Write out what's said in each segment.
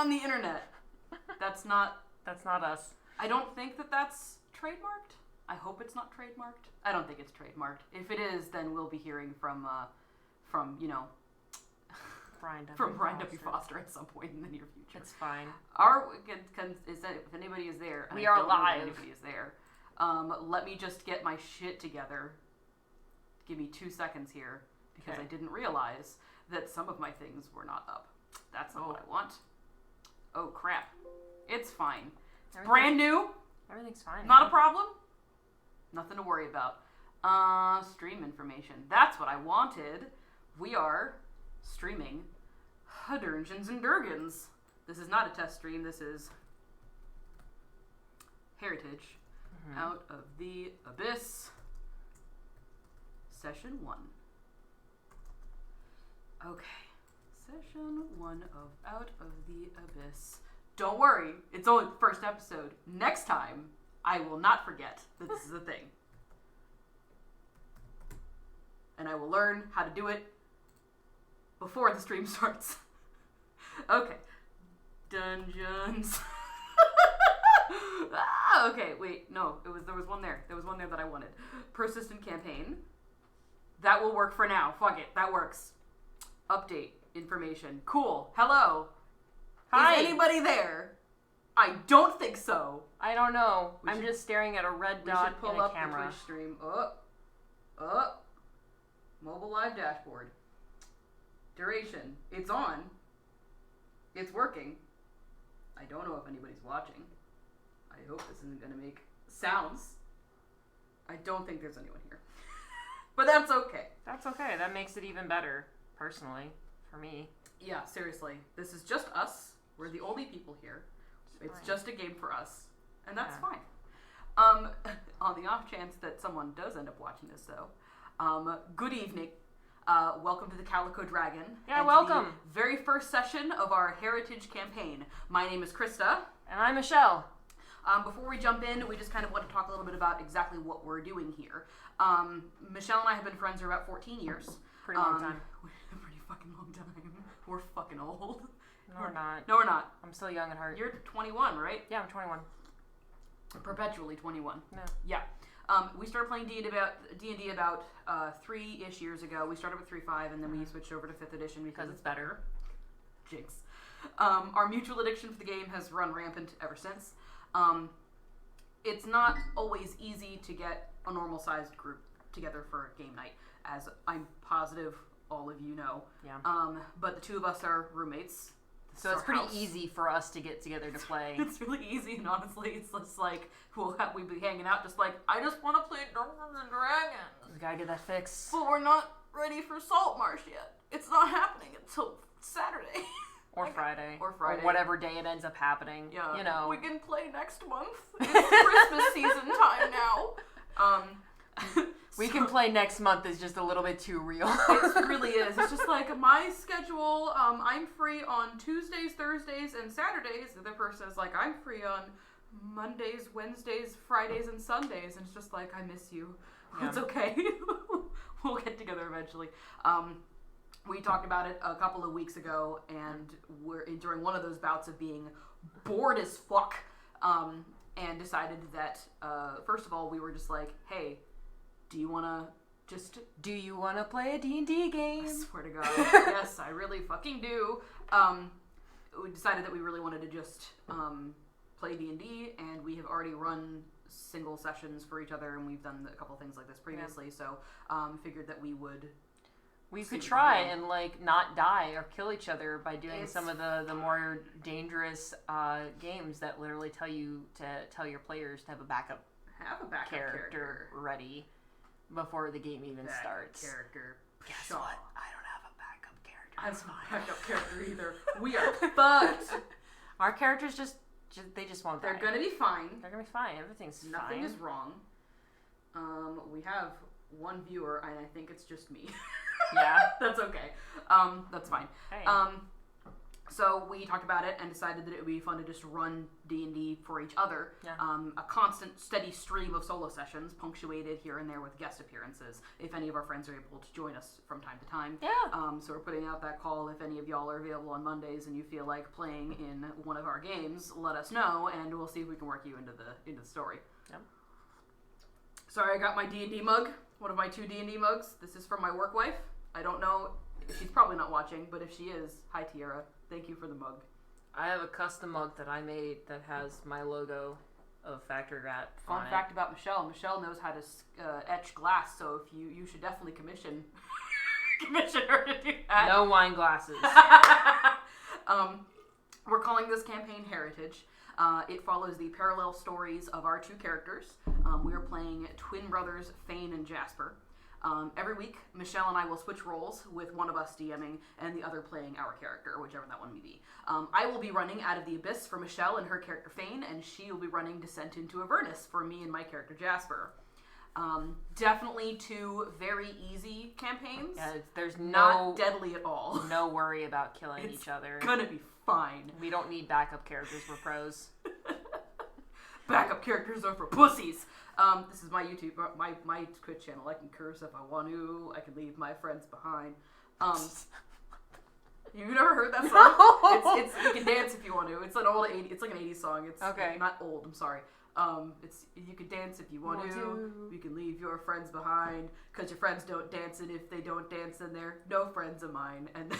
on the internet. That's not us. I don't think that that's trademarked. I hope it's not trademarked. I don't think it's trademarked. If it is, then we'll be hearing from you know, Brian W. from Brian W. Foster at some point in the near future. It's fine. If anybody is there, and we I are don't know live. if anybody is there. Let me just get my shit together. Give me 2 seconds here, because I didn't realize that some of my things were not up. That's not what I want. Oh crap. It's fine. It's brand new. Everything's fine. Not a problem. Nothing to worry about. Stream information. That's what I wanted. We are streaming Dungeons and Dragons. This is not a test stream. This is Heritage Out of the Abyss. Session 1. Okay. Session 1 of Out of the Abyss. Don't worry, it's only the first episode. Next time, I will not forget that this is a thing. And I will learn how to do it before the stream starts. Okay. Dungeons. Okay, wait, no, there was one there. There was one there that I wanted. Persistent campaign. That will work for now. Fuck it, that works. Update information. Cool. Hello. Hi. Is anybody there? I don't think so. I don't know. I'm just staring at a red dot should pull in a up camera. the Twitch stream. Mobile live dashboard. Duration. It's on. It's working. I don't know if anybody's watching. I hope this isn't going to make sounds. I don't think there's anyone here. But that's okay. That's okay. That makes it even better, personally, for me. Yeah, seriously. This is just us. We're the only people here. It's just a game for us. And that's fine. On the off chance that someone does end up watching this, though, good evening. Welcome to the Calico Dragon. Yeah, and welcome. The very first session of our Heritage campaign. My name is Krista. And I'm Michelle. Before we jump in, we just kind of want to talk a little bit about exactly what we're doing here. Michelle and I have been friends for about 14 years. Pretty long time. A pretty fucking long time. We're fucking old. No, we're not. No, we're not. I'm still young at heart. You're 21, right? Yeah, I'm 21. Perpetually 21. No. Yeah. We started playing D&D about 3-ish years ago. We started with 3.5, and then we switched over to 5th edition because it's better. Jinx. Our mutual addiction for the game has run rampant ever since. It's not always easy to get a normal-sized group together for game night, as I'm positive all of you know. Yeah. But the two of us are roommates. So it's pretty easy for us to get together to play. It's really easy, and honestly, it's just like, we'll be hanging out just like, I just want to play Dungeons and Dragons. We gotta get that fixed. But we're not ready for Saltmarsh yet. It's not happening until Saturday. Or Friday. Or Friday. Or whatever day it ends up happening. Yeah. You know. We can play next month. It's Christmas season time now. We can play next month is just a little bit too real. It really is. It's just like my schedule, I'm free on Tuesdays, Thursdays, and Saturdays. The other person is like, I'm free on Mondays, Wednesdays, Fridays, and Sundays. And it's just like, I miss you. Yeah. It's okay. We'll get together eventually. We talked about it a couple of weeks ago, and we're during one of those bouts of being bored as fuck, and decided that, first of all, we were just like, hey, do you want to play a D&D game? I swear to God. Yes, I really fucking do. We decided that we really wanted to just play D&D, and we have already run single sessions for each other, and we've done a couple things like this previously, so figured that we could try and like not die or kill each other by doing some of the more dangerous games that literally tell your players to have a backup character ready before the game even starts. Character. Guess what? I don't have a backup character. I don't have a backup character either. We are fucked. Our characters just won't die. They're gonna be fine. They're gonna be fine. Everything's fine. Nothing is wrong. We have one viewer, and I think it's just me. Yeah. That's okay. That's fine. Hey. So we talked about it and decided that it would be fun to just run D&D for each other. Yeah. A constant, steady stream of solo sessions, punctuated here and there with guest appearances, if any of our friends are able to join us from time to time. Yeah. So we're putting out that call. If any of y'all are available on Mondays and you feel like playing in one of our games, let us know, and we'll see if we can work you into the story. Yeah. Sorry, I got my D&D mug, one of my 2 D&D mugs. This is from my work wife. I don't know, she's probably not watching, but if she is, hi Tiara. Thank you for the mug. I have a custom mug that I made that has my logo of Factory Rat Fun fact about Michelle. Michelle knows how to etch glass, so if you should definitely commission her to do that. No wine glasses. We're calling this campaign Heritage. It follows the parallel stories of our 2 characters. We are playing twin brothers Feign and Jasper. Every week, Michelle and I will switch roles, with one of us DMing and the other playing our character, whichever that one may be. I will be running Out of the Abyss for Michelle and her character Feign, and she will be running Descent into Avernus for me and my character Jasper. Definitely 2 very easy campaigns. Yeah, there's not deadly at all. No worry about killing each other. It's gonna be fine. We don't need backup characters. We're pros. Backup characters are for pussies. This is my YouTube, my Twitch channel. I can curse if I want to. I can leave my friends behind. You've never heard that song? No. It's you can dance if you want to. It's an old 80. It's like an 80s song. It's okay. Not old. I'm sorry. It's you can dance if you want to. You can leave your friends behind because your friends don't dance, and if they don't dance, then they're no friends of mine. And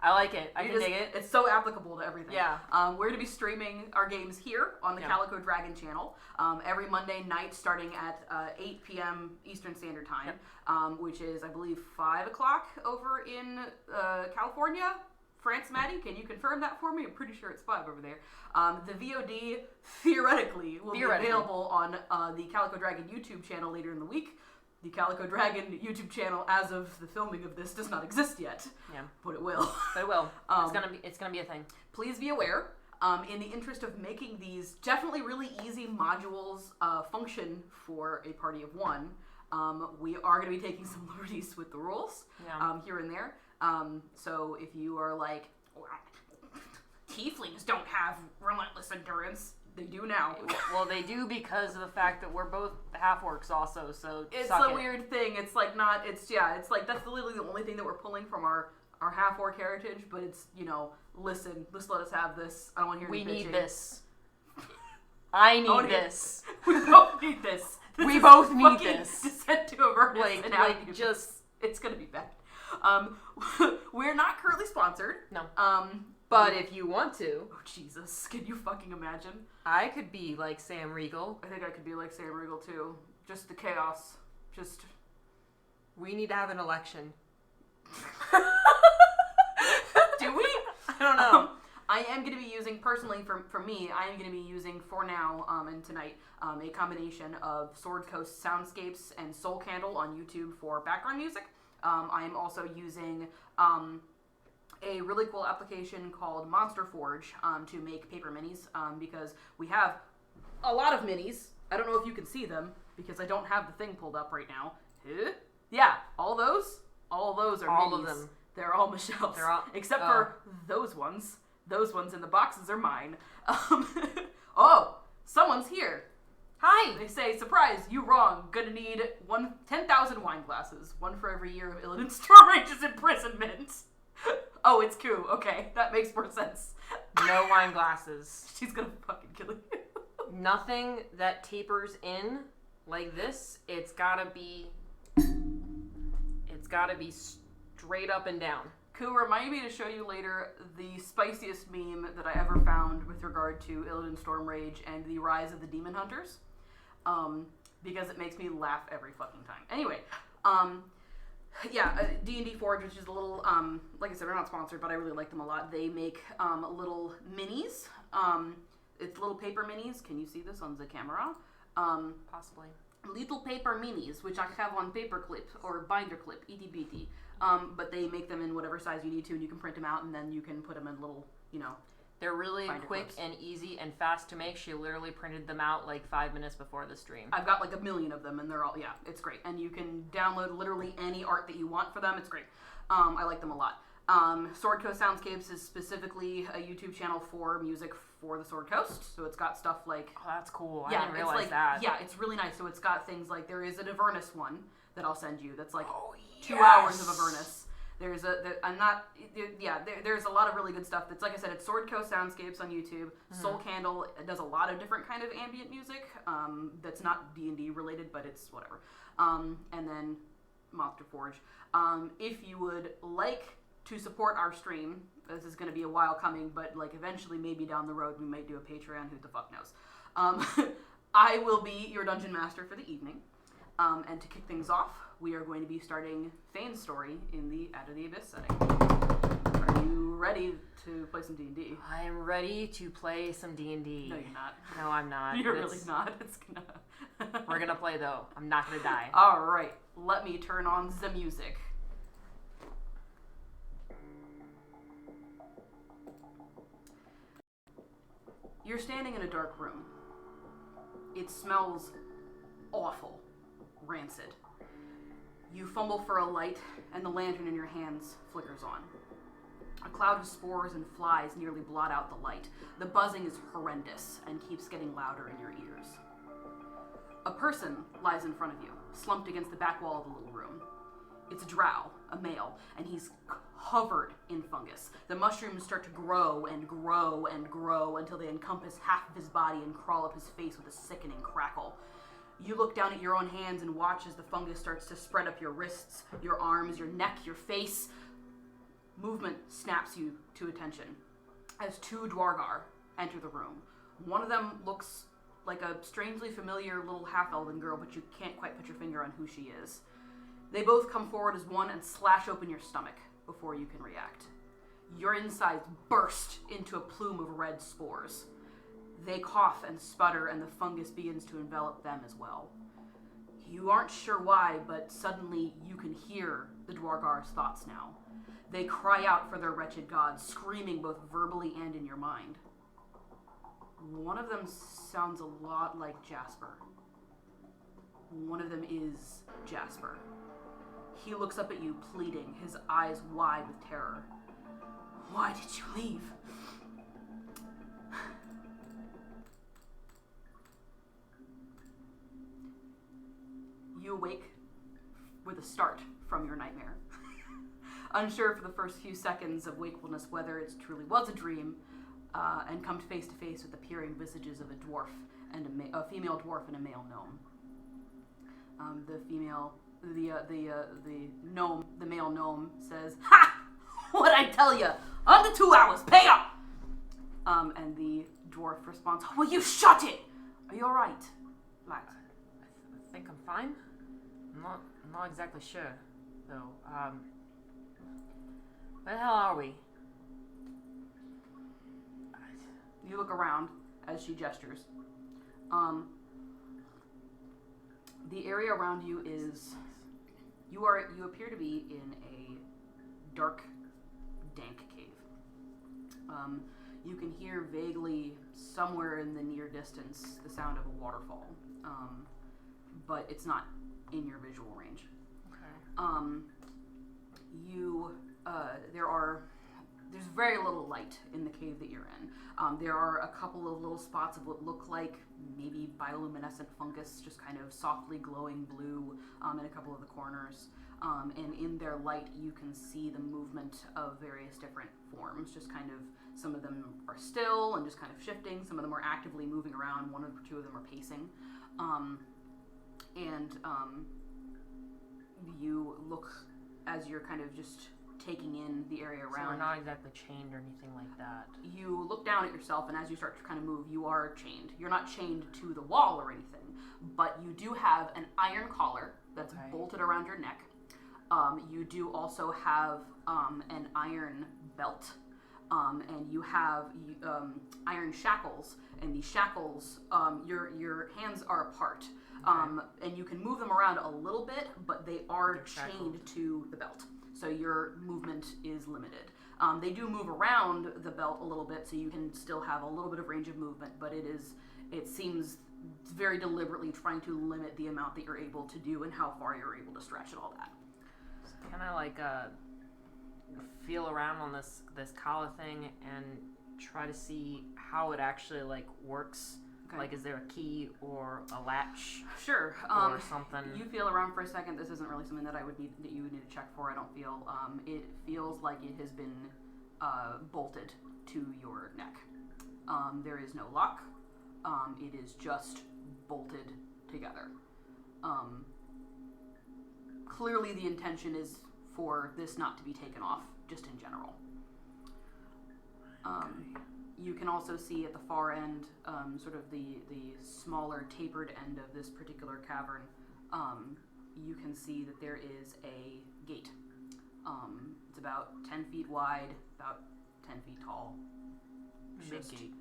I like it. I can dig it. It's so applicable to everything. Yeah. We're going to be streaming our games here on the Calico Dragon channel every Monday night starting at 8 p.m. Eastern Standard Time, which is, I believe, 5 o'clock over in California. France, Maddie, can you confirm that for me? I'm pretty sure it's 5 over there. The VOD, theoretically, will be available on the Calico Dragon YouTube channel later in the week. The Calico Dragon YouTube channel, as of the filming of this, does not exist yet. Yeah, but it will. But it will. It's gonna be a thing. Please be aware. In the interest of making these definitely really easy modules function for a party of 1, we are going to be taking some liberties with the rules here and there. So if you are like, tieflings don't have relentless endurance. They do now. Well, they do because of the fact that we're both half-orcs also, so it's a weird thing. It's like not, it's like that's literally the only thing that we're pulling from our half-orc heritage, but it's, listen, just let us have this. I don't want to hear any bitching. We need this. I need this. We both need this. We both need this. Descent to Avernus. Like just... It's gonna be bad. We're not currently sponsored. No. But if you want to... Oh, Jesus. Can you fucking imagine? I could be like Sam Riegel. I think I could be like Sam Riegel, too. Just the chaos. Just... We need to have an election. Do we? I don't know. I am going to be using, personally, for me, I am going to be using, for now and tonight, a combination of Sword Coast Soundscapes and Soul Candle on YouTube for background music. I am also using... a really cool application called Monster Forge to make paper minis because we have a lot of minis. I don't know if you can see them because I don't have the thing pulled up right now. Yeah, all those are all minis. All of them. They're all Michelle's. Except for those ones. Those ones in the boxes are mine. Oh, someone's here. Hi. They say, surprise, you wrong. Gonna need 10,000 wine glasses. One for every year of Illidan Stormrange's imprisonment. Oh, it's Ku. Okay, that makes more sense. No wine glasses. She's gonna fucking kill you. Nothing that tapers in like this. It's gotta be straight up and down. Ku, remind me to show you later the spiciest meme that I ever found with regard to Illidan Stormrage and the rise of the Demon Hunters. Because it makes me laugh every fucking time. Anyway, D&D Forge, which is a little, like I said, they're not sponsored, but I really like them a lot. They make little minis. It's little paper minis. Can you see this on the camera? Possibly. Little paper minis, which I have on paperclip or binder clip, itty-bitty. But they make them in whatever size you need to, and you can print them out, and then you can put them in little, They're really quick clips. and easy and fast to make. She literally printed them out like 5 minutes before the stream. I've got like 1 million of them, and they're all, it's great. And you can download literally any art that you want for them. It's great. I like them a lot. Sword Coast Soundscapes is specifically a YouTube channel for music for the Sword Coast. So it's got stuff like... Oh, that's cool. I didn't realize that. Yeah, it's really nice. So it's got things like, there is an Avernus one that I'll send you that's like 2 yes! hours of Avernus. There's there's a lot of really good stuff. That's, like I said, it's Sword Coast Soundscapes on YouTube. Soul Candle does a lot of different kind of ambient music that's not D&D related, but it's whatever. And then Monster Forge. If you would like to support our stream, this is going to be a while coming, but like eventually maybe down the road we might do a Patreon, who the fuck knows. I will be your Dungeon Master for the evening. And to kick things off, we are going to be starting Feign's story in the Out of the Abyss setting. Are you ready to play some D&D? I am ready to play some D&D. No, you're not. No, I'm not. You're really not. It's gonna... We're gonna play, though. I'm not gonna die. Alright, let me turn on the music. You're standing in a dark room. It smells awful. Rancid. You fumble for a light, and the lantern in your hands flickers on. A cloud of spores and flies nearly blot out the light. The buzzing is horrendous and keeps getting louder in your ears. A person lies in front of you, slumped against the back wall of the little room. It's a drow, a male, and he's covered in fungus. The mushrooms start to grow and grow and grow until they encompass half of his body and crawl up his face with a sickening crackle. You look down at your own hands and watch as the fungus starts to spread up your wrists, your arms, your neck, your face. Movement snaps you to attention as 2 Dwargar enter the room. One of them looks like a strangely familiar little half-elven girl, but you can't quite put your finger on who she is. They both come forward as one and slash open your stomach before you can react. Your insides burst into a plume of red spores. They cough and sputter, and the fungus begins to envelop them as well. You aren't sure why, but suddenly you can hear the Dwargar's thoughts now. They cry out for their wretched god, screaming both verbally and in your mind. One of them sounds a lot like Jasper. One of them is Jasper. He looks up at you, pleading, his eyes wide with terror. Why did you leave? You awake with a start from your nightmare. Unsure for the first few seconds of wakefulness whether it truly was a dream, and come face to face with the peering visages of a dwarf and a female dwarf and a male gnome. The male gnome says, "Ha! What'd I tell you? Under 2 hours, pay up!" And the dwarf responds, "Will you shut it? Are you alright, lad?" I think I'm fine. I'm not exactly sure, though. Where the hell are we? You look around as she gestures. The area around you is... You appear to be in a dark, dank cave. You can hear vaguely, somewhere in the near distance, the sound of a waterfall. But it's not in your visual range. Okay. There's very little light in the cave that you're in. There are a couple of little spots of what look like maybe bioluminescent fungus, just kind of softly glowing blue in a couple of the corners. And in their light, you can see the movement of various different forms. Just kind of, some of them are still and just kind of shifting. Some of them are actively moving around. 1 or 2 of them are pacing. You look as you're kind of just taking in the area around. So we're not exactly chained or anything like that. You look down at yourself, and as you start to kind of move, you are chained. You're not chained to the wall or anything, but you do have an iron collar that's bolted around your neck. You do also have an iron belt, and you have iron shackles, and these shackles, your hands are apart. And you can move them around a little bit, but they are chained to the belt. So your movement is limited. They do move around the belt a little bit, so you can still have a little bit of range of movement, but it seems very deliberately trying to limit the amount that you're able to do and how far you're able to stretch and all that. Can I feel around on this collar thing and try to see how it actually like works. Okay. Like, is there a key or a latch? Sure. Or something. You feel around for a second. This isn't really something that you would need to check for. I don't feel. It feels like it has been bolted to your neck. There is no lock. It is just bolted together. Clearly, the intention is for this not to be taken off, just in general. You can also see at the far end, sort of the smaller tapered end of this particular cavern, you can see that there is a gate. It's about 10 feet wide, about 10 feet tall. Just gate.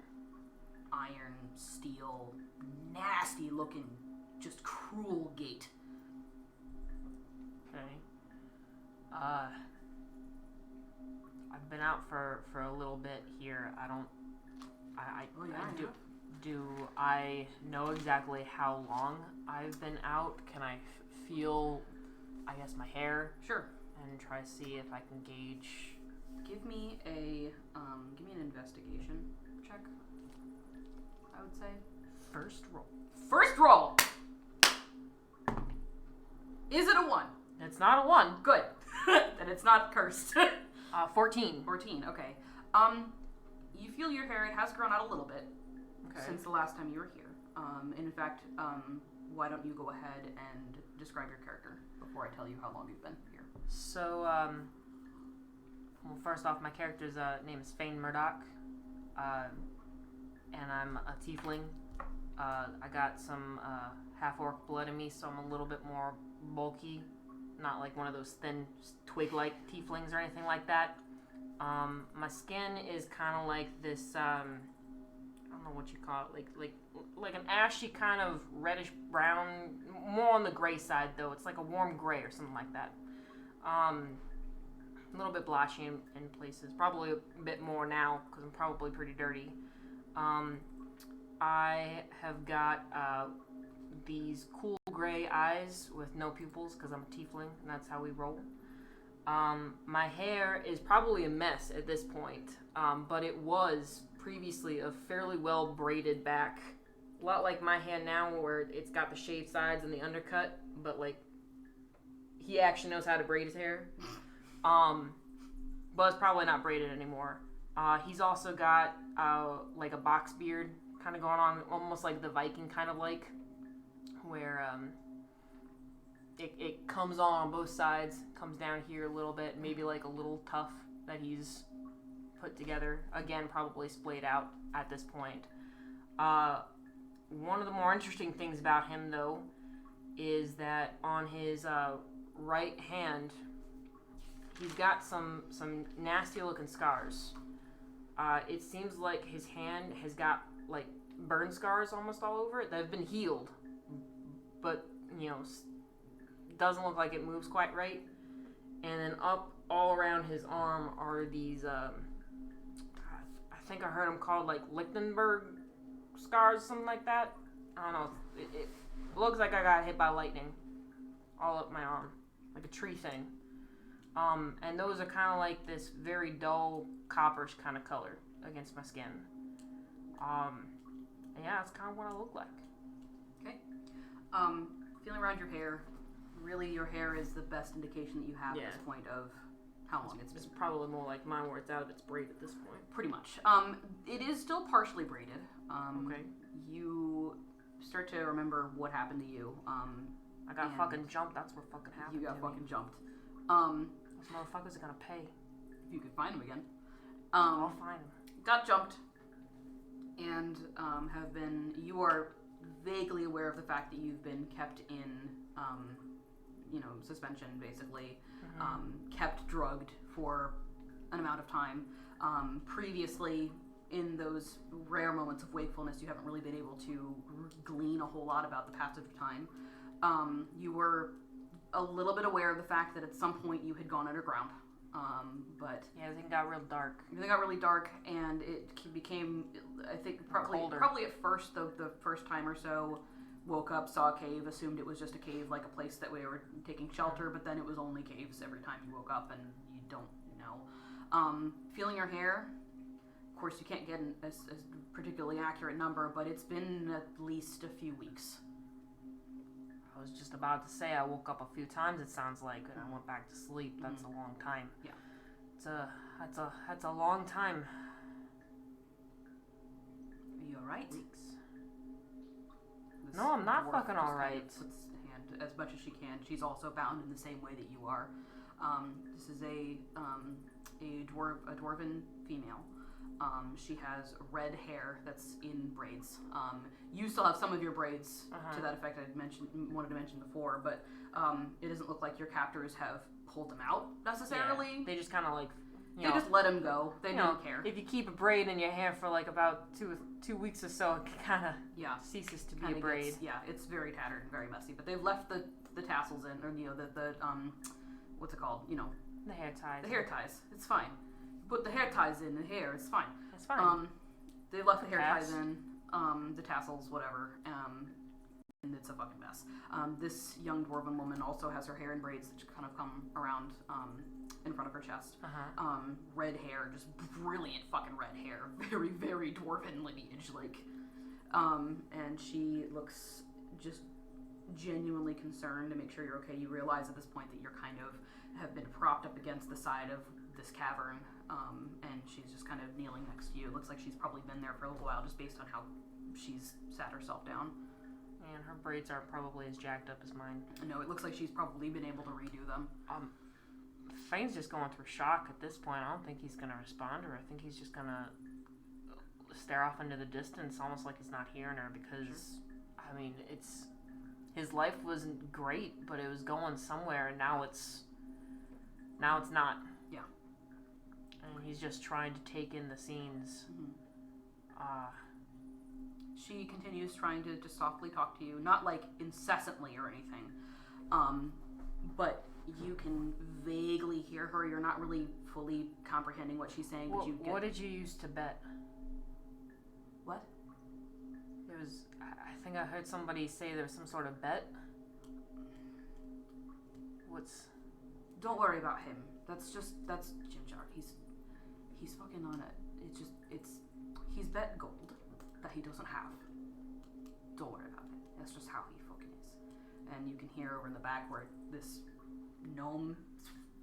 Iron, steel, nasty looking, just cruel gate. Okay. I've been out for a little bit here. Do I know exactly how long I've been out? Can I feel, I guess, my hair? Sure. And try to see if I can gauge. Give me an investigation check, I would say. First roll. First roll! Is it a 1? It's not a 1. Good. Then it's not cursed. 14. 14, okay. You feel your hair, it has grown out a little bit since the last time you were here. And in fact, why don't you go ahead and describe your character before I tell you how long you've been here? So, well, first off, my character's name is Feign, and I'm a tiefling. I got some half-orc blood in me, so I'm a little bit more bulky. Not like one of those thin, twig-like tieflings or anything like that. My skin is kind of like this, I don't know what you call it, like an ashy kind of reddish brown, more on the gray side though. It's like a warm gray or something like that. A little bit blotchy in places, probably a bit more now because I'm probably pretty dirty. I have got these cool gray eyes with no pupils because I'm a tiefling and that's how we roll. My hair is probably a mess at this point, but it was previously a fairly well braided back. A lot like my hair now where it's got the shaved sides and the undercut, but like he actually knows how to braid his hair. But it's probably not braided anymore. He's also got like a box beard kind of going on, almost like the Viking kind of like, where it comes on both sides, comes down here a little bit, maybe like a little tuft that he's put together. Again, probably splayed out at this point. One of the more interesting things about him, though, is that on his right hand, he's got some nasty-looking scars. It seems like his hand has got like burn scars almost all over it that have been healed, but doesn't look like it moves quite right. And then up all around his arm are these, I think I heard them called like Lichtenberg scars, something like that. I don't know. It looks like I got hit by lightning all up my arm, like a tree thing. And those are kind of like this very dull copperish kind of color against my skin. And yeah, that's kind of what I look like. Okay. Feeling around your hair, really your hair is the best indication that you have at this point of how long it's been. It's probably more like mine where it's out of its braid at this point. Pretty much. It is still partially braided. Okay. You start to remember what happened to you. I got fucking jumped. That's what fucking happened. You got fucking jumped. Those motherfuckers are gonna pay. If you could find them again. I'll find them. Got jumped. And you are vaguely aware of the fact that you've been kept in, suspension, basically. Mm-hmm. Kept drugged for an amount of time. Previously, in those rare moments of wakefulness, you haven't really been able to glean a whole lot about the passage of time. You were a little bit aware of the fact that at some point you had gone underground. But yeah, everything got real dark. Everything got really dark, and it became, I think, probably at first, the first time or so, woke up, saw a cave, assumed it was just a cave, like a place that we were taking shelter, but then it was only caves every time you woke up, and you don't know. Feeling her hair. Of course, you can't get a particularly accurate number, but it's been at least a few weeks. I was just about to say I woke up a few times. It sounds like, and I went back to sleep. That's a long time. Yeah. That's a long time. Are you alright? Weeks. No, I'm not fucking alright. Puts a hand as much as she can. She's also bound in the same way that you are. This is a dwarven female. She has red hair that's in braids. You still have some of your braids to that effect. Wanted to mention before, but it doesn't look like your captors have pulled them out necessarily. Yeah, they just kind of like they just let them go. They don't care. If you keep a braid in your hair for like about two weeks or so, it kind of ceases to be a braid. It's very tattered and very messy. But they've left the tassels in, or the what's it called? The hair ties. The hair ties. It's fine. Put the hair ties in the hair. It's fine. It's fine. They left the hair ties in, the tassels, whatever. And it's a fucking mess. This young dwarven woman also has her hair in braids that kind of come around in front of her chest. Red hair, just brilliant fucking red hair. Very, very dwarven lineage, like. And she looks just genuinely concerned to make sure you're okay. You realize at this point that you're kind of have been propped up against the side of this cavern, and she's just kind of kneeling next to you. It looks like she's probably been there for a little while just based on how she's sat herself down. And her braids are probably as jacked up as mine. No, it looks like she's probably been able to redo them. Feign's just going through shock at this point. I don't think he's going to respond to her. I think he's just going to stare off into the distance, almost like he's not hearing her, because, I mean, his life wasn't great, but it was going somewhere, and now it's not. Yeah. And he's just trying to take in the scenes. She continues trying to just softly talk to you, not like incessantly or anything, but you can vaguely hear her. You're not really fully comprehending what she's saying, but you get... What did you use to bet? What? It was... I think I heard somebody say there was some sort of bet. What's... Don't worry about him. That's Jimjar. He's fucking on it. He's bet gold that he doesn't have. Don't worry about it. That's just how he fucking is. And you can hear over in the back where this gnome,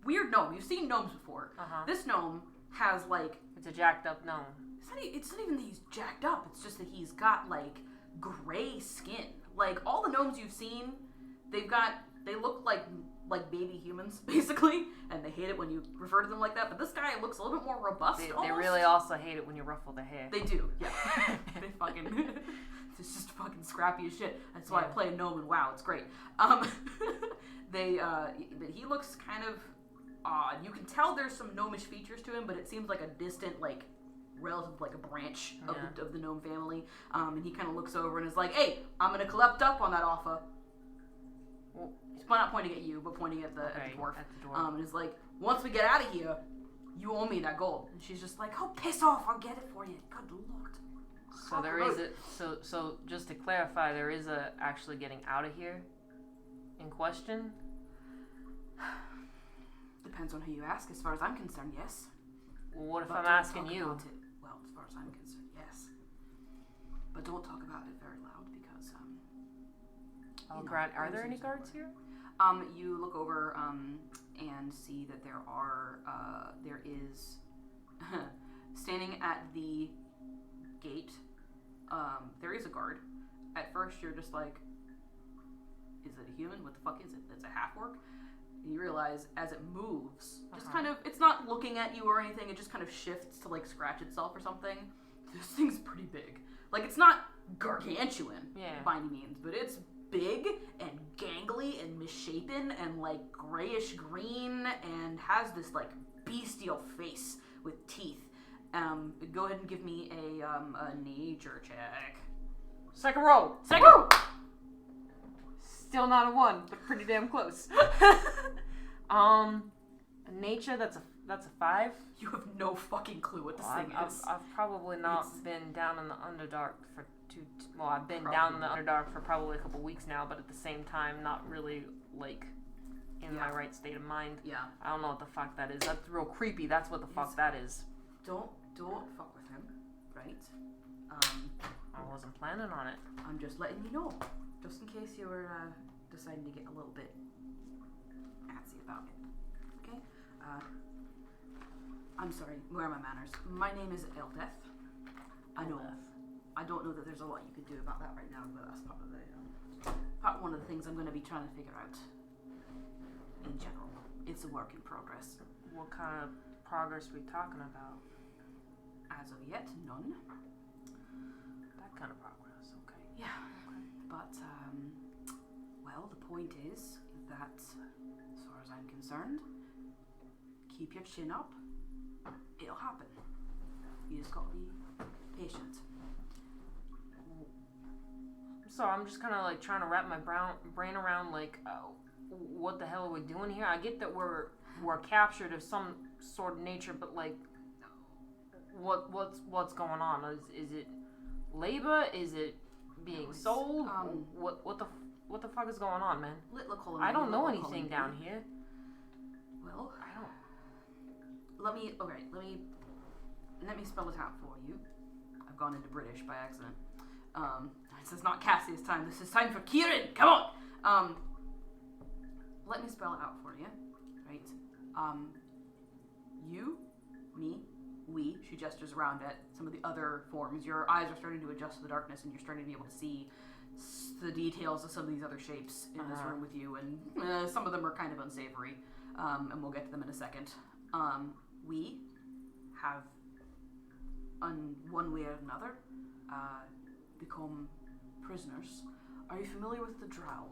weird gnome. You've seen gnomes before. This gnome has like... It's a jacked up gnome. It's not even that he's jacked up. It's just that he's got like gray skin. Like all the gnomes you've seen, they look like baby humans, basically, and they hate it when you refer to them like that, but this guy looks a little bit more robust. They really also hate it when you ruffle their hair. They do, yeah. They fucking... It's just fucking scrappy as shit. That's why I play a gnome and WoW, it's great. He looks kind of odd. You can tell there's some gnomish features to him, but it seems like a distant, like, relative, like a branch of the gnome family. And he kind of looks over and is like, hey, I'm gonna collect up on that offer. Well, he's not pointing at you, but pointing at the dwarf. At the dwarf. And is like, once we get out of here, you owe me that gold. And she's just like, oh, piss off, I'll get it for you. Good lord. So there is so just to clarify, there is a actually getting out of here in question? Depends on who you ask. As far as I'm concerned, yes. Well, what if I'm asking you? Well, as far as I'm concerned, yes. But don't talk about it very loud because are there any guards here? You look over and see that there is standing at the gate. There is a guard. At first, you're just like, is it a human? What the fuck is it? It's a half-orc. And you realize as it moves, just kind of, it's not looking at you or anything. It just kind of shifts to like scratch itself or something. This thing's pretty big. Like it's not gargantuan by any means, but it's big and gangly and misshapen and like grayish green and has this like bestial face with teeth. Go ahead and give me a nature check. Second roll. Second roll. Still not a 1, but pretty damn close. Nature, that's a 5. You have no fucking clue what this thing is. I've probably not been down in the Underdark for I've been down in the Underdark for probably a couple weeks now, but at the same time, not really, like, in my right state of mind. Yeah. I don't know what the fuck that is. That's real creepy. That's what the fuck that is. Don't fuck with him, right? I wasn't planning on it. I'm just letting you know, just in case you were deciding to get a little bit antsy about it. Okay? I'm sorry. Where are my manners? My name is Eldeth. I know. I don't know that there's a lot you could do about that right now, but that's part of one of the things I'm going to be trying to figure out. In general, it's a work in progress. What kind of progress are we talking about? As of yet, none. That kind of progress, okay. Yeah. Okay. But, well, the point is that, as far as I'm concerned, keep your chin up. It'll happen. You just gotta be patient. So I'm just kind of like trying to wrap my brain around like, what the hell are we doing here? I get that we're captured of some sort of nature, but like, what's going on? Is it labor? Is it being sold? What the fuck is going on, man? I don't know anything down here. Well, I don't. Let me spell it out for you. I've gone into British by accident. This is not Cassie's time. This is time for Kieran. Come on. Let me spell it out for you. Right. You, me, we. She gestures around at some of the other forms. Your eyes are starting to adjust to the darkness, and you're starting to be able to see the details of some of these other shapes in this room with you, and some of them are kind of unsavory. And we'll get to them in a second. We have, one way or another, become prisoners. Are you familiar with the Drow?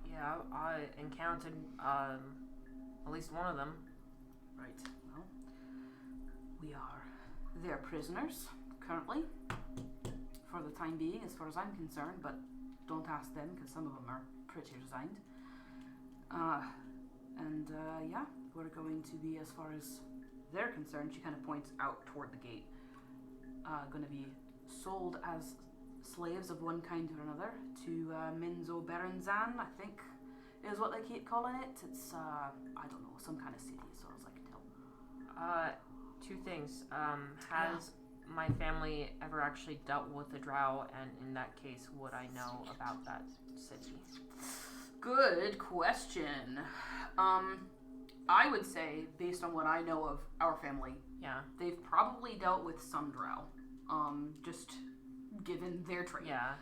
Yeah, I encountered at least one of them. Right. Well, we are their prisoners currently, for the time being, as far as I'm concerned. But don't ask them, because some of them are pretty resigned. Yeah, we're going to be, as far as they're concerned, she kind of points out toward the gate, going to be sold as slaves of one kind or another to Minzo Berenzan, I think is what they keep calling it. It's, I don't know, some kind of city, as far as I can tell. Two things. Has my family ever actually dealt with the Drow, and in that case, would I know about that city? Good question. I would say, based on what I know of our family, they've probably dealt with some Drow. Just given their trait. Yeah.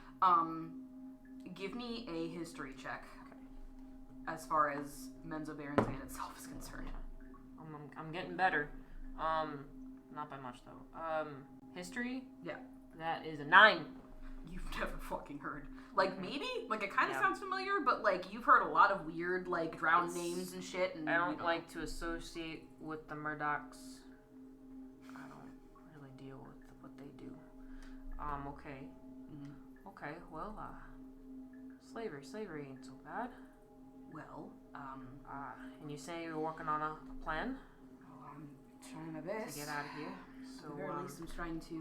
Give me a history check. Okay. As far as Menzo Berenzan itself is concerned. I'm getting better. Not by much though. History? Yeah. That is a 9. You've never fucking heard. Like, maybe? Like, it kind of sounds familiar, but, like, you've heard a lot of weird, like, Drow names and shit. And I don't like to associate with the Murdochs. I don't really deal with what they do. Okay. Mm-hmm. Okay, well, slavery ain't so bad. Well, and you say you're working on a plan? Oh, I'm trying my best. To get out of here. So, at at least I'm trying to,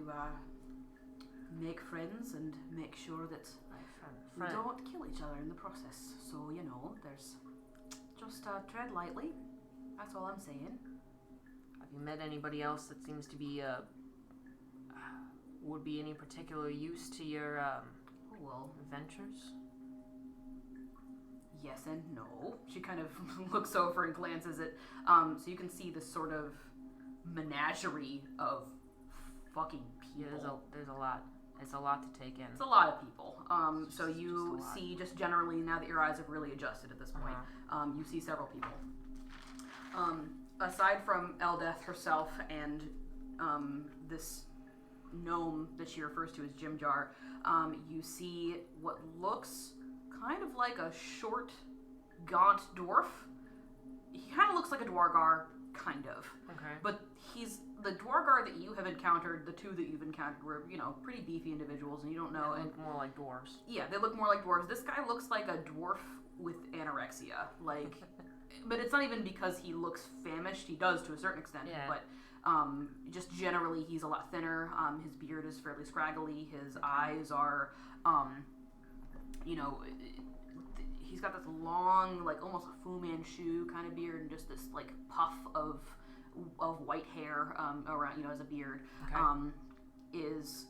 make friends and make sure that we don't kill each other in the process. So, you know, there's just tread lightly. That's all I'm saying. Have you met anybody else that seems to be would be any particular use to your ventures? Yes and no. She kind of looks over and glances at so you can see this sort of menagerie of fucking people. Yeah, there's a lot. It's a lot to take in. It's a lot of people. So you see, just generally, now that your eyes have really adjusted at this point, you see several people. Aside from Eldeth herself and this gnome that she refers to as Jim Jar, you see what looks kind of like a short, gaunt dwarf. He kind of looks like a Dwargar, kind of. Okay. But he's the Dwargar that you have encountered. The two that you've encountered were, you know, pretty beefy individuals, and you don't know. They look more like dwarves. Yeah, they look more like dwarves. This guy looks like a dwarf with anorexia. Like, but it's not even because he looks famished. He does to a certain extent. Yeah. But just generally, he's a lot thinner. His beard is fairly scraggly. His eyes are, you know, he's got this long, like almost a Fu Manchu kind of beard and just this like puff of white hair around, as a beard. Okay. Is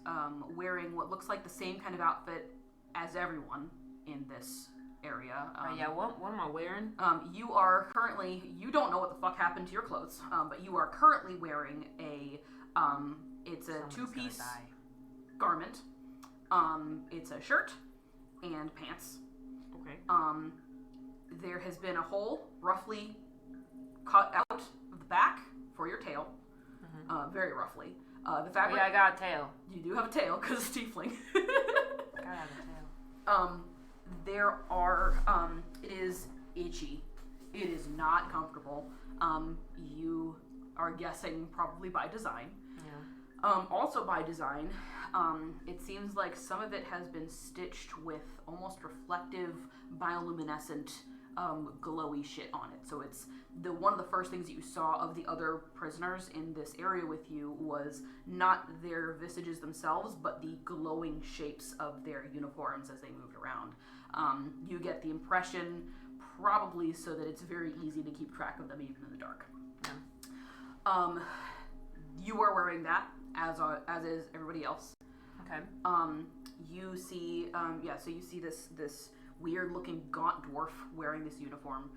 wearing what looks like the same kind of outfit as everyone in this area. What am I wearing? You are currently, you don't know what the fuck happened to your clothes, but you are currently wearing it's a Someone's two-piece gonna die. garment. It's a shirt and pants. Okay. There has been a hole roughly cut out of the back for your tail, very roughly. The fabric. I got a tail. You do have a tail because it's tiefling. I have a tail. There are. It is itchy. It is not comfortable. You are guessing probably by design. Yeah. Also by design, it seems like some of it has been stitched with almost reflective, bioluminescent, glowy shit on it. So it's one of the first things that you saw of the other prisoners in this area with you was not their visages themselves, but the glowing shapes of their uniforms as they moved around. You get the impression, probably so that it's very easy to keep track of them even in the dark. Yeah. You are wearing that, as is everybody else. Okay. You see, so you see this weird-looking gaunt dwarf wearing this uniform.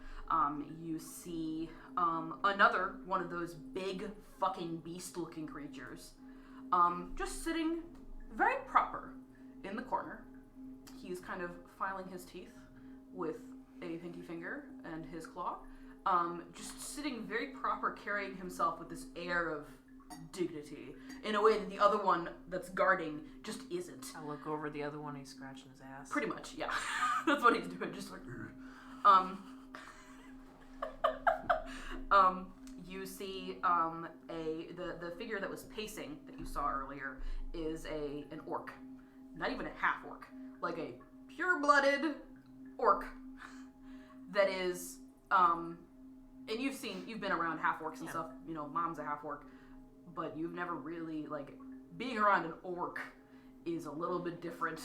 You see another one of those big fucking beast-looking creatures, just sitting very proper in the corner. He's kind of filing his teeth with a pinky finger and his claw, just sitting very proper, carrying himself with this air of dignity in a way that the other one that's guarding just isn't. I look over the other one, he's scratching his ass. Pretty much, yeah. That's what he's doing, just like you see the figure that was pacing that you saw earlier is an orc. Not even a half orc, like a pure-blooded orc that is and you've been around half orcs and stuff, Mom's a half orc, but you've never really, like, being around an orc is a little bit different.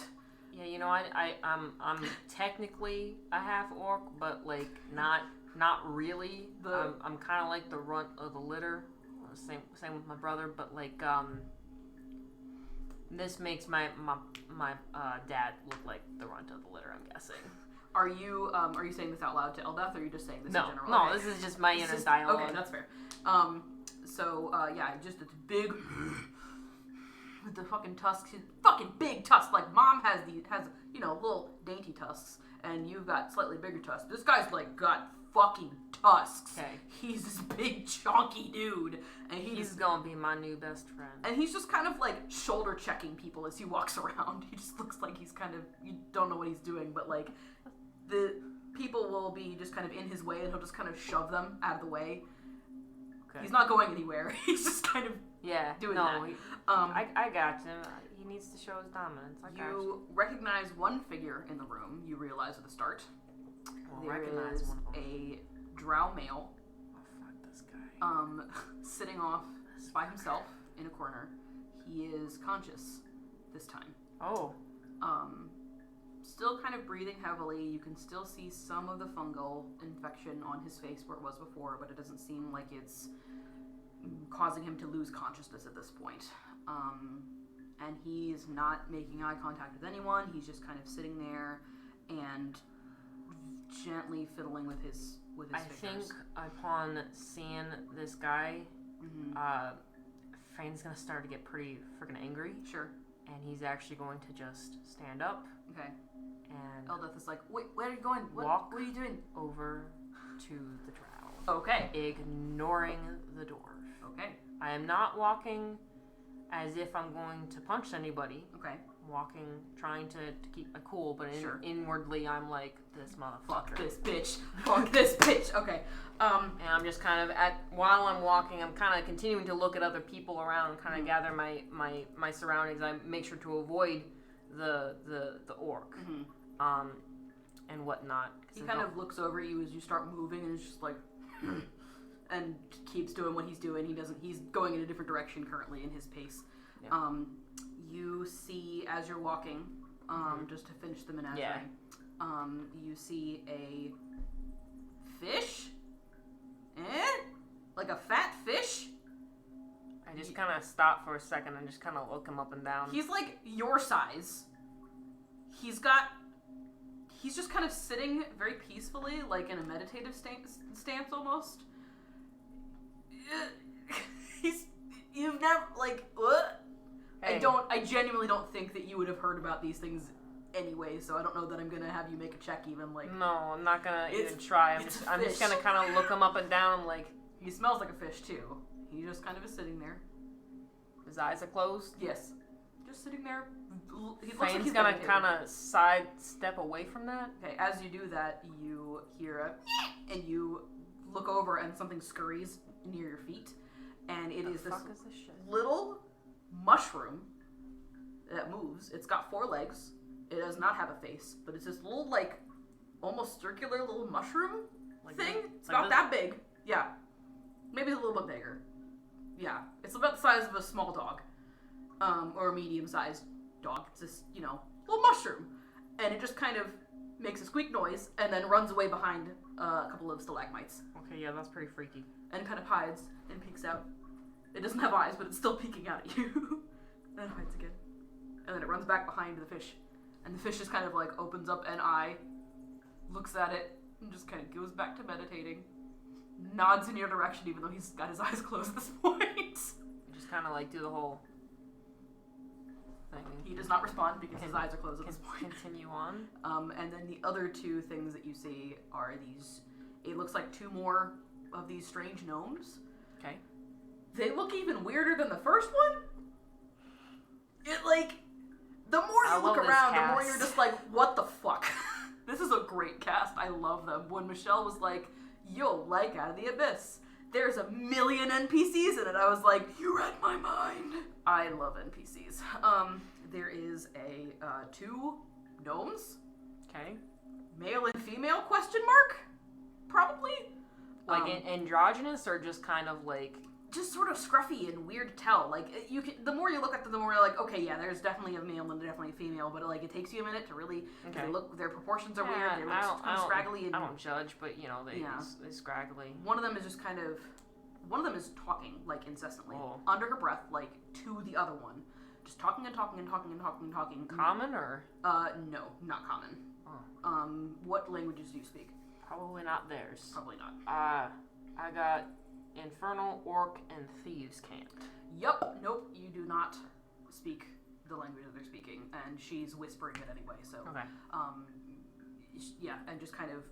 Yeah, I'm technically a half orc, but like not really. I'm kind of like the runt of the litter. Same with my brother, but like this makes my dad look like the runt of the litter, I'm guessing. Are you saying this out loud to Eldeth, or are you just saying this in general? No, okay. This is just my inner dialogue. Okay, that's fair. Just it's big with the fucking tusks, fucking big tusks. Like Mom has little dainty tusks, and you've got slightly bigger tusks. This guy's like got fucking tusks. Okay. He's this big chunky dude, and he's gonna be my new best friend. And he's just kind of like shoulder checking people as he walks around. He just looks like he's kind of, you don't know what he's doing, but like the people will be just kind of in his way, and he'll just kind of shove them out of the way. Okay. He's not going anywhere. He's just kind of doing that. I got him. He needs to show his dominance. You recognize one figure in the room. You realize at the start. There is one of them. A drow male. Oh, fuck this guy. Sitting off by himself in a corner. He is conscious this time. Oh. Still kind of breathing heavily. You can still see some of the fungal infection on his face where it was before, but it doesn't seem like it's causing him to lose consciousness at this point. And he's not making eye contact with anyone. He's just kind of sitting there and gently fiddling with his fingers. I think upon seeing this guy, Feign's gonna start to get pretty freaking angry. Sure. And he's actually going to just stand up. Okay. And Eldeth is like, wait, where are you going? What are you doing? Over to the drow. Okay. Ignoring the dwarf. Okay. I am not walking as if I'm going to punch anybody. Okay. Walking, trying to keep my cool, but inwardly I'm like, this motherfucker. Fuck this bitch. Fuck this bitch. Okay. And I'm just kind of while I'm walking, I'm kind of continuing to look at other people around and kind of gather my surroundings. I make sure to avoid the orc. And whatnot. He kind of looks over at you as you start moving, and is just like, and keeps doing what he's doing. He's going in a different direction currently in his pace. Yeah. You see as you're walking, just to finish the menagerie, You see a fish. Like a fat fish. I just kind of stop for a second and just kind of look him up and down. He's like your size. He's just kind of sitting very peacefully, like in a meditative stance almost. You've never, like, what? Hey. I genuinely don't think that you would have heard about these things anyway, so I don't know that I'm gonna have you make a check even, like. No, I'm not gonna even try. I'm just gonna kind of look him up and down, like. He smells like a fish, too. He just kind of is sitting there. His eyes are closed? Yes. Just sitting there. Feign's gonna kind of sidestep away from that. Okay, as you do that, you hear a and you look over and something scurries near your feet. And it is this little mushroom that moves. It's got 4 legs. It does not have a face, but it's this little, like, almost circular little mushroom thing. It's about that big. Yeah. Maybe a little bit bigger. Yeah. It's about the size of a small dog. Or a medium-sized dog. It's this, little mushroom. And it just kind of makes a squeak noise and then runs away behind a couple of stalagmites. Okay, yeah, that's pretty freaky. And kind of hides and peeks out. It doesn't have eyes, but it's still peeking out at you. And then hides again. And then it runs back behind the fish. And the fish just kind of, like, opens up an eye, looks at it, and just kind of goes back to meditating. Nods in your direction, even though he's got his eyes closed at this point. Just kind of, like, do the whole thing. He does not respond because his eyes are closed at this point. Continue on. And then the other 2 things that you see are these, it looks like 2 more of these strange gnomes. Okay. They look even weirder than the first one. It, like, the more you look around, the more you're just like, what the fuck? This is a great cast. I love them. When Michelle was like, you'll like Out of the Abyss, there's a million NPCs in it. I was like, you read my mind. I love NPCs. There is a 2 gnomes. Okay. Male and female, question mark? Probably. Like androgynous or just kind of like... Just sort of scruffy and weird to tell. Like, you can, the more you look at them, the more you're like, okay, yeah, there's definitely a male and definitely a female, but like, it takes you a minute to really, they look, their proportions are weird, they look kind of scraggly. And, I don't judge, but you know, they scraggly. One of them is just kind of, one of them is talking, like, incessantly, under her breath, like, to the other one. Just talking and talking and talking and talking and talking. Common or? No, not common. Oh. What languages do you speak? Probably not theirs. Probably not. I got Infernal, Orc, and Thieves camped. Yup. Nope. You do not speak the language that they're speaking, and she's whispering it anyway. So. Okay. Yeah, and just kind of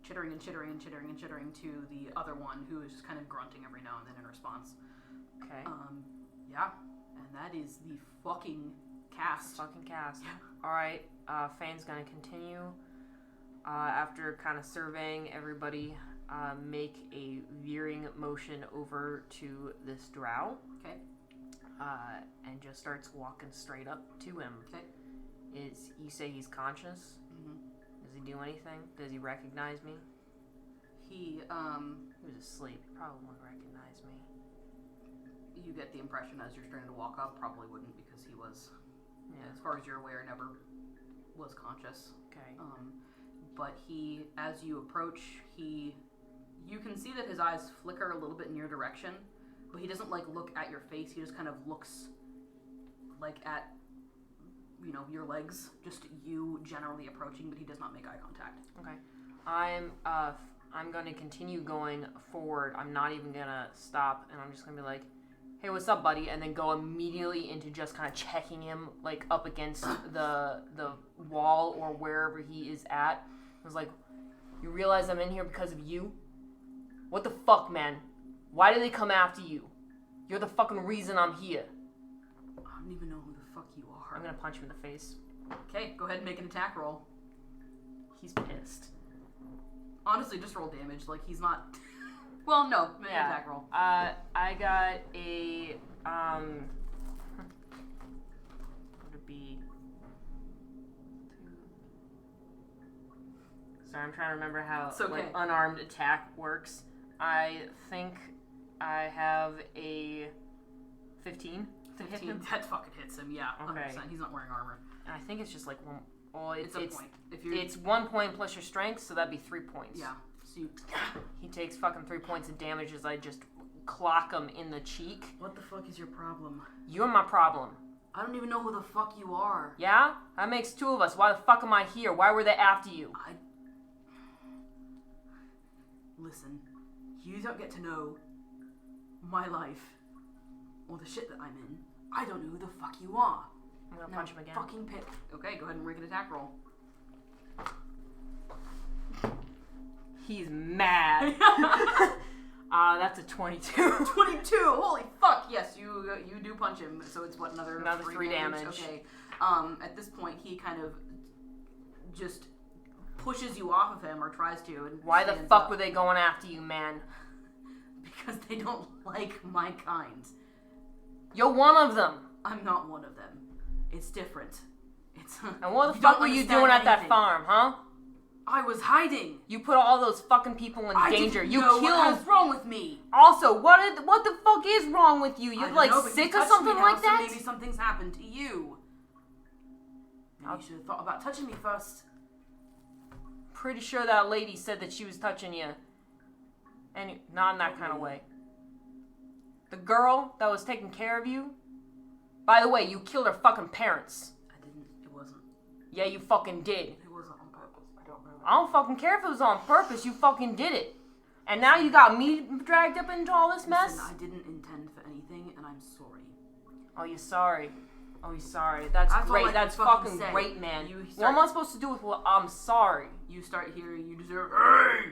chittering and chittering and chittering and chittering to the other one, who is just kind of grunting every now and then in response. Okay. Yeah, and that is the fucking cast. Yeah. All right. Feign's gonna continue. After kind of surveying everybody. Make a veering motion over to this drow. Okay. And just starts walking straight up to him. Okay. You say he's conscious? Mm-hmm. Does he do anything? Does he recognize me? He was asleep. Probably wouldn't recognize me. You get the impression as you're starting to walk up, probably wouldn't, because he was, as far as you're aware, never was conscious. Okay. But he, as you approach, you can see that his eyes flicker a little bit in your direction, but he doesn't, like, look at your face. He just kind of looks, like, at, your legs, just you generally approaching, but he does not make eye contact. Okay. I'm going to continue going forward. I'm not even going to stop, and I'm just going to be like, hey, what's up, buddy? And then go immediately into just kind of checking him, like, up against the wall or wherever he is at. I was like, you realize I'm in here because of you? What the fuck, man? Why do they come after you? You're the fucking reason I'm here. I don't even know who the fuck you are. I'm gonna punch him in the face. Okay, go ahead and make an attack roll. He's pissed. Honestly, just roll damage. Like, he's not... Well, no. Make an attack roll. I got a... What would it be? Sorry, I'm trying to remember how unarmed attack works. I think I have a 15 to hit him. That fucking hits him, yeah. 100%. Okay. He's not wearing armor. And I think it's just like Well, it's a point. It's 1 point plus your strength, so that'd be 3 points. Yeah. So he takes fucking 3 points of damage as I just clock him in the cheek. What the fuck is your problem? You're my problem. I don't even know who the fuck you are. Yeah? That makes 2 of us. Why the fuck am I here? Why were they after you? Listen, you don't get to know my life or the shit that I'm in. I don't know who the fuck you are. I'm gonna punch him again. Fucking pick. Okay, go ahead and make an attack roll. He's mad. That's a 22. 22. Holy fuck! Yes, you do punch him. So it's what, another 3 damage. Okay. At this point, he kind of just pushes you off of him, or tries to. And why the fuck were they going after you, man? Because they don't like my kind. You're one of them. I'm not one of them. It's different. And what the fuck were you doing at that farm, huh? I was hiding. You put all those fucking people in danger. You killed. What was wrong with me? Also, what the fuck is wrong with you? You're like sick or something like that? So maybe something's happened to you. Maybe you should have thought about touching me first. Pretty sure that lady said that she was touching you. And not in that kind of way. The girl that was taking care of you. By the way, you killed her fucking parents. I didn't. It wasn't. Yeah, you fucking did. It wasn't on purpose. I don't remember. I don't fucking care if it was on purpose. You fucking did it. And now you got me dragged up into all this mess? Listen, I didn't intend for anything, and I'm sorry. Oh, you're sorry. Oh, you're sorry. That's great. That's fucking great, man. What am I supposed to do with what I'm sorry? You start hearing, you deserve, hey!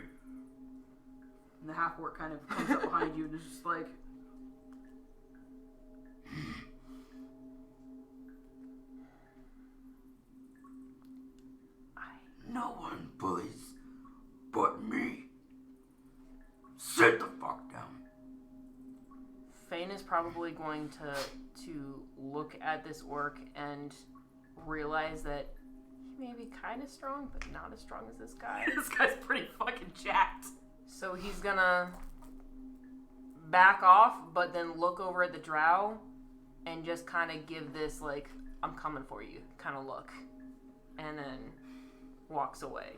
And the half-orc kind of comes up behind you and is just like... No one bullies but me. Sit the fuck down. Feign is probably going to look at this orc and realize that he may be kind of strong, but not as strong as this guy. This guy's pretty fucking jacked. So he's gonna back off, but then look over at the drow and just kind of give this, like, I'm coming for you kind of look. And then walks away.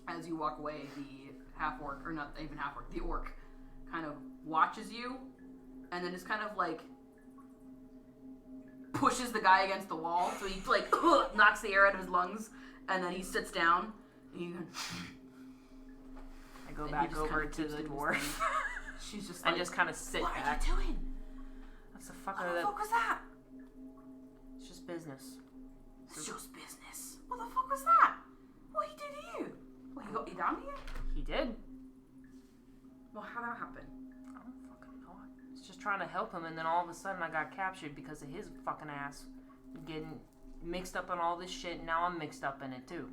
As you walk away, the half-orc, or not even half-orc, the orc kind of watches you and then just kind of, like, pushes the guy against the wall. So he, like, knocks the air out of his lungs and then he sits down. And I go back over to the dwarf. She's just like, I just kind of sit back. What are you doing? That's the fuck What the fuck was that? It's just business. It's just business. What the fuck was that? What he did to you? What, he got you down here? He did. Well, how'd that happen? I don't fucking know. I was just trying to help him, and then all of a sudden I got captured because of his fucking ass getting mixed up in all this shit, and now I'm mixed up in it too.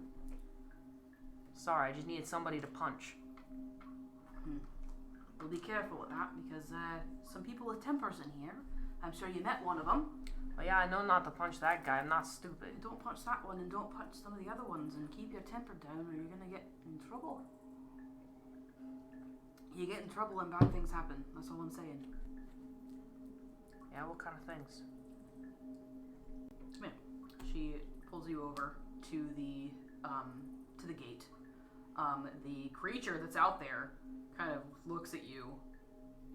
Sorry, I just needed somebody to punch. Well, be careful with that, because some people with tempers in here. I'm sure you met one of them. Well, yeah, I know not to punch that guy. I'm not stupid. Don't punch that one, and don't punch some of the other ones, and keep your temper down, or you're gonna get in trouble. You get in trouble and bad things happen. That's all I'm saying. Yeah, what kind of things? Come here. She pulls you over to the gate. The creature that's out there kind of looks at you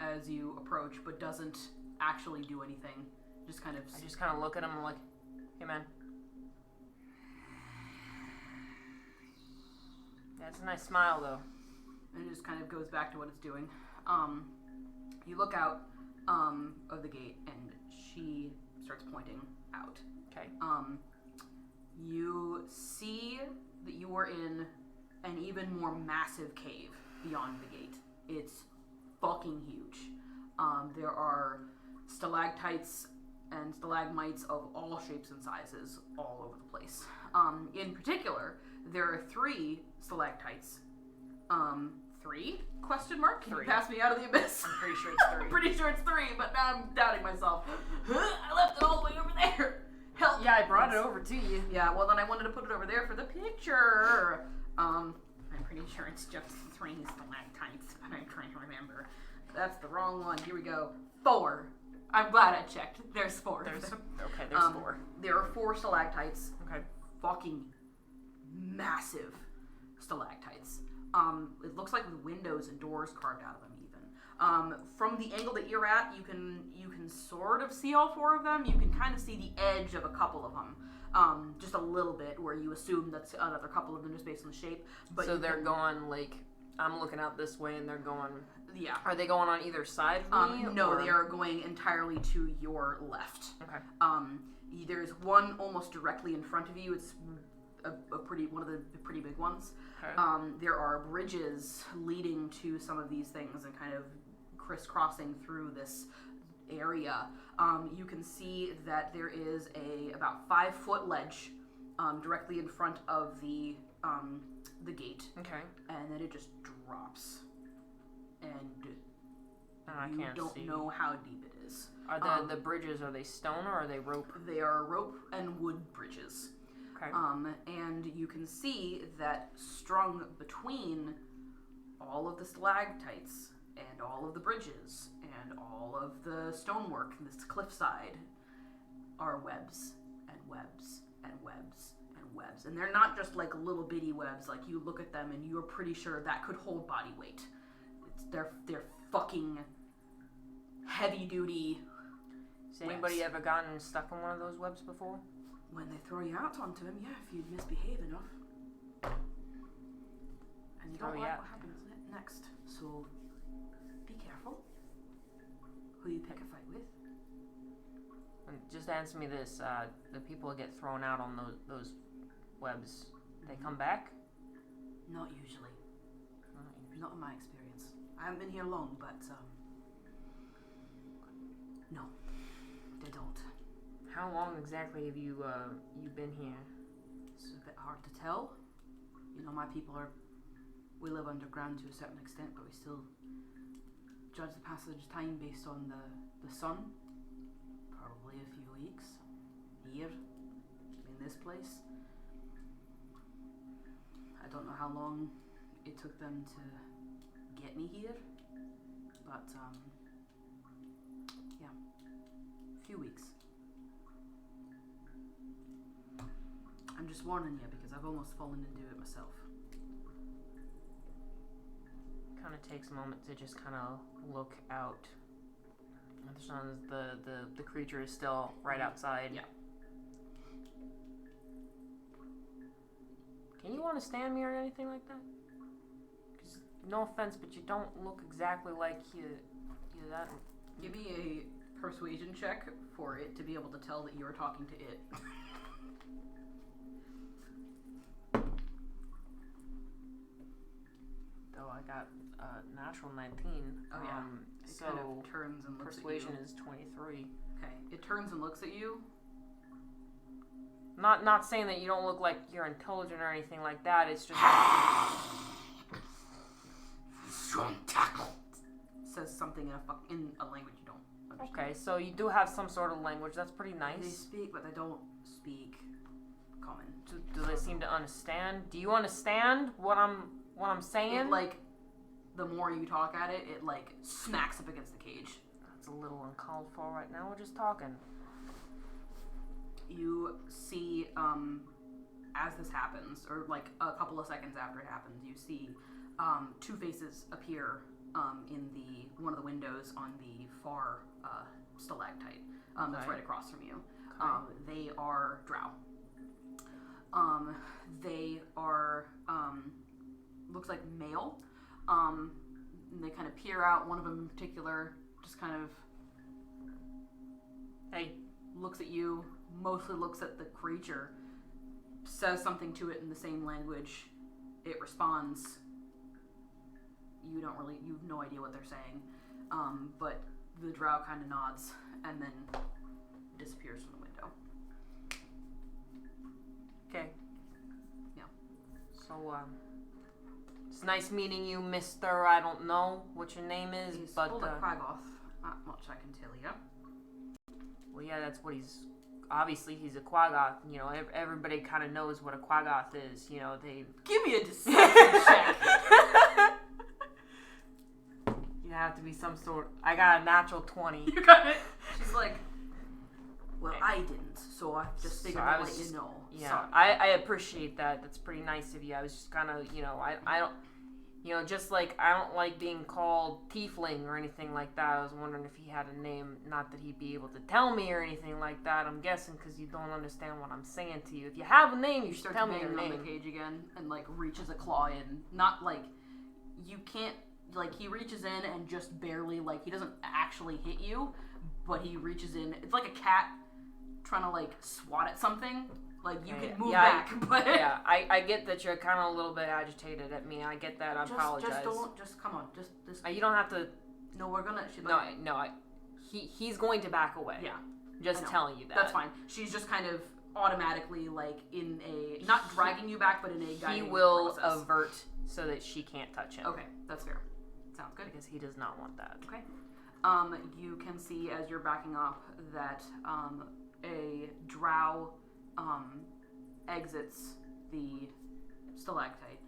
as you approach, but doesn't actually do anything. Just kind of... I just kind of look at him and I'm like, hey man. Yeah, it's a nice smile though. And it just kind of goes back to what it's doing. You look out of the gate and she starts pointing out. Okay. You see that you are in an even more massive cave beyond the gate. It's fucking huge. There are stalactites and stalagmites of all shapes and sizes all over the place. In particular, there are 3 stalactites. 3? Question mark? Can 3. you pass me out of the abyss? I'm pretty sure it's 3. I'm pretty sure it's 3, but now I'm doubting myself. I left it all the way over there. Help. Yeah, I brought it over to you. Yeah, well then I wanted to put it over there for the picture. I'm pretty sure it's just 3 stalactites, but I'm trying to remember. That's the wrong one. Here we go. 4. I'm glad I checked. There's 4. There's 4. There are 4 stalactites. Okay. Fucking massive stalactites. It looks like with windows and doors carved out of them even. From the angle that you're at, you can sort of see all 4 of them. You can kind of see the edge of a couple of them. Just a little bit, where you assume that's another couple of them just based on the shape. But so they're going, like, I'm looking out this way and they're going... Yeah. Are they going on either side of me? No, they are going entirely to your left. Okay. There's one almost directly in front of you. It's one of the pretty big ones. Okay. There are bridges leading to some of these things and kind of crisscrossing through this area. You can see that there is about 5-foot ledge directly in front of the gate. Okay. And then it just drops. And I can't don't see. know how deep it is. Are the bridges, are they stone or are they rope? They are rope and wood bridges. Okay. And you can see that strung between all of the stalactites and all of the bridges and all of the stonework, this cliffside, are webs and webs and webs and webs. And they're not just like little bitty webs. Like, you look at them and you're pretty sure that could hold body weight. They're fucking heavy duty. Has anybody ever gotten stuck in one of those webs before? When they throw you out onto him, yeah, if you misbehave enough. And you don't like what happens next. So, be careful who you pick a fight with. And just answer me this, the people that get thrown out on those webs, they come back? Not usually. Not in my experience. I haven't been here long, but, no, they don't. How long exactly have you been here? It's a bit hard to tell. You know, my people we live underground to a certain extent, but we still judge the passage of time based on the sun. Probably a few weeks. Here, in this place. I don't know how long it took them to get me here, but, yeah, a few weeks. I'm just warning you because I've almost fallen into it myself. Kind of takes a moment to just kind of look out. The creature is still right outside. Yeah. Can you understand me or anything like that? Because, no offense, but you don't look exactly like you that. Give me a persuasion check for it to be able to tell that you're talking to it. Though I got natural 19. Oh yeah. It so kind of turns and looks persuasion at you. is 23. Okay. It turns and looks at you. Not saying that you don't look like you're intelligent or anything like that. It's just says something in a language you don't understand. okay. So you do have some sort of language. That's pretty nice. They speak, but they don't speak common. Do they seem to understand? Do you understand what I'm saying? It, like, the more you talk at it, it like smacks up against the cage. That's a little uncalled for right now. We're just talking. You see, as this happens, or like a couple of seconds after it happens, you see 2 faces appear in one of the windows on the far stalactite that's right across from you. Okay. They are drow. They are looks like male. And they kind of peer out. One of them in particular just kind of looks at you. Mostly looks at the creature, says something to it in the same language. It responds. You have no idea what they're saying. But the drow kind of nods and then disappears from the window. Okay. Yeah. So, it's nice meeting you, Mr. I don't know what your name is, He's but full of Quaggoth. Not much I can tell you. Well, yeah, that's what he's. Obviously, he's a Quaggoth. You know, everybody kind of knows what a Quaggoth is. You know, they. Give me a deception check. You have to be some sort. I got a natural 20. You got it. She's like, Well, Okay. I didn't, so I just figured I'd let you know. Yeah, Sorry. I appreciate that. That's pretty nice of you. I was just kind of, I don't, just like I don't like being called tiefling or anything like that. I was wondering if he had a name, not that he'd be able to tell me or anything like that. I'm guessing because you don't understand what I'm saying to you. If you have a name, you should tell me your name. On the cage again and like reaches a claw in. Not like you can't. Like he reaches in and just barely like he doesn't actually hit you, but he reaches in. It's like a cat trying to like swat at something. Like you can move back, but yeah, I get that you're kind of a little bit agitated at me. I get that. I apologize. Just come on, just. You don't have to. No, we're gonna. He's going to back away. Yeah, just telling you that. That's fine. She's just kind of automatically like in a not dragging you back, but in a guiding He will process. avert so that she can't touch him. Okay, that's fair. Sounds good. Because he does not want that. Okay. You can see as you're backing up that a drow exits the stalactite,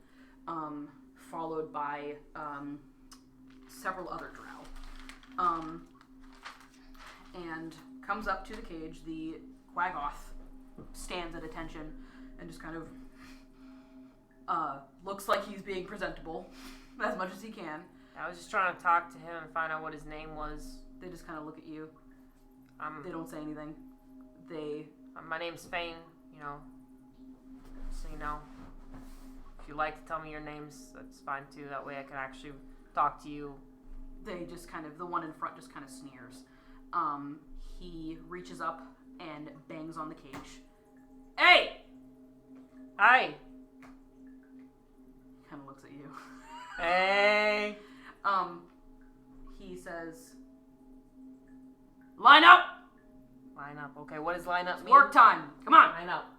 followed by several other drow, and comes up to the cage. The Quaggoth stands at attention and just kind of looks like he's being presentable as much as he can. I was just trying to talk to him and find out what his name was. They just kind of look at you. They don't say anything. My name's Feign, so if you like to tell me your names, that's fine too. That way I can actually talk to you. They just kind of, the one in front just kind of sneers. He reaches up and bangs on the cage. Hey! Hi! He kind of looks at you. Hey! He says, line up! Line up. Okay, what does line up It's mean? work time. Come on. Line up.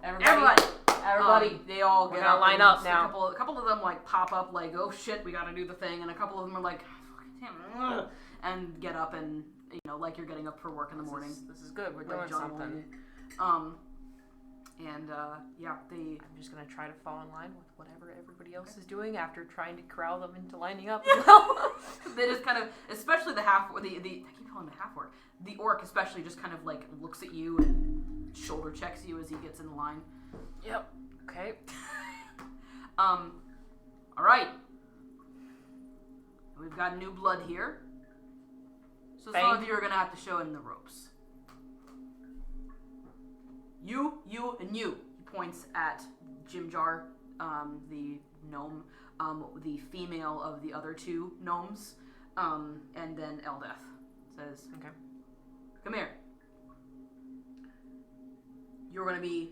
Everybody. They all get up. Line up now. A couple of them like pop up like, oh shit, we gotta do the thing. And a couple of them are like, damn, and get up and, like you're getting up for work in the morning. This is good. We're like doing something. I'm just gonna try to fall in line with whatever everybody else is doing after trying to corral them into lining up. They just kind of, especially the half, I keep calling him the half orc. The orc especially just kind of like looks at you and shoulder checks you as he gets in line. Yep. Okay. All right. We've got new blood here. So some of you are gonna have to show in the ropes. You, and you. He points at Jimjar, the gnome, the female of the other two gnomes, and then Eldeth says, "Okay, come here. You're gonna be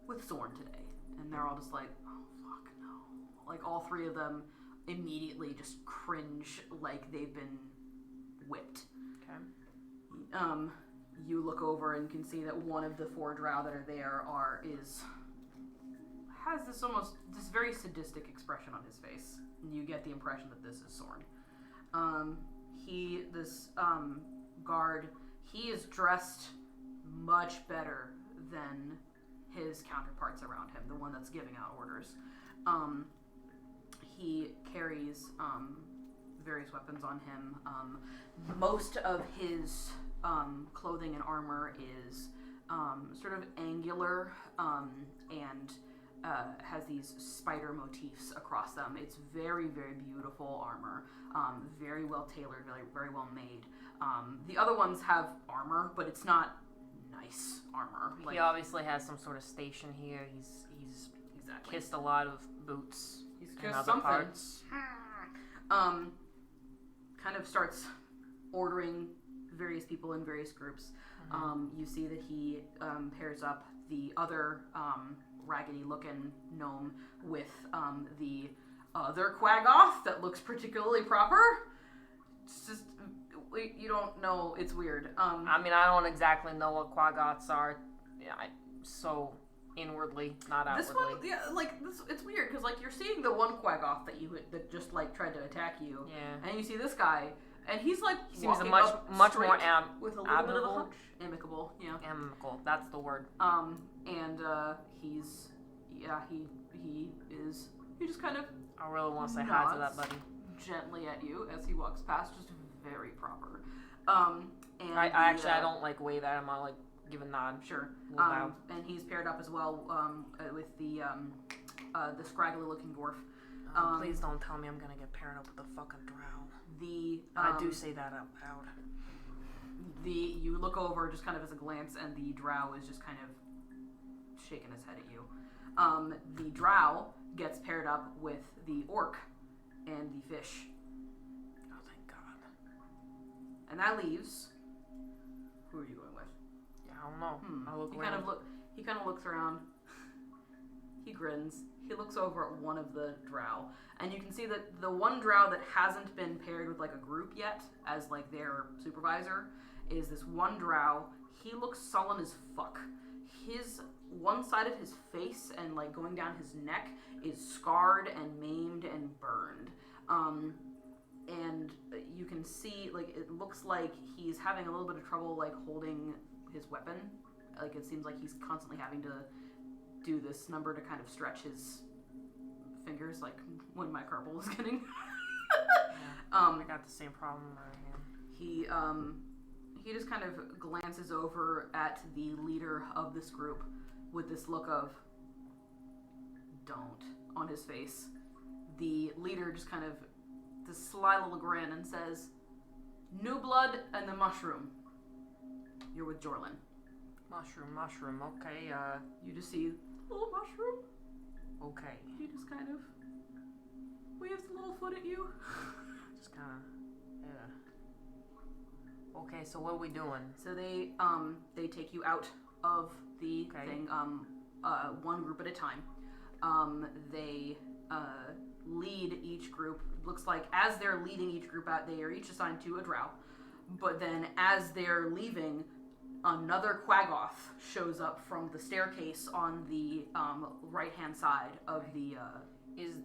with Zorn today." And they're all just like, "Oh fuck no!" Like all three of them immediately just cringe, like they've been whipped. Okay. You look over and can see that one of the four drow that are there has this very sadistic expression on his face. And you get the impression that this is Zorn. This guard, he is dressed much better than his counterparts around him, the one that's giving out orders. He carries various weapons on him. Most of his clothing and armor is sort of angular and has these spider motifs across them. It's very, very beautiful armor, very well tailored, very, very well made. The other ones have armor, but it's not nice armor. He obviously has some sort of station here. He's exactly kissed a lot of boots. He's and kissed other something. parts. Kind of starts ordering various people in various groups. You see that he pairs up the other raggedy-looking gnome with the other Quaggoth that looks particularly proper. It's just, you don't know. It's weird. I mean, I don't exactly know what Quaggoths are. Yeah, so inwardly, not outwardly. This one, yeah, it's weird because like you're seeing the one Quaggoth that just like tried to attack you, yeah, and you see this guy, and he's like he seems much more with a little bit of a hunch. Amicable, yeah. Amicable, that's the word. And he just kind of. I really want to say hi to that buddy. Gently at you as he walks past, just very proper. And I don't like wave at him. I like give a nod. Sure. Bow. And he's paired up as well with the scraggly-looking dwarf. Please don't tell me I'm gonna get paired up with the fucking drow. I do say that out loud. You look over just kind of as a glance, and the drow is just kind of shaking his head at you. The drow gets paired up with the orc and the fish. Oh, thank God. And that leaves... Who are you going with? Yeah, I don't know. I'll look he around. He kind of looks around. He grins. He looks over at one of the drow. And you can see that the one drow that hasn't been paired with like a group yet as like their supervisor is this one drow. He looks sullen as fuck. His one side of his face and like going down his neck is scarred and maimed and burned. And you can see like it looks like he's having a little bit of trouble like holding his weapon. Like it seems like he's constantly having to do this number to kind of stretch his fingers, like when my carpal is getting. I got the same problem right here. He just kind of glances over at the leader of this group with this look of "don't" on his face. The leader just kind of this sly little grin and says, "New blood and the mushroom. You're with Jorlin." Mushroom, okay, You just see a little mushroom. Okay. He just kind of waves a little foot at you. Just kind of, yeah. Okay, so what are we doing? So they take you out of the thing, one group at a time. They lead each group. Looks like as they're leading each group out, they are each assigned to a drow. But then as they're leaving, another Quaggoth shows up from the staircase on the right-hand side of the. Is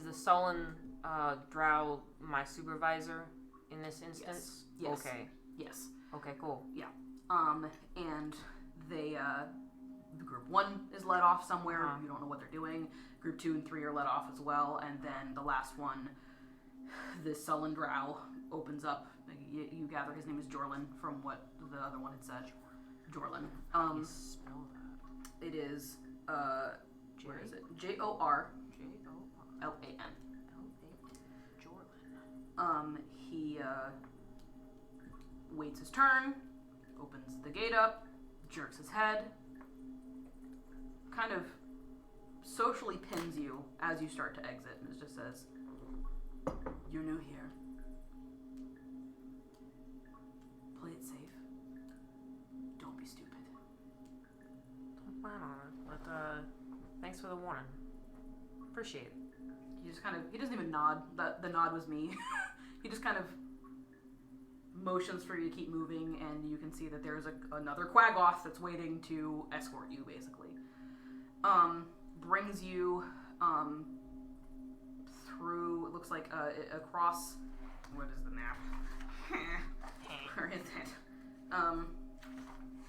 the sullen drow my supervisor in this instance? Yes. Okay. Yes. Okay. Cool. Yeah. And they the group 1 is let off somewhere. You don't know what they're doing. Group 2 and 3 are let off as well, and then the last one, this sullen drow, opens up. You gather his name is Jorlin from what the other one had said. Jorlin. How do you spell that? It is where is it? Jorlan. Jorlin. He waits his turn, opens the gate up, jerks his head, kind of socially pins you as you start to exit, and it just says, "You're new here. Play it safe. Don't be stupid." Don't plan on it, but thanks for the warning. Appreciate it. He doesn't even nod. The nod was me. He just kind of motions for you to keep moving, and you can see that there's another Quaggoth that's waiting to escort you, basically. Brings you through, it looks like across, what is the map? Where is it?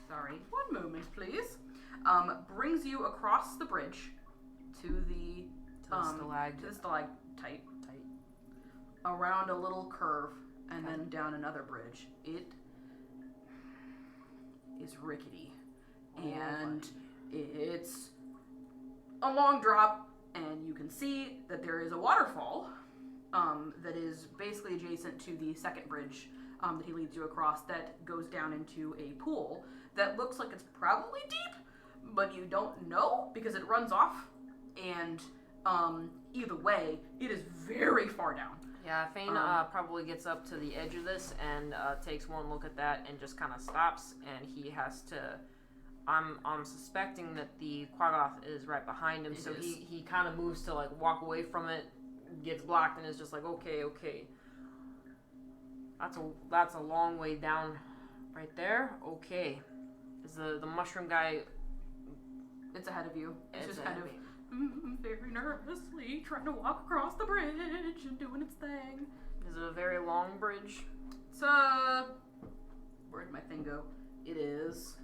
Sorry, one moment, please. Brings you across the bridge to the stalactite, around a little curve, and then down another bridge. It is rickety, and it's a long drop, and you can see that there is a waterfall that is basically adjacent to the second bridge that he leads you across, that goes down into a pool that looks like it's probably deep, but you don't know because it runs off, and either way, it is very far down. Yeah, Feign probably gets up to the edge of this and takes one look at that and just kind of stops, and he has to... I'm suspecting that the Quaggoth is right behind him, so he kind of moves to like walk away from it, gets blocked, and is just like, okay. That's a long way down right there. Okay. Is the mushroom guy... It's ahead of you. It's just kind of... very nervously trying to walk across the bridge and doing its thing. Is it a very long bridge? It's where'd my thing go? It is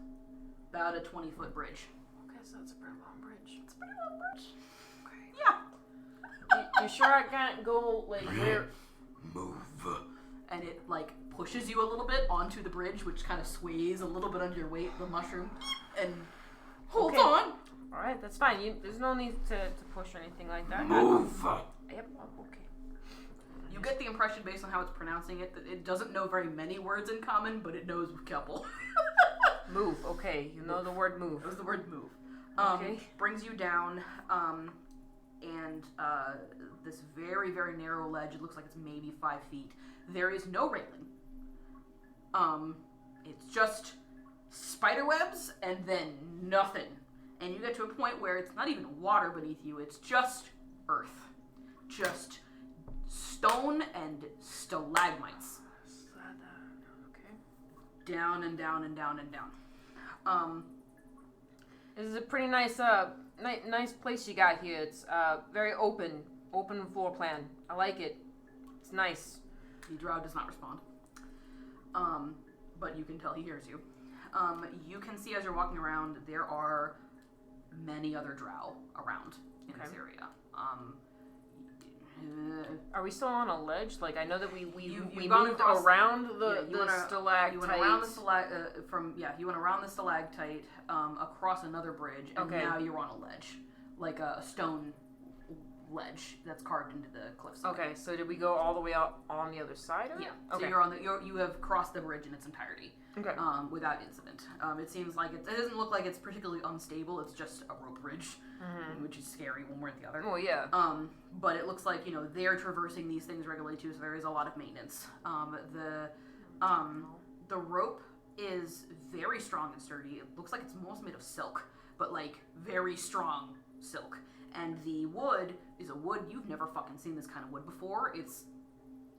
about a 20-foot bridge. Okay, so it's a pretty long bridge. It's a pretty long bridge. Okay. Yeah. You sure I can't go like where? Move. And it like pushes you a little bit onto the bridge, which kind of sways a little bit under your weight, the mushroom, and holds on. All right, that's fine. There's no need to push or anything like that. Move. Yep. Okay. You get the impression based on how it's pronouncing it that it doesn't know very many words in common, but it knows a couple. Move. Okay, you know the word move. It was the word move. Okay. Brings you down, and this very, very narrow ledge. It looks like it's maybe 5 feet. There is no railing. It's just spider webs and then nothing. And you get to a point where it's not even water beneath you. It's just earth. Just stone and stalagmites. Okay. Down and down and down and down. This is a pretty nice, nice place you got here. It's very open floor plan. I like it. It's nice. The drow does not respond. But you can tell he hears you. You can see as you're walking around, there are many other drow around in this area. Are we still on a ledge? Like, I know that we moved across, around the stalactite. You went around the you went around the stalactite, across another bridge, and now you're on a ledge, like a stone ledge that's carved into the cliffside. Okay, so did we go all the way out on the other side of it? Yeah. Okay. So you have crossed the bridge in its entirety. Okay. Without incident. It seems like it doesn't look like it's particularly unstable. It's just a rope bridge, which is scary when we're at the other. Oh yeah. But it looks like they're traversing these things regularly too, so there is a lot of maintenance. The rope is very strong and sturdy. It looks like it's almost made of silk, but like very strong silk. And the wood is a wood you've never fucking seen this kind of wood before.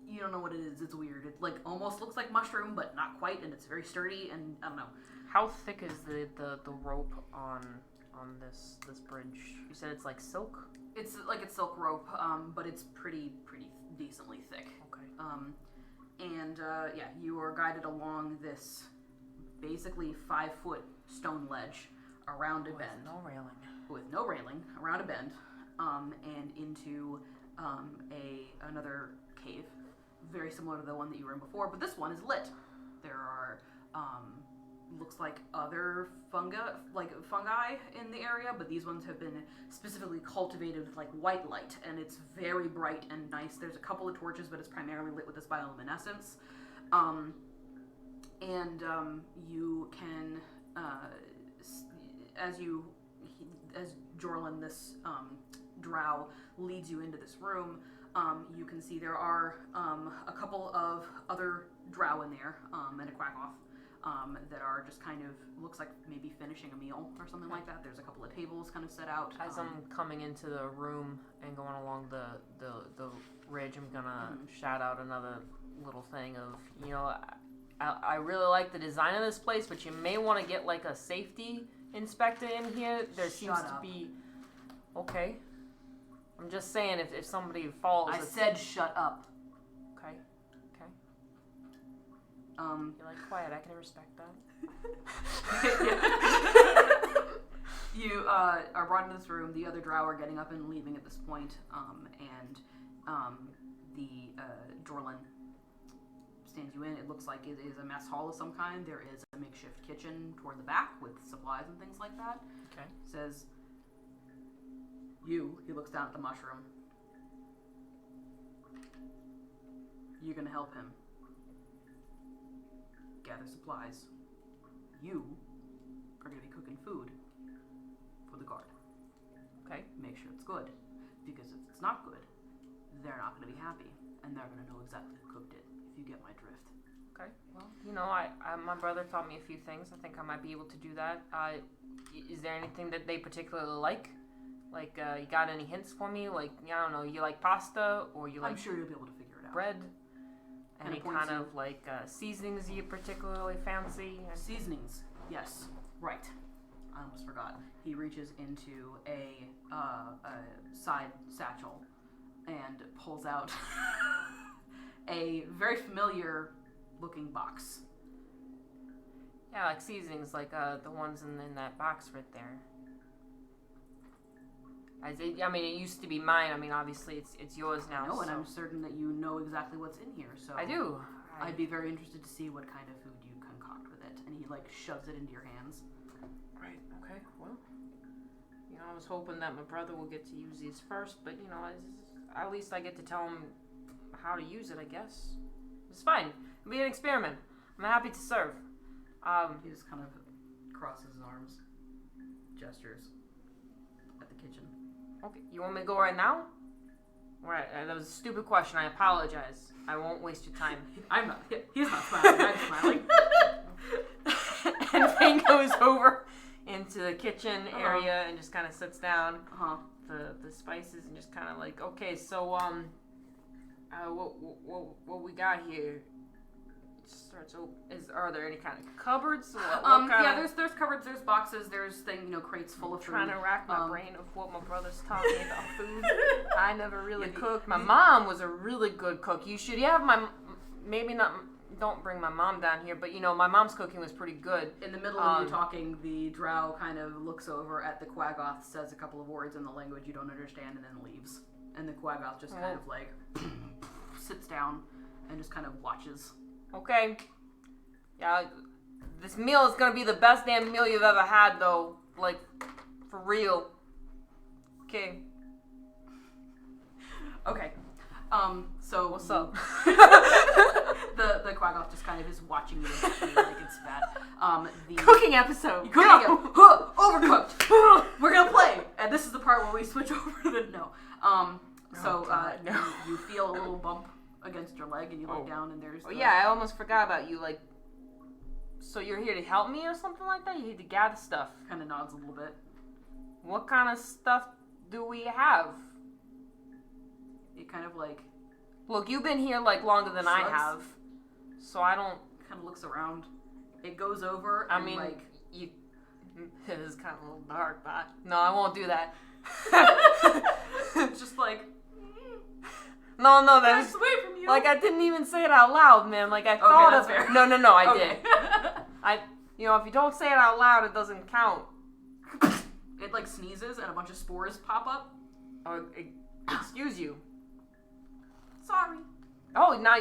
You don't know what it is. It's weird. It like almost looks like mushroom, but not quite, and it's very sturdy. And I don't know. How thick is the rope on this bridge? You said it's like silk. It's silk rope, but it's pretty decently thick. Okay. You are guided along this basically 5-foot stone ledge around a bend. With no railing around a bend, and into another cave. Very similar to the one that you were in before, but this one is lit. There are, looks like other fungi in the area, but these ones have been specifically cultivated with like white light, and it's very bright and nice. There's a couple of torches, but it's primarily lit with this bioluminescence. You can, as Jorlin, this drow, leads you into this room, you can see there are a couple of other drow in there, and a quackoff, that are just kind of, looks like maybe finishing a meal or something like that. There's a couple of tables kind of set out. As I'm coming into the room and going along the ridge, I'm gonna shout out another little thing of, I really like the design of this place, but you may want to get like a safety inspector in here. There seems to be... Okay. I'm just saying if somebody falls... I said shut up. Okay. You're like, quiet, I can respect that. You are brought into this room. The other drow are getting up and leaving at this point. The Jorlin stands you in. It looks like it is a mess hall of some kind. There is a makeshift kitchen toward the back with supplies and things like that. Okay. Says, he looks down at the mushroom. You're gonna help him gather supplies. You are gonna be cooking food for the guard. Okay. Make sure it's good, because if it's not good, they're not gonna be happy, and they're gonna know exactly who cooked it. If you get my drift. Okay. Well, I my brother taught me a few things. I think I might be able to do that. Is there anything that they particularly like? Like, you got any hints for me? Like, I don't know, you like pasta, or you like... I'm sure you'll be able to figure it out. Bread? Any kind of, like, seasonings you particularly fancy? Seasonings, yes. Right. I almost forgot. He reaches into a side satchel and pulls out a very familiar looking box. Yeah, like seasonings, like the ones in that box right there. It used to be mine. Obviously it's yours now. No, and I'm certain that you know exactly what's in here. So I do. I'd be very interested to see what kind of food you concoct with it. And he like shoves it into your hands. Right. Okay. Well, I was hoping that my brother will get to use these first, but at least I get to tell him how to use it. I guess it's fine. It'll be an experiment. I'm happy to serve. He just kind of crosses his arms, gestures at the kitchen. Okay. You want me to go right now? Right. That was a stupid question. I apologize. I won't waste your time. I'm not. He's not smiling. I'm smiling. And Feign goes over into the kitchen area and just kind of sits down. The spices and just kind of like, okay, so what we got here? Starts open. Are there any kind of cupboards? There's cupboards, there's boxes, there's crates full of food. Trying to rack my brain of what my brother's taught me about food. I never really cooked. My mom was a really good cook. Don't bring my mom down here, but my mom's cooking was pretty good. In the middle of you talking, the drow kind of looks over at the Quaggoth, says a couple of words in the language you don't understand, and then leaves. And the Quaggoth just kind of like sits down and just kind of watches. Okay. Yeah, this meal is gonna be the best damn meal you've ever had, though. Like, for real. Okay. Okay. So what's up? the Quaggoth just kind of is watching you like it's bad. The cooking episode. Overcooked. We're gonna play, and this is the part where we switch over to the no. You feel a little bump against your leg, and you look down, and there's. I almost forgot about you. Like, so you're here to help me or something like that? You need to gather stuff. Kind of nods a little bit. What kind of stuff do we have? It kind of like. Look, you've been here like longer than I have, so I don't. Kind of looks around. It goes over. You. It is kind of a little dark, but no, I won't do that. It's just like. No, that was away from you. Like I didn't even say it out loud, man. Like I thought of it. No, I did. If you don't say it out loud, it doesn't count. It like sneezes and a bunch of spores pop up. Excuse you. Sorry. Oh, now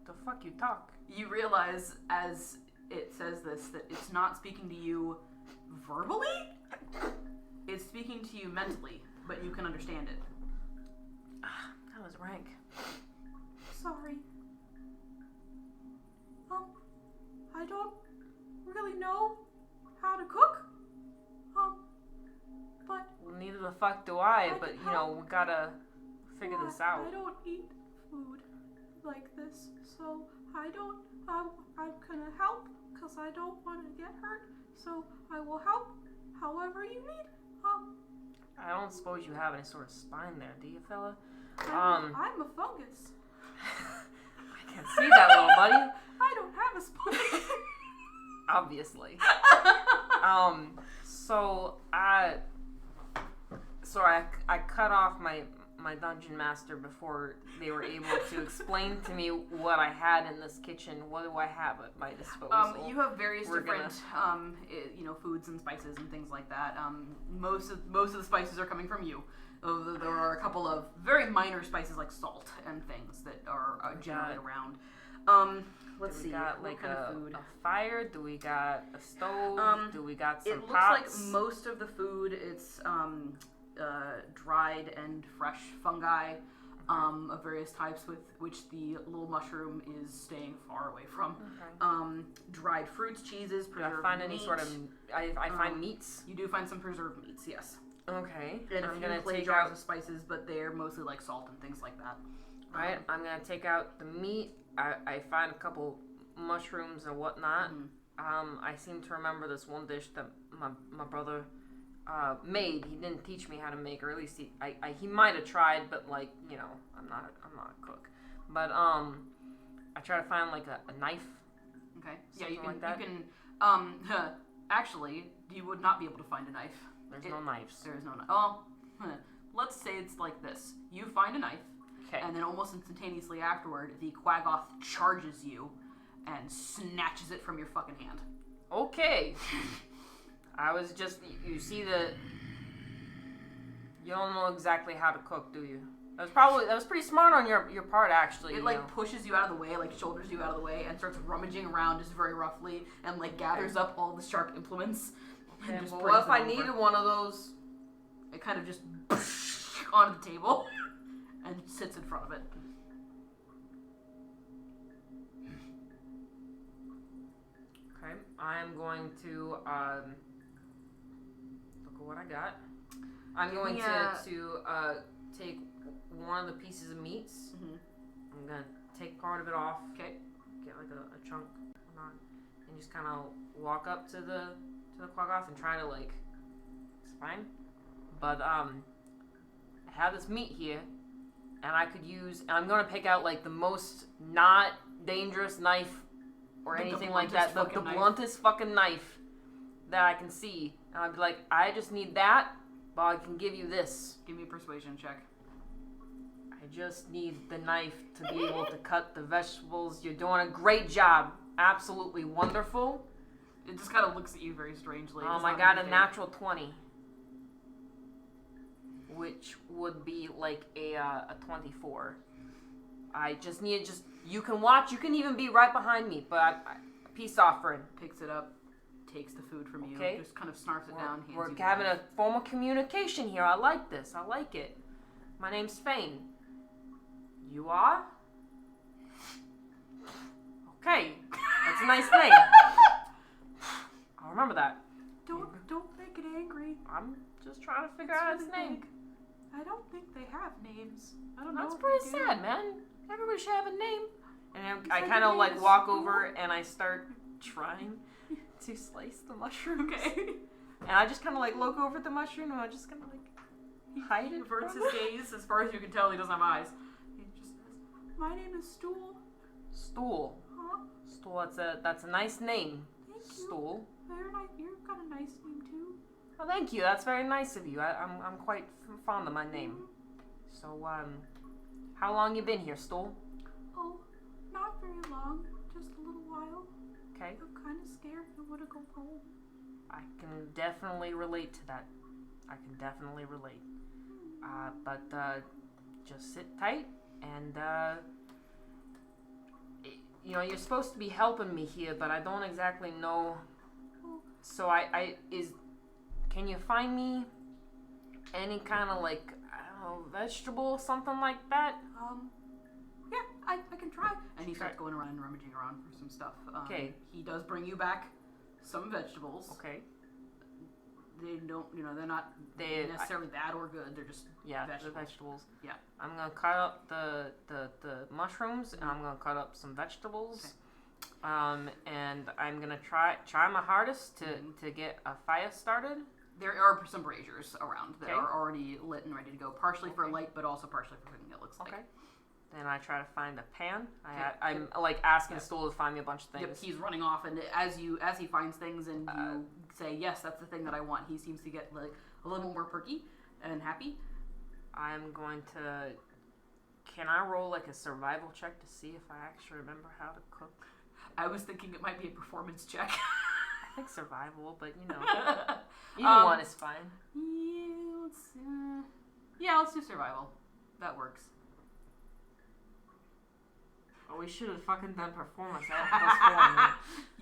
the fuck you talk. You realize as it says this that it's not speaking to you verbally. It's speaking to you mentally, but you can understand it. That was rank. Sorry. I don't really know how to cook. But well, neither the fuck do I. But we gotta figure this out. I don't eat food like this, so I'm gonna help because I don't want to get hurt. So I will help however you need. I don't suppose you have any sort of spine there, do you, fella? I'm a fungus. I can't see that, little buddy. I don't have a spine. Obviously. So I cut off my dungeon master before they were able to explain to me what I had in this kitchen. What do I have at my disposal? You have various different foods and spices and things like that. Most of the spices are coming from you. There are a couple of very minor spices like salt and things that are generally around. Let's see. Do we got like a fire? Do we got a stove? Do we got some pots? It looks like most of the food it's dried and fresh fungi of various types, with which the little mushroom is staying far away from. Okay. Dried fruits, cheeses, preserved meat. Do I find any sort of? I find meats. You do find some preserved meats, yes. Okay. And I'm gonna take jars of spices, but they're mostly like salt and things like that. Alright, I'm gonna take out the meat. I find a couple mushrooms and whatnot. Mm-hmm. I seem to remember this one dish that my brother made. He didn't teach me how to make, or at least he might have tried, but I'm not a cook. But I try to find like a knife. Okay. Yeah, you can. Actually, you would not be able to find a knife. There's no knives. There is no knife. Oh, let's say it's like this. You find a knife, and then almost instantaneously afterward, the Quaggoth charges you and snatches it from your fucking hand. Okay. I was just, you see you don't know exactly how to cook, do you? That was pretty smart on your part, actually. It like pushes you out of the way, like shoulders you out of the way, and starts rummaging around just very roughly, and like gathers up all the sharp implements. Okay, and just well, what if I needed one of those? It kind of just onto the table and sits in front of it. Okay, I am going to look at what I got. I'm going to take one of the pieces of meats. Mm-hmm. I'm gonna take part of it off. Okay. Get like a chunk, and just kind of walk up to the Quaggoth and try to like. It's fine, but I have this meat here, and I could use. And I'm gonna pick out like the most not dangerous knife or anything like that. The bluntest fucking knife that I can see, and I'd be like, I just need that, but I can give you this. Give me a persuasion check. I just need the knife to be able to cut the vegetables. You're doing a great job. Absolutely wonderful. It just kind of looks at you very strangely. I got a natural 20. Which would be like a 24. I just need you can watch. You can even be right behind me, but peace offering. Picks it up, takes the food from you, just kind of snarfs it down. We're having a formal communication here. I like this. I like it. My name's Feign. You are? Okay. That's a nice name. I'll remember that. Don't make it angry. I'm just trying to figure out his name. I don't think they have names. I don't know. That's pretty sad, man. Everybody should have a name. And I kind of like walk over and I start trying to slice the mushroom. Okay. And I just kind of like look over at the mushroom and I just kind of like hide it. Averts his gaze. As far as you can tell, he doesn't have eyes. He just says, "My name is Stool." Stool. Huh? Stool. That's a nice name. Thank you. Stool. Very nice. You've got a nice name too. Well, thank you. That's very nice of you. I'm quite fond of my name. Mm-hmm. So how long you been here, Stool? Oh, not very long. Just a little while. Okay. I'm kind of scared. I want to go home. I can definitely relate to that. I can definitely relate. But just sit tight and you're supposed to be helping me here, but I don't exactly know. So can you find me any kind of like, I don't know, vegetable, something like that? Yeah, I can try. And he starts going around and rummaging around for some stuff. Okay. He does bring you back some vegetables. Okay. They don't, they're not necessarily bad or good. They're just vegetables. Yeah. I'm gonna cut up the mushrooms, and I'm gonna cut up some vegetables. Okay. And I'm gonna try my hardest to get a fire started. There are some braziers around that are already lit and ready to go, partially for light, but also partially for cooking, it looks like. Okay. Then I try to find a pan. I'm like asking Stool to find me a bunch of things. Yep, he's running off, and as he finds things and you say, yes, that's the thing that I want, he seems to get like a little more perky and happy. I'm going to... Can I roll like a survival check to see if I actually remember how to cook? I was thinking it might be a performance check. I think survival, but either one is fine. Let's do survival. That works. Oh, we should have fucking done performance. I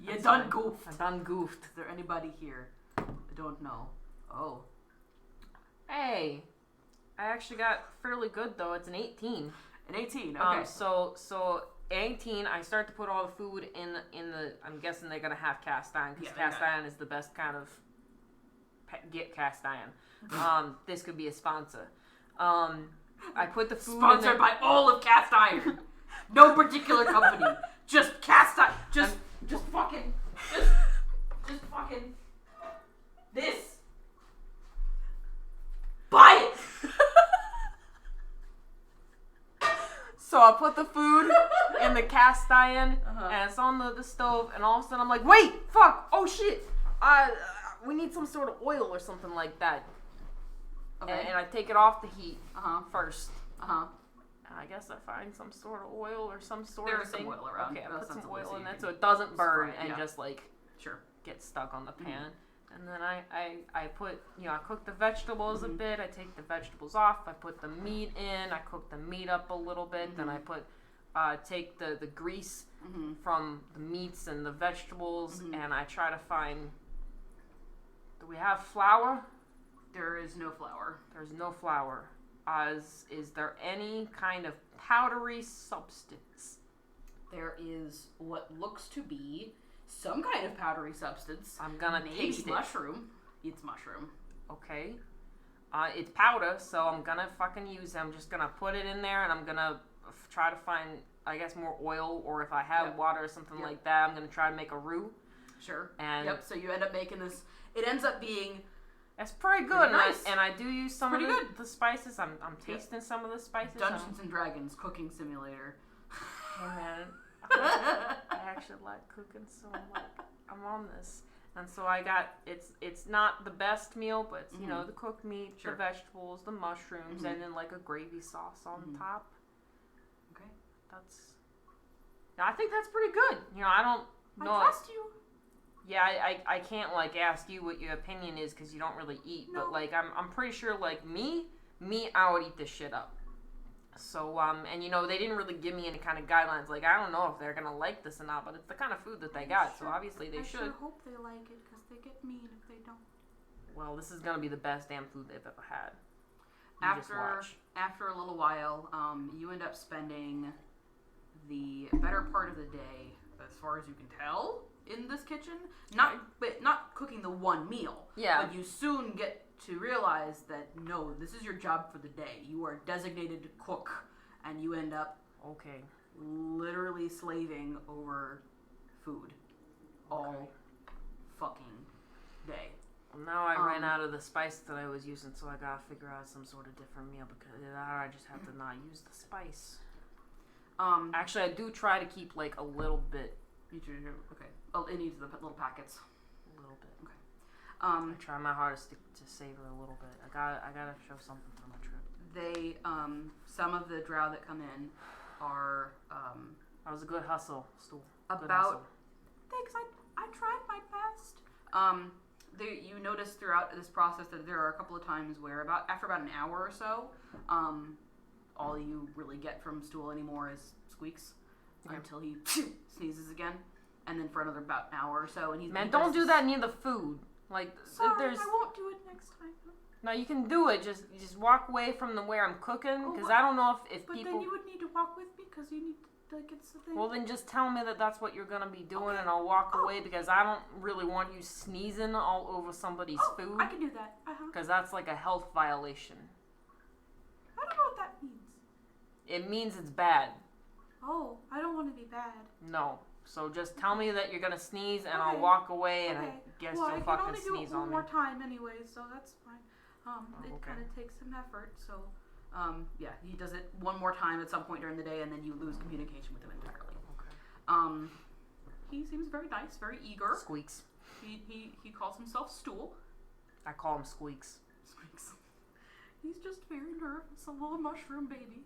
You done goofed. I done goofed. Is there anybody here? I don't know. Oh. Hey. I actually got fairly good though. It's an 18. An 18. Okay. So 18. I start to put all the food in the. I'm guessing they're gonna have cast iron because cast iron is the best kind of get cast iron. This could be a sponsor. I put the food sponsored by all of cast iron. No particular company. Just cast iron. Just fucking this. Buy it. So I put the food in the cast iron, and it's on the stove, and all of a sudden I'm like, wait, fuck, oh shit, we need some sort of oil or something like that. Okay. And I take it off the heat first. I guess I find some sort of oil or some sort of thing. There's some oil around. Okay, I put some oil in it so it doesn't burn and just like get stuck on the pan. And then I put, I cook the vegetables a bit. I take the vegetables off. I put the meat in. I cook the meat up a little bit. Then I take the grease from the meats and the vegetables, and I try to find. Do we have flour? There is no flour. There's no flour. Is there any kind of powdery substance? There is what looks to be some kind of powdery substance. I'm gonna taste it. Mushroom. It's mushroom. Okay. It's powder, so I'm gonna fucking use it. I'm just gonna put it in there, and I'm gonna try to find, I guess, more oil, or if I have water or something like that, I'm gonna try to make a roux. Sure. And so you end up making this. It ends up being. It's pretty good, nice. and I do use some of the spices. I'm tasting some of the spices. Dungeons and Dragons cooking simulator. Hey man, I actually like cooking, so I'm on this. And so I got it's not the best meal, but it's, the cooked meat, the vegetables, the mushrooms, and then like a gravy sauce on top. Okay, I think that's pretty good. I don't know. I trust you. Yeah, I can't ask you what your opinion is because you don't really eat, but I'm pretty sure me I would eat this shit up. So and they didn't really give me any kind of guidelines. I don't know if they're gonna like this or not, but it's the kind of food that they got, so obviously they should. I sure hope they like it because they get mean if they don't. Well, this is gonna be the best damn food they've ever had. After a little while, you end up spending the better part of the day, as far as you can tell, in this kitchen. Not cooking the one meal. Yeah. But you soon get to realize that no, this is your job for the day. You are a designated cook, and you end up literally slaving over food all fucking day. Well, now I ran out of the spice that I was using, so I gotta figure out some sort of different meal because I just have to not use the spice. Actually, I do try to keep a little bit. Okay. Oh, it needs the little packets. A little bit. Okay. I try my hardest to savor a little bit. I gotta show something for my trip. They some of the drow that come in are that was a good hustle, Stool. Thanks. I tried my best. You notice throughout this process that there are a couple of times where after about an hour or so, all you really get from Stool anymore is squeaks until he sneezes again, and then for another about an hour or so, and don't do that near the food. Sorry, I won't do it next time. No, you can do it. Just walk away from where I'm cooking, because I don't know if people. But then you would need to walk with me because you need to it's the thing. Well, then just tell me that's what you're gonna be doing, and I'll walk away because I don't really want you sneezing all over somebody's food. I can do that. Because that's a health violation. I don't know what that means. It means it's bad. Oh, I don't want to be bad. No. So just tell me that you're gonna sneeze, and I'll walk away, and I guess you'll fucking sneeze on me. I can only do it one more time anyway, so that's fine. It kind of takes some effort, so he does it one more time at some point during the day, and then you lose communication with him entirely. Okay. He seems very nice, very eager. Squeaks. He calls himself Stool. I call him Squeaks. Squeaks. He's just very nervous, a little mushroom baby.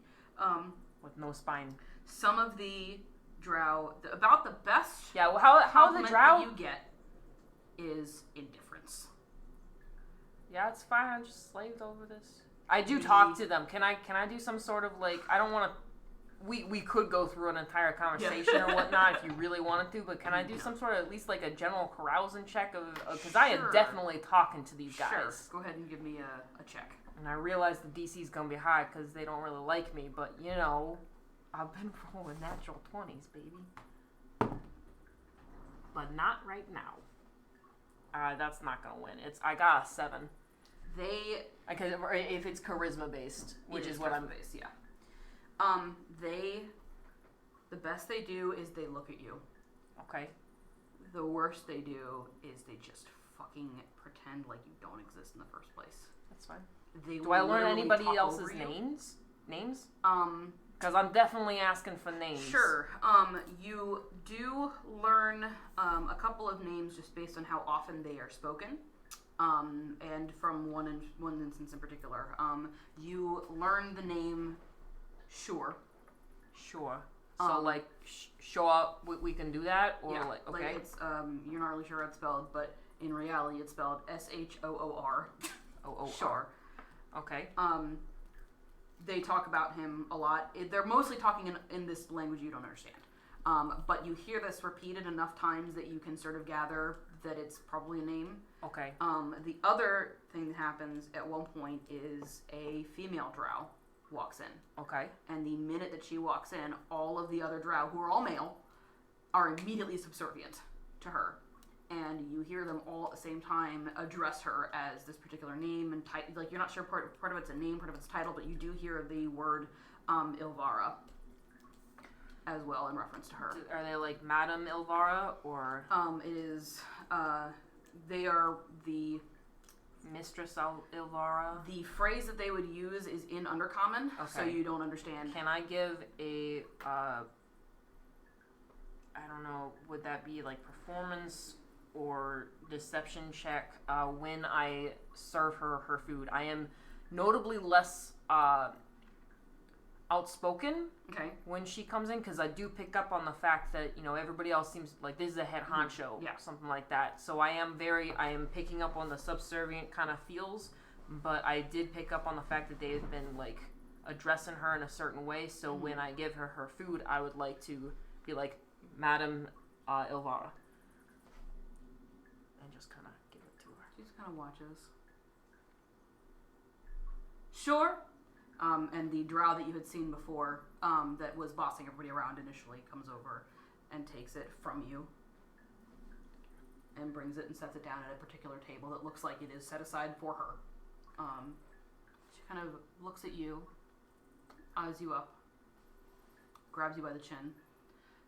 With no spine. Some of the drow, about the best. Yeah. Well, how the drow you get is indifference. Yeah, it's fine. I'm just slaved over this. I do talk to them. Can I do some sort of I don't want to. We could go through an entire conversation or whatnot if you really wanted to, but can I do some sort of at least a general carousing check of because I am definitely talking to these guys. Sure. Go ahead and give me a check. And I realize the DC's gonna be high because they don't really like me, but I've been rolling natural 20s, baby. But not right now. That's not gonna win. I got a 7. If it's charisma based, which is what I'm based, yeah. The best they do is they look at you. Okay. The worst they do is they just fucking pretend like you don't exist in the first place. That's fine. Do I learn anybody else's names? Because I'm definitely asking for names. Sure. You do learn a couple of names just based on how often they are spoken. And from one instance in particular, you learn the name Sure. So sure, we can do that, or yeah, okay. It's you're not really sure how it's spelled, but in reality it's spelled Shoor. Shor. Okay. They talk about him a lot. They're mostly talking in this language you don't understand. But you hear this repeated enough times that you can sort of gather that it's probably a name. Okay. The other thing that happens at one point is a female drow walks in. Okay. And the minute that she walks in, all of the other drow, who are all male, are immediately subservient to her. And you hear them all at the same time address her as this particular name and title. Like, you're not sure part of it's a name, part of it's title, but you do hear the word Ilvara as well in reference to her. Are they like Madam Ilvara or? It is. They are the Mistress Ilvara. The phrase that they would use is in Undercommon, so you don't understand. Can I give a? I don't know. Would that be like performance or deception check when I serve her food? I am notably less outspoken when she comes in, because I do pick up on the fact that, you know, everybody else seems like this is a head honcho, something like that. So I am picking up on the subservient kind of feels, but I did pick up on the fact that they've been like addressing her in a certain way. So when I give her food, I would like to be like, Madam Ilvara, and just kind of give it to her. She just kind of watches. Sure. And the drow that you had seen before, that was bossing everybody around initially, comes over and takes it from you and brings it and sets it down at a particular table that looks like it is set aside for her. She kind of looks at you, eyes you up, grabs you by the chin,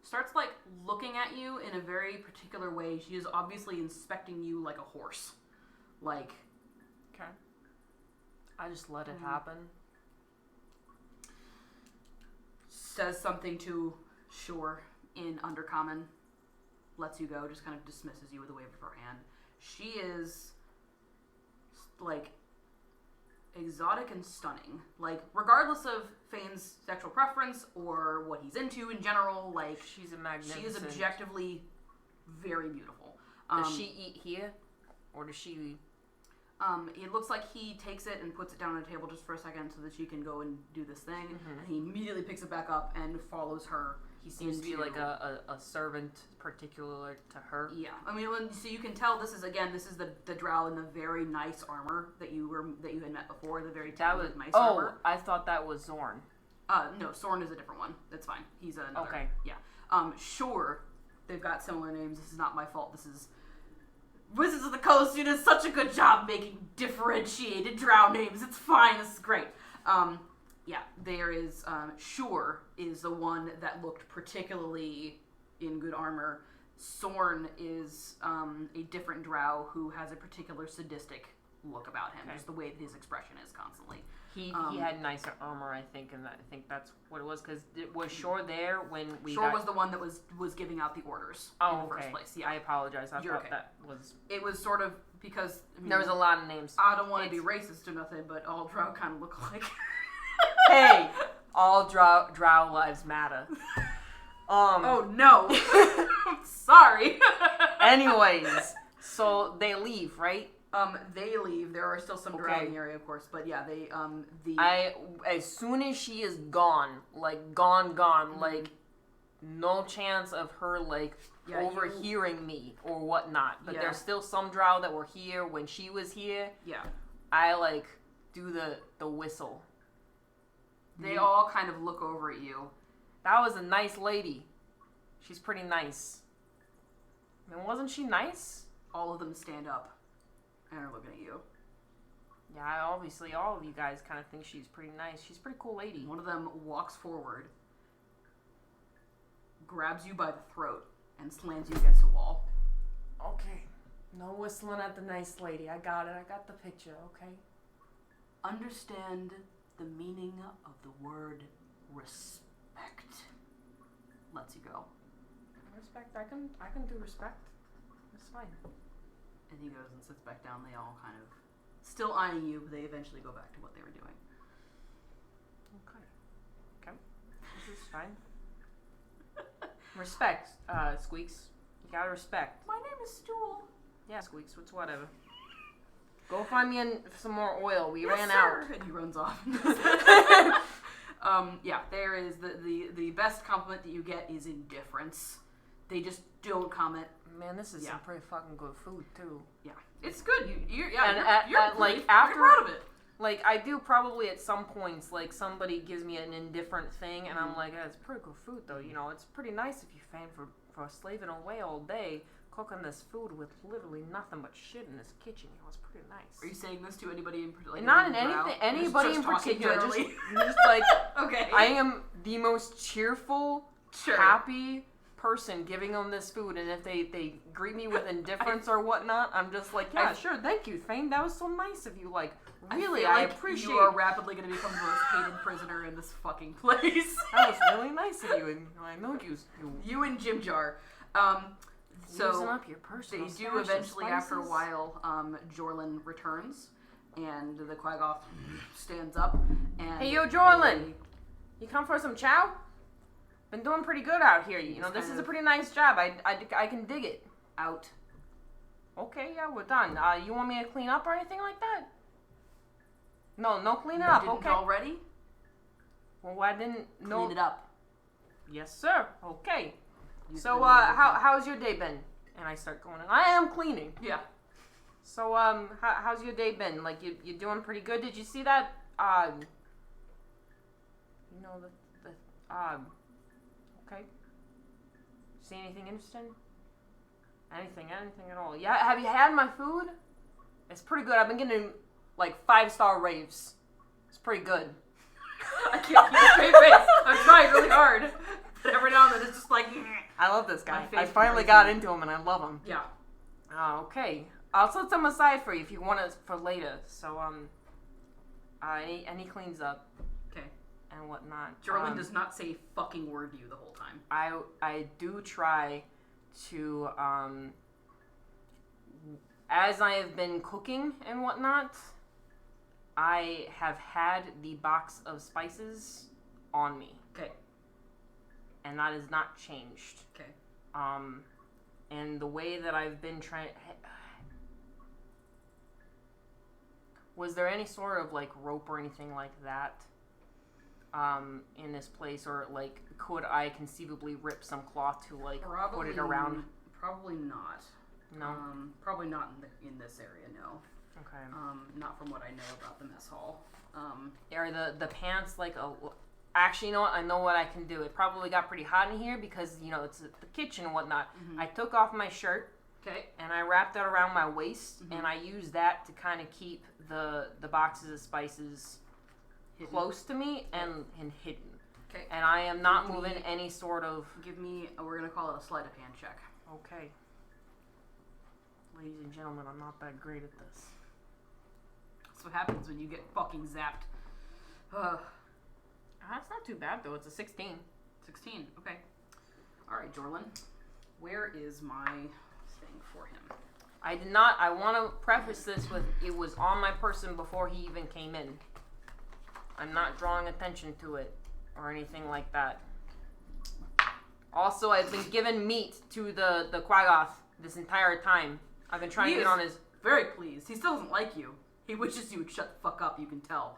starts like looking at you in a very particular way. She is obviously inspecting you like a horse. Like, okay. I just let it happen. Says something to Shore in Undercommon, lets you go, just kind of dismisses you with a wave of her hand. She is, like, exotic and stunning. Like, regardless of Feign's sexual preference or what he's into in general, like, she's a magnificent. She is objectively very beautiful. Does she eat here? Or does she... It looks like he takes it and puts it down on the table just for a second so that she can go and do this thing. Mm-hmm. And he immediately picks it back up and follows her. He seems to be like a servant particular to her. Yeah. I mean, so you can tell this is the drow in the very nice armor that you had met before, the very nice armor. Oh, I thought that was Zorn. No, Zorn is a different one. That's fine. He's another. Okay. Yeah. Sure, they've got similar names. This is not my fault. This is... Wizards of the Coast, you did such a good job making differentiated drow names. It's fine. This is great. There is... Sure is the one that looked particularly in good armor. Sorn is a different drow who has a particular sadistic look about him. Okay. Just the way that his expression is constantly. He had nicer armor, I think, and I think that's what it was, because was Shore there when we Shore was the one that was giving out the orders in the first place. Yeah. I apologize. I thought that was... It was sort of, because... I mean, there was a lot of names. I don't want to be racist or nothing, but all drow kind of look like... Hey! All drow lives matter. Oh, no. I'm sorry. Anyways, so they leave, right? They leave. There are still some drow in the area, of course, but yeah, they, as soon as she is gone, like, gone, mm-hmm. like, no chance of her, like, overhearing me or whatnot, but there's still some drow that were here when she was here. Yeah. I, like, do the whistle. They all kind of look over at you. That was a nice lady. She's pretty nice. I mean, wasn't she nice? All of them stand up and are looking at you. Yeah, obviously all of you guys kind of think she's pretty nice. She's a pretty cool lady. One of them walks forward, grabs you by the throat, and slams you against a wall. Okay. No whistling at the nice lady. I got it. I got the picture, okay? Understand the meaning of the word respect. Lets you go. Respect. I can do respect. It's fine. And he goes and sits back down. They all kind of still eyeing you, but they eventually go back to what they were doing. Okay. This is fine. Respect, Squeaks. You gotta respect. My name is Stool. Yeah, Squeaks, it's whatever. Go find me some more oil. We ran sir. out. And he runs off. Yeah, there is the best compliment that you get is indifference. They just don't comment. Man, this is some pretty fucking good food too. Yeah, it's good. You're like after proud of it. Like I do probably at some points. Like somebody gives me an indifferent thing, and I'm like, it's pretty good food though. You know, it's pretty nice if you fan for slaving away all day cooking this food with literally nothing but shit in this kitchen. You know, it's pretty nice. Are you saying this to anybody in particular? Like, not in anything. Anybody in particular. Just like okay. I am the most cheerful, happy person giving them this food, and if they greet me with indifference or whatnot, I'm just like, yeah, sure, thank you, Feign. That was so nice of you. Like, really, I appreciate. You are rapidly going to become the most hated prisoner in this fucking place. That was really nice of you, and I know you and Jim Jar. So using up your personal they do eventually, after a while, Jorlin returns, and the Quaggoth stands up. And hey, yo, Jorlin, you come for some chow? Been doing pretty good out here. You know, this is a pretty nice job. I can dig it. Out. Okay, yeah, we're done. You want me to clean up or anything like that? No cleaning up. Okay. Already? Well, I didn't know. Clean it up. Yes, sir. Okay. So, how's your day been? And I start going, I am cleaning. Yeah. So, how's your day been? Like, you doing pretty good? Did you see that, you know, okay. See anything interesting? Anything at all? Yeah, have you had my food? It's pretty good. I've been getting, like, 5-star raves. It's pretty good. I can't keep a straight face. I'm trying really hard. But every now and then it's just like... I love this guy. I finally got into him and I love him. Yeah. Okay. I'll set some aside for you if you want it for later. So, and he cleans up. Okay. And whatnot. Jorlin does not say a fucking word to you the whole time. I do try to, as I have been cooking and whatnot, I have had the box of spices on me. Okay. And that has not changed. Okay. And the way that I've been trying... Was there any sort of, like, rope or anything like that in this place? Or, like, could I conceivably rip some cloth to, like, put it around? Probably not. No? Probably not in this area, no. Okay. Not from what I know about the mess hall. Are the pants, like, actually, you know what? I know what I can do. It probably got pretty hot in here because, you know, it's the kitchen and whatnot. Mm-hmm. I took off my shirt. Okay. And I wrapped it around my waist, and I used that to kind of keep the boxes of spices close to me and hidden. Okay. And I am not moving any sort of... Give me, we're going to call it a sleight of hand check. Okay. Ladies and gentlemen, I'm not that great at this. That's what happens when you get fucking zapped. That's not too bad, though. It's a 16. 16, okay. Alright, Jorlin. Where is my... thing for him? I did not. I want to preface this with it was on my person before he even came in. I'm not drawing attention to it or anything like that. Also, I've been given meat to the Quaggoth this entire time. I've been trying to get on his... very pleased. He still doesn't like you. He wishes you would shut the fuck up, you can tell.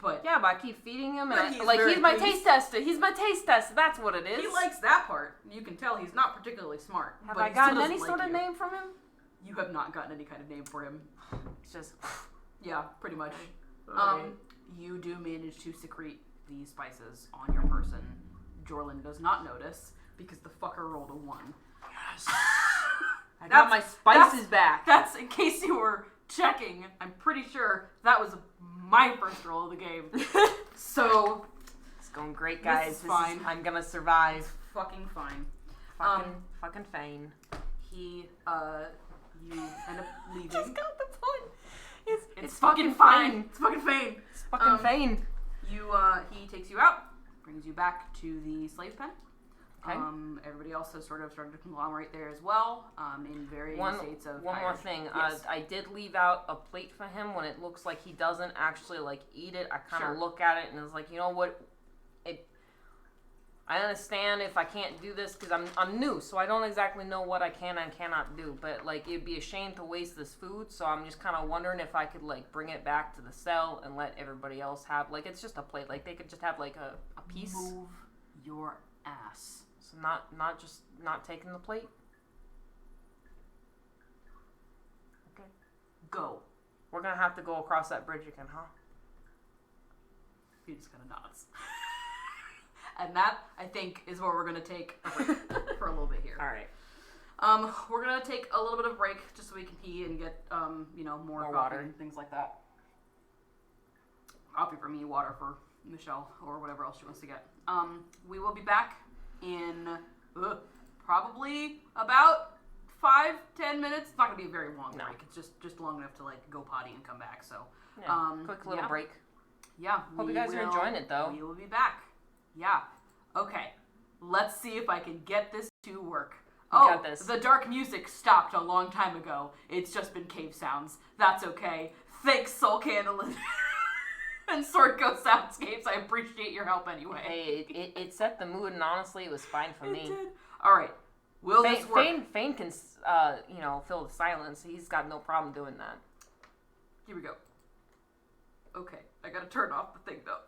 But yeah, but I keep feeding him, and he's my taste tester. He's my taste tester. That's what it is. He likes that part. You can tell he's not particularly smart. Have I gotten any sort of name from him? You have not gotten any kind of name for him. It's just... yeah, pretty much. Okay. You do manage to secrete these spices on your person. Jorlin does not notice, because the fucker rolled a 1. Yes! I got my spices back. That's, in case you were checking, I'm pretty sure that was my first roll of the game. So... It's going great, guys. This is fine. I'm gonna survive. It's fucking fine. Fucking Feign. You end up leaving. Just got the point. It's fucking fine. It's fucking Feign. It's fucking Feign. He takes you out, brings you back to the slave pen. Okay. Everybody else has sort of started to conglomerate there as well, in varying states of One more thing. Yes. I did leave out a plate for him when it looks like he doesn't actually, like, eat it. I kind of look at it and it's like, you know what? I understand if I can't do this because I'm new, so I don't exactly know what I can and cannot do. But like, it'd be a shame to waste this food, so I'm just kind of wondering if I could like bring it back to the cell and let everybody else have like it's just a plate. Like they could just have like a piece. Move your ass. So not taking the plate. Okay. Go. We're gonna have to go across that bridge again, huh? He just kind of nods. And that, I think, is where we're going to take a break for a little bit here. All right. We're going to take a little bit of break just so we can pee and get, more coffee water and things like that. Coffee for me, water for Michelle, or whatever else she wants to get. We will be back in probably about 5-10 minutes. It's not going to be a very long break. It's just long enough to, like, go potty and come back. So, quick little break. Yeah. Hope you guys are enjoying it, though. We will be back. Yeah. Okay. Let's see if I can get this to work. Got this. The dark music stopped a long time ago. It's just been cave sounds. That's okay. Thanks, Soul Candle and Sword Ghost Soundscapes. I appreciate your help anyway. Hey, it set the mood, and honestly, it was fine for me. It did. All right. Will this work? Feign can, fill the silence. He's got no problem doing that. Here we go. Okay. I gotta turn off the thing, though.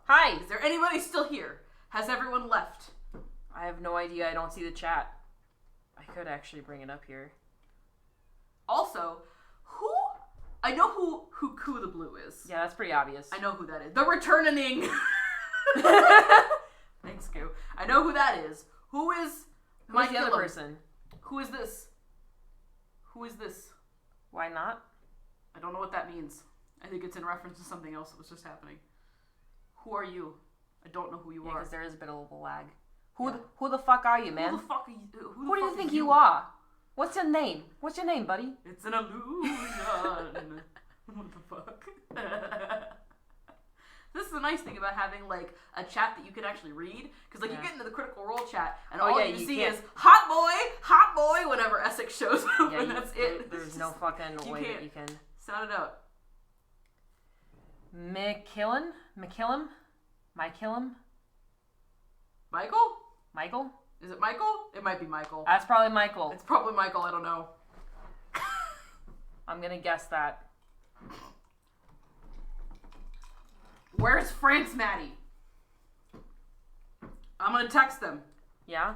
Hi. Is there anybody still here? Has everyone left? I have no idea. I don't see the chat. I could actually bring it up here. Also, I know who Koo the Blue is. Yeah, that's pretty obvious. I know who that is. The returning. Thanks, Koo. I know who that is. Who is Who's the other person? Who is this? Who is this? Why not? I don't know what that means. I think it's in reference to something else that was just happening. Who are you? I don't know who you are. Because there is a bit of a lag. Who the fuck are you, man? Who the fuck are you? Who do you think you are? What's your name? What's your name, buddy? It's an illusion. What the fuck? This is the nice thing about having like a chat that you can actually read, because like you get into the Critical Role chat and all you see is hot boy whenever Essex shows up, and that's it. There's no fucking way that you can sound it out. McKillum? Michael? Is it Michael? It might be Michael. That's probably Michael. It's probably Michael. I don't know. I'm gonna guess that. Where's France Maddie? I'm gonna text them. Yeah?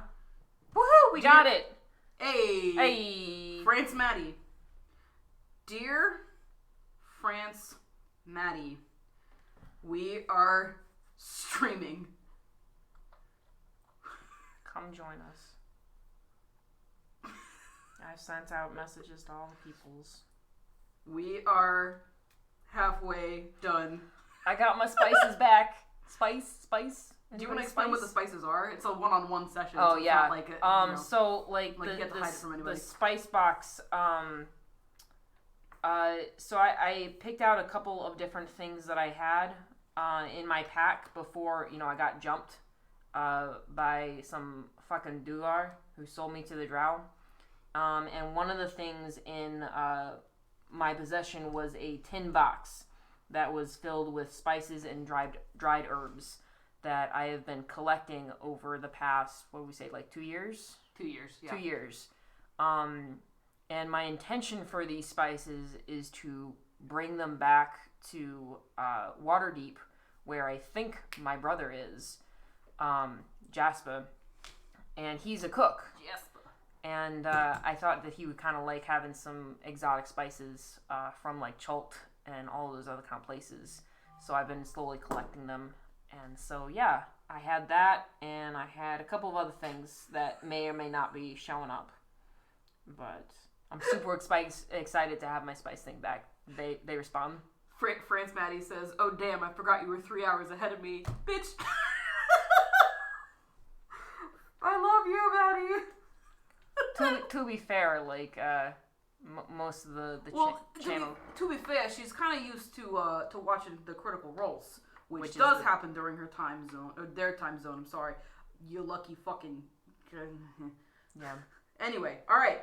Woohoo! We got it! Hey! France Maddie. Dear France Maddie, we are streaming. Come join us. I've sent out messages to all the peoples. We are halfway done. I got my spices back. Spice. Do you want to explain what the spices are? It's a one-on-one session. Oh, so it's yeah. not like so like you get to hide it from anybody. The spice box. So I picked out a couple of different things that I had in my pack before I got jumped by some fucking Dugar who sold me to the Drow. And one of the things in my possession was a tin box that was filled with spices and dried herbs that I have been collecting over the past, 2 years? 2 years, yeah. 2 years. And my intention for these spices is to bring them back to Waterdeep, where I think my brother is, Jasper, and he's a cook. Jasper. And I thought that he would kind of like having some exotic spices from like Chult and all those other kind of places. So I've been slowly collecting them. And so, yeah, I had that, and I had a couple of other things that may or may not be showing up. But I'm super excited to have my spice thing back. They respond. France Maddie says, "Oh damn, I forgot you were 3 hours ahead of me, bitch." I love you, Maddie. To be fair, like most of the channel. To be fair, she's kind of used to watching the Critical Roles, which does happen during her time zone, or their time zone. I'm sorry, you lucky fucking. Yeah. Anyway, all right,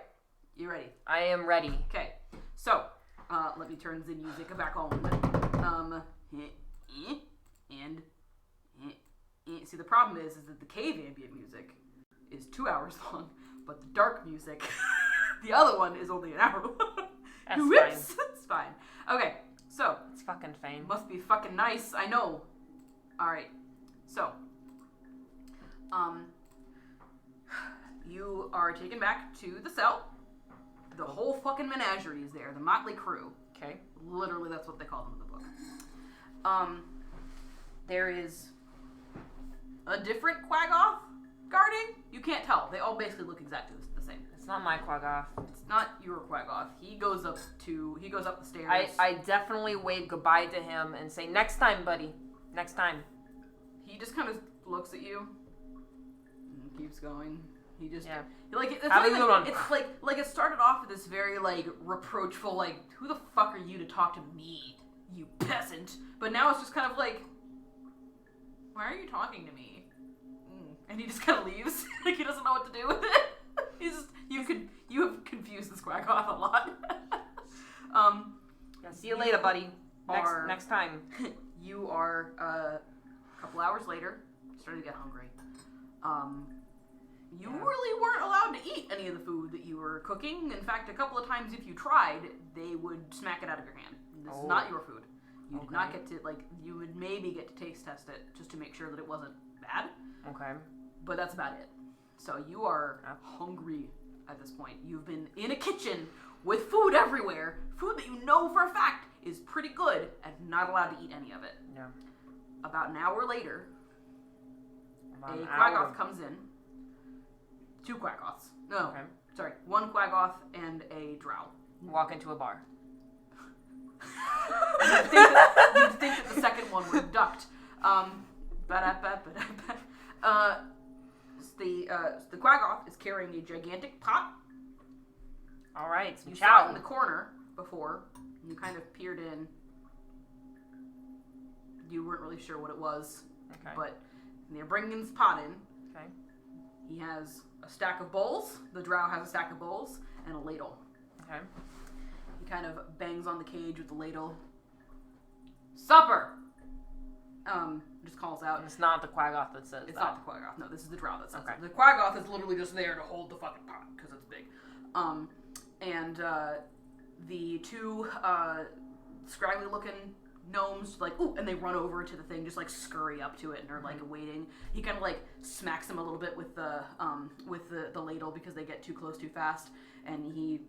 you ready? I am ready. Okay, so let me turn the music back on. And see, the problem is that the cave ambient music is 2 hours long, but the dark music, the other one, is only an hour long. That's Whoops, fine. it's fine. Okay, so It's fucking Feign. must be fucking nice. I know. All right, so you are taken back to the cell. The whole fucking menagerie is there. The motley crew. Okay. Literally, that's what they call them in the book. There is a different Quaggoth guarding. You can't tell. They all basically look exactly the same. It's not my Quaggoth. It's not your Quaggoth. He goes up the stairs. I definitely wave goodbye to him and say, "Next time, buddy. Next time." He just kind of looks at you and keeps going. He just Have a good one. It's like it started off with this very like reproachful, like, who the fuck are you to talk to me, you peasant? But now it's just kind of like, why are you talking to me? And he just kind of leaves. Like he doesn't know what to do with it. He's just, you have confused this Quaggoth a lot. See you later, buddy. Next time. You are a couple hours later, starting to get hungry. You really weren't allowed to eat any of the food that you were cooking. In fact, a couple of times if you tried, they would smack it out of your hand. This is not your food. You did not get to, like, you would maybe get to taste test it just to make sure that it wasn't bad. Okay. But that's about it. So you are hungry at this point. You've been in a kitchen with food everywhere. Food that you know for a fact is pretty good and not allowed to eat any of it. Yeah. About an hour later, a Quaggoth comes in. 2 Quaggoths. No. Okay. Sorry. 1 Quaggoth and a Drow. Walk into a bar. You'd think that the second one would ducked. The Quaggoth is carrying a gigantic pot. All right, You saw it in the corner before. You kind of peered in. You weren't really sure what it was. Okay. But they're bringing this pot in. Okay. He has a stack of bowls. The Drow has a stack of bowls and a ladle. Okay. He kind of bangs on the cage with the ladle. Supper! Just calls out. And it's not the Quaggoth that says It's that. not the Quaggoth. No, this is the Drow that says it. The Okay. Quaggoth is literally just there to hold the fucking pot because it's big. The 2 scraggly looking gnomes, like, ooh, and they run over to the thing, just like scurry up to it and are like waiting. He kind of like smacks them a little bit with the ladle because they get too close too fast, and he,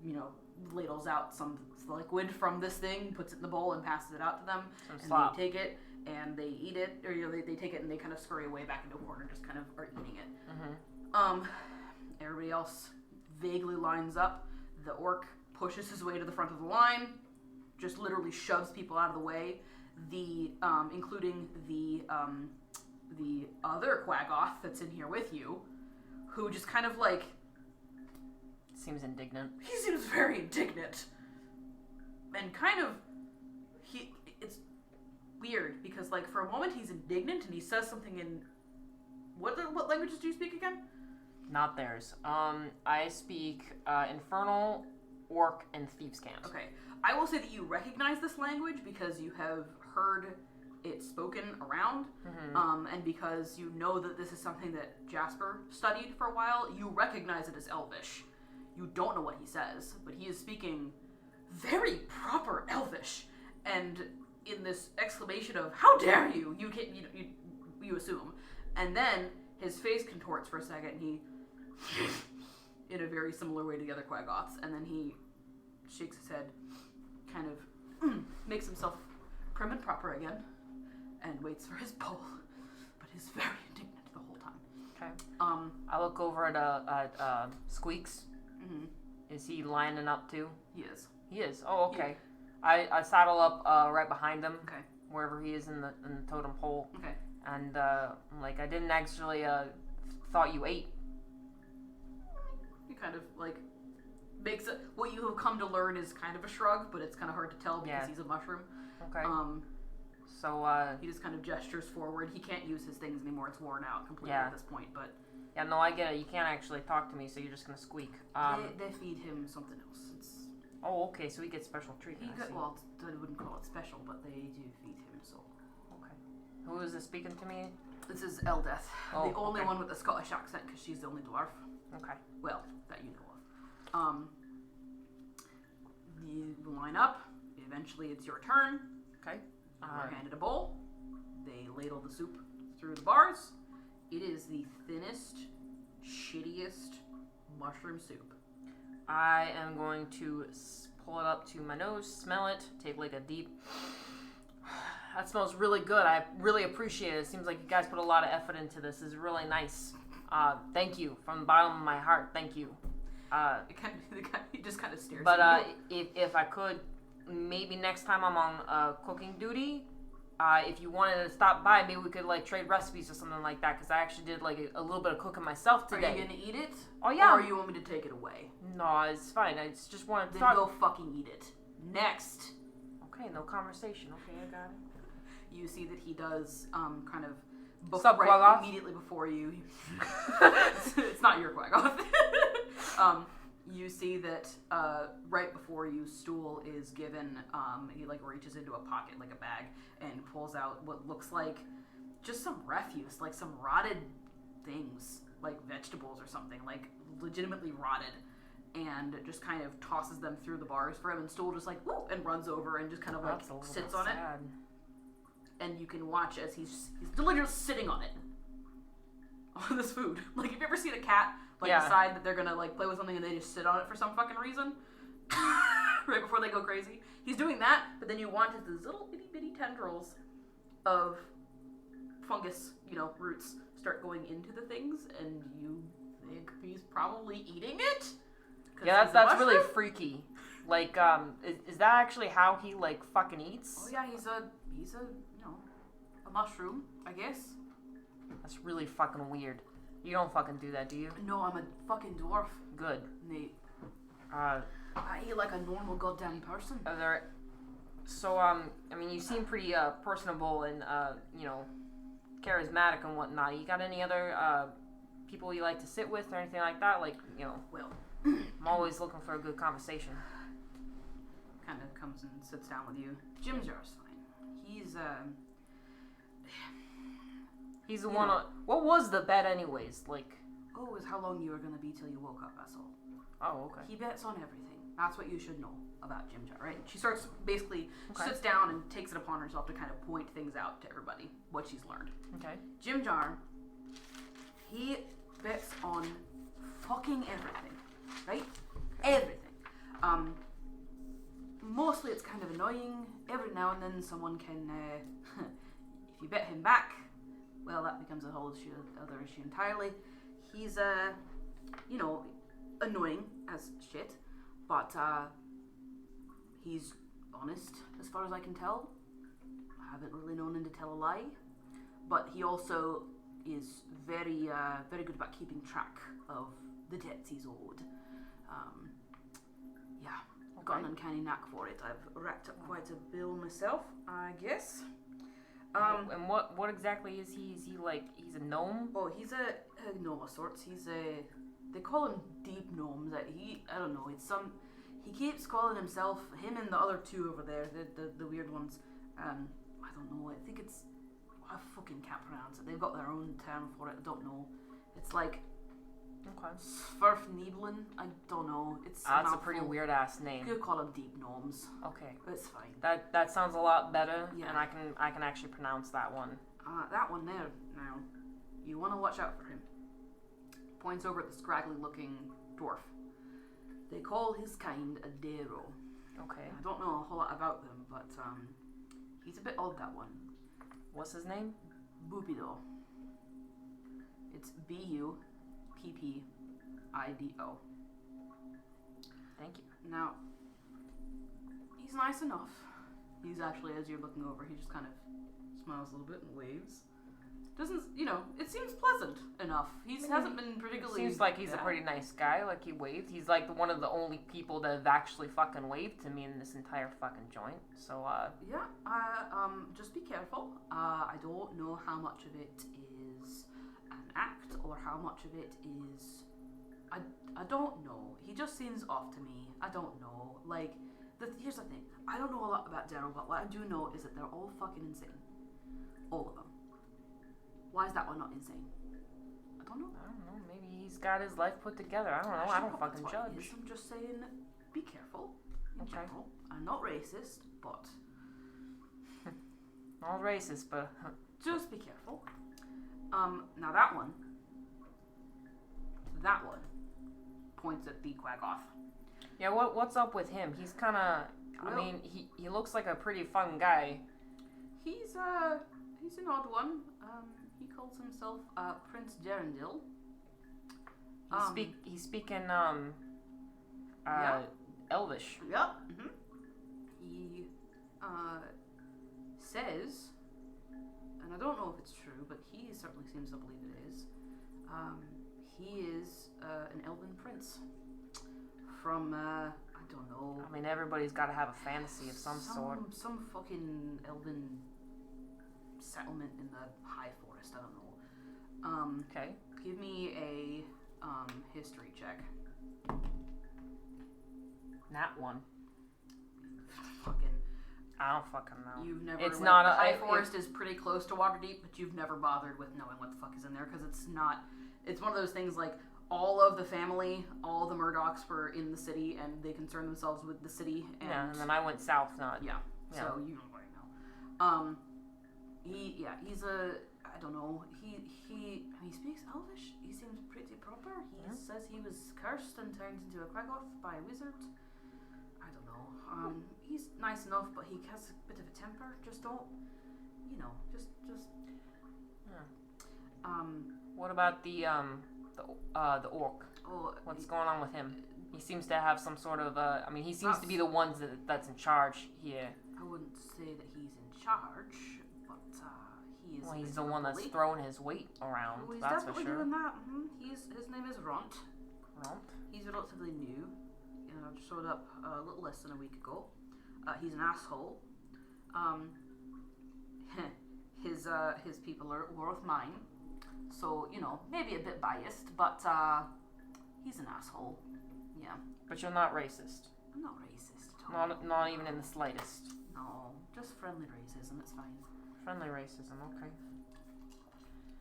ladles out some liquid from this thing, puts it in the bowl, and passes it out to them. They take it and they eat it, or they take it and they kind of scurry away back into a corner, just kind of are eating it. Everybody else vaguely lines up. The orc pushes his way to the front of the line, just literally shoves people out of the way. Including the other Quaggoth that's in here with you, who just kind of like Seems indignant. He seems very indignant, and kind of it's weird because like for a moment he's indignant and he says something in what languages do you speak again? Not theirs. I speak Infernal, Orc, and Thieves' Cant. Okay. I will say that you recognize this language because you have heard it spoken around, and because you know that this is something that Jasper studied for a while, you recognize it as Elvish. You don't know what he says, but he is speaking very proper Elvish, and in this exclamation of "How dare you!" you assume, and then his face contorts for a second, and he, in a very similar way to the other Quaggoths, and then he shakes his head, kind of makes himself prim and proper again, and waits for his bowl, but he's very indignant the whole time. Okay. I look over at Squeaks. Mm-hmm. Is he lining up too? He is. He is. Oh, okay. Yeah. I saddle up right behind him. Okay. Wherever he is in the totem pole. Okay. And I didn't actually thought you ate. He kind of like makes it. What you have come to learn is kind of a shrug, but it's kind of hard to tell because he's a mushroom. Okay. So he just kind of gestures forward. He can't use his things anymore. It's worn out completely at this point. But yeah, no, I get it. You can't actually talk to me, so you're just gonna squeak. They feed him something else. Oh, okay. So he gets special treatment. Well, I wouldn't call it special, but they do feed him. So okay. Who is this speaking to me? This is Eldeth, the only okay. one with a Scottish accent, because she's the only dwarf. Okay. Well, that you know of. You line up. Eventually, it's your turn. Okay. You're handed a bowl. They ladle the soup through the bars. It is the thinnest, shittiest mushroom soup. I am going to pull it up to my nose, smell it, take like a deep... That smells really good. I really appreciate it. It seems like you guys put a lot of effort into this. It's really nice. Thank you. From the bottom of my heart, thank you. He just kind of stares but at you. if I could, maybe next time I'm on cooking duty, if you wanted to stop by, maybe we could like trade recipes or something like that. Because I actually did like a little bit of cooking myself today. Are you gonna eat it? Oh yeah. Or you want me to take it away? No, it's fine. I just wanted to Then start. go fucking eat it. Next. Okay, no conversation. Okay, I got it. You see that he does kind of immediately before you. It's not your Quaggoth. You see that right before you, stool is given. He like reaches into a pocket, like a bag, and pulls out what looks like just some refuse, like some rotted things, like vegetables or something, like legitimately rotted, and just kind of tosses them through the bars for him. And stool just like whoop and runs over and just kind of like sits on it. and you can watch as he's literally just sitting on it. On this food. Like, have you ever seen a cat, decide that they're gonna, play with something and they just sit on it for some fucking reason? Right before they go crazy? He's doing that, but then you watch as these little itty-bitty tendrils of fungus, roots start going into the things, and you think he's probably eating it? Yeah, that's really freaky. Like, is that actually how he, fucking eats? Oh yeah, he's a mushroom, I guess. That's really fucking weird. You don't fucking do that, do you? No, I'm a fucking dwarf. Good. Nate. I eat like a normal goddamn person. So, you seem pretty, personable and, charismatic and whatnot. You got any other, people you like to sit with or anything like that? Well, I'm always looking for a good conversation. Kind of comes and sits down with you. Jim Jar's fine. He's the one what was the bet anyways? Oh, is how long you were gonna be till you woke up, that's all. Oh, okay. He bets on everything. That's what you should know about Jim Jar, right? She starts sits down and takes it upon herself to kind of point things out to everybody, what she's learned. Okay. Jim Jar, he bets on fucking everything, right? Everything. Mostly it's kind of annoying. Every now and then someone can, if you bet him back, well, that becomes a whole other issue entirely. He's, annoying as shit, but, he's honest, as far as I can tell. I haven't really known him to tell a lie, but he also is very, very good about keeping track of the debts he's owed. Yeah, I've got an uncanny knack for it. I've racked up quite a bill myself, I guess. And what exactly is he? Is he he's a gnome? Oh, he's a gnome of sorts. They call him Deep Gnomes. I don't know, he keeps calling himself, him and the other two over there, the weird ones, I don't know, I think it's, I fucking can't pronounce it. They've got their own term for it, I don't know. It's Sverfnibelin, I don't know. That's a pretty weird ass name. You could call them Deep Gnomes. Okay. It's fine. That sounds a lot better, and I can actually pronounce that one. That one there, now, you want to watch out for him. Points over at the scraggly looking dwarf. They call his kind a Dero. Okay. I don't know a whole lot about them, but he's a bit odd, that one. What's his name? Bupido. It's Buppido. Thank you. Now, he's nice enough. He's actually, as you're looking over, he just kind of smiles a little bit and waves. Doesn't, it seems pleasant enough. He hasn't been particularly... Seems like he's a pretty nice guy, he waved. He's one of the only people that have actually fucking waved to me in this entire fucking joint, so, Yeah, just be careful. I don't know how much of it is an act, or how much of it is... I don't know. He just seems off to me. I don't know. Here's the thing. I don't know a lot about Daryl, but what I do know is that they're all fucking insane. All of them. Why is that one not insane? I don't know. Maybe he's got his life put together. I don't know. I don't fucking judge. I'm just saying, be careful. In general. I'm not racist, but... Not racist, but... Just be careful. Now that one points at the Quaggoth. Yeah, what's up with him? He's kind of... he looks like a pretty fun guy. He's an odd one. He calls himself Prince Gerendil. He's speaking Elvish. Yep. Mm-hmm. He says, and I don't know if it's true, but he certainly seems to believe it is. He is an elven prince from I don't know. Everybody's got to have a fantasy of some sort. Some fucking elven settlement in the high forest. I don't know. Okay. Give me a history check. Nat one. Fucking. I don't fucking know. You've never. It's not the high forest is pretty close to Waterdeep, but you've never bothered with knowing what the fuck is in there because it's not. It's one of those things all of the family, all the Murdochs were in the city, and they concern themselves with the city. And then I went south, not... Yeah. So you don't really know. He's a, I don't know, he speaks Elvish. He seems pretty proper. He says he was cursed and turned into a quaggoth by a wizard. I don't know. He's nice enough, but he has a bit of a temper. Just don't, just. What about the orc? Oh, what's going on with him? He seems to have some sort of, he seems to be the one that's in charge here. I wouldn't say that he's in charge, but he is. Well, he's the one that's throwing his weight around. Oh, he's that's definitely for sure. doing that. His name is Ront. Ront? He's relatively new. Just showed up a little less than a week ago. He's an asshole. His people are worth mine. So, maybe a bit biased, but he's an asshole. Yeah. But you're not racist. I'm not racist at all. Not even in the slightest. No, just friendly racism, it's fine. Friendly racism, okay.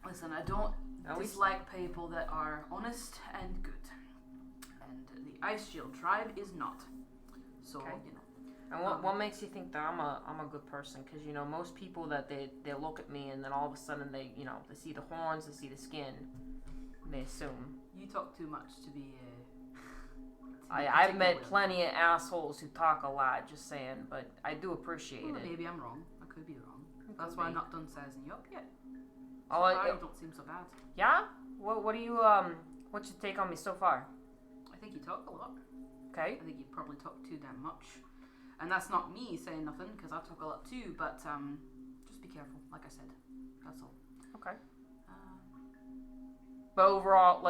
Listen, I don't dislike people that are honest and good. And the Ice Shield tribe is not. So, okay. And what makes you think that I'm a good person? Because most people that they look at me and then all of a sudden they they see the horns, they see the skin, and they assume. You talk too much to be. I've met plenty of assholes who talk a lot. Just saying, but I do appreciate it. Maybe I'm wrong. I could be wrong. That's why I'm not done sizing you up yet. So you don't seem so bad. Yeah. What do you what's your take on me so far? I think you talk a lot. Okay. I think you probably talk too damn much. And that's not me saying nothing, because I talk a lot too, but just be careful, like I said. That's all. Okay. But overall,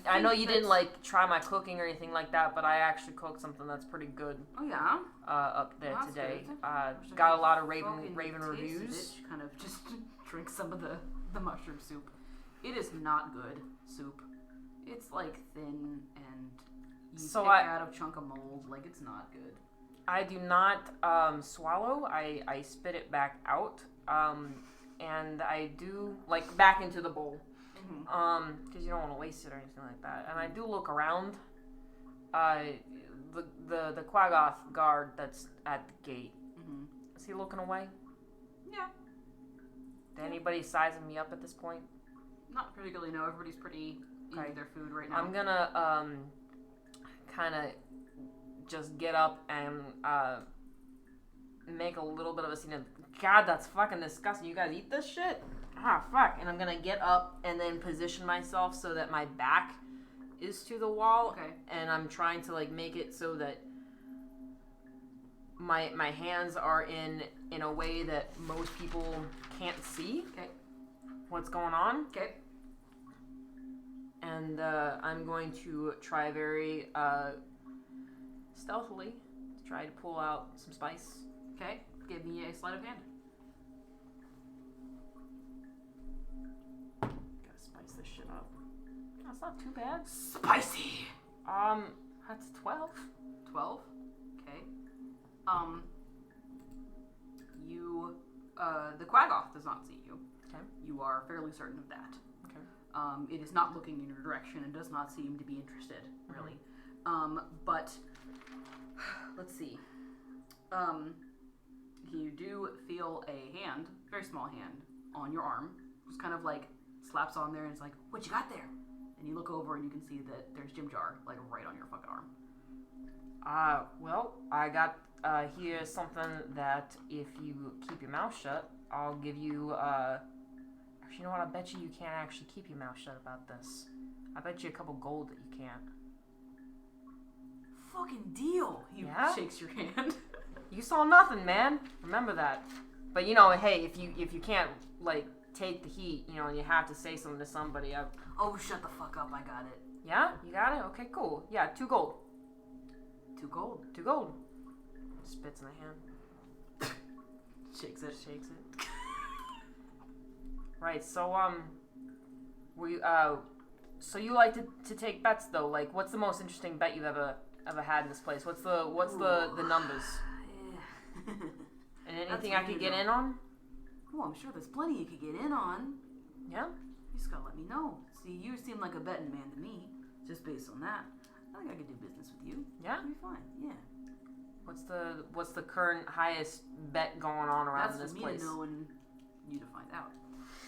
I know you didn't, try my cooking or anything like that, but I actually cooked something that's pretty good. Oh, yeah? Up there that's today. Good. Got a lot of raven reviews. Kind of just drink some of the mushroom soup. It is not good soup. It's, thin, and you pick out a chunk of mold. It's not good. I do not swallow. I spit it back out, and I do back into the bowl, because you don't want to waste it or anything like that. And I do look around. The quaggoth guard that's at the gate. Is he looking away? Yeah. Did anybody sizing me up at this point? Not particularly. No, everybody's pretty into their food right now. I'm gonna kind of just get up and make a little bit of a scene of, God, that's fucking disgusting. You guys eat this shit? Ah, fuck. And I'm gonna get up and then position myself so that my back is to the wall. Okay. And I'm trying to make it so that my hands are in a way that most people can't see. Okay. What's going on. Okay. And I'm going to try very stealthily to try to pull out some spice. Okay, give me a sleight of hand. Gotta spice this shit up. That's not too bad. Spicy! That's 12. 12? Okay. The quaggoth does not see you. Okay. You are fairly certain of that. Okay. It is not looking in your direction and does not seem to be interested, really. But let's see. You do feel a hand, very small hand, on your arm. Just kind of slaps on there and it's what you got there? And you look over and you can see that there's Jim Jar, right on your fucking arm. Well, I got here something that if you keep your mouth shut, I'll give you, actually, you know what? I bet you can't actually keep your mouth shut about this. I bet you a couple gold that you can't. Fucking deal. He shakes your hand. You saw nothing, man. Remember that. But hey, if you can't take the heat, and you have to say something to somebody. Oh, shut the fuck up. I got it. Yeah, you got it. Okay, cool. Yeah, 2 gold. 2 gold. 2 gold. Spits in the hand. Shakes it. Right. So so you like to take bets though? What's the most interesting bet you've ever had in this place? What's the numbers? Yeah. And anything I could get in on? Oh, I'm sure there's plenty you could get in on. Yeah? You just gotta let me know. See, you seem like a betting man to me, just based on that. I think I could do business with you. Yeah? It'll be fine, yeah. What's the current highest bet going on around this place? That's for me to know and you to find out.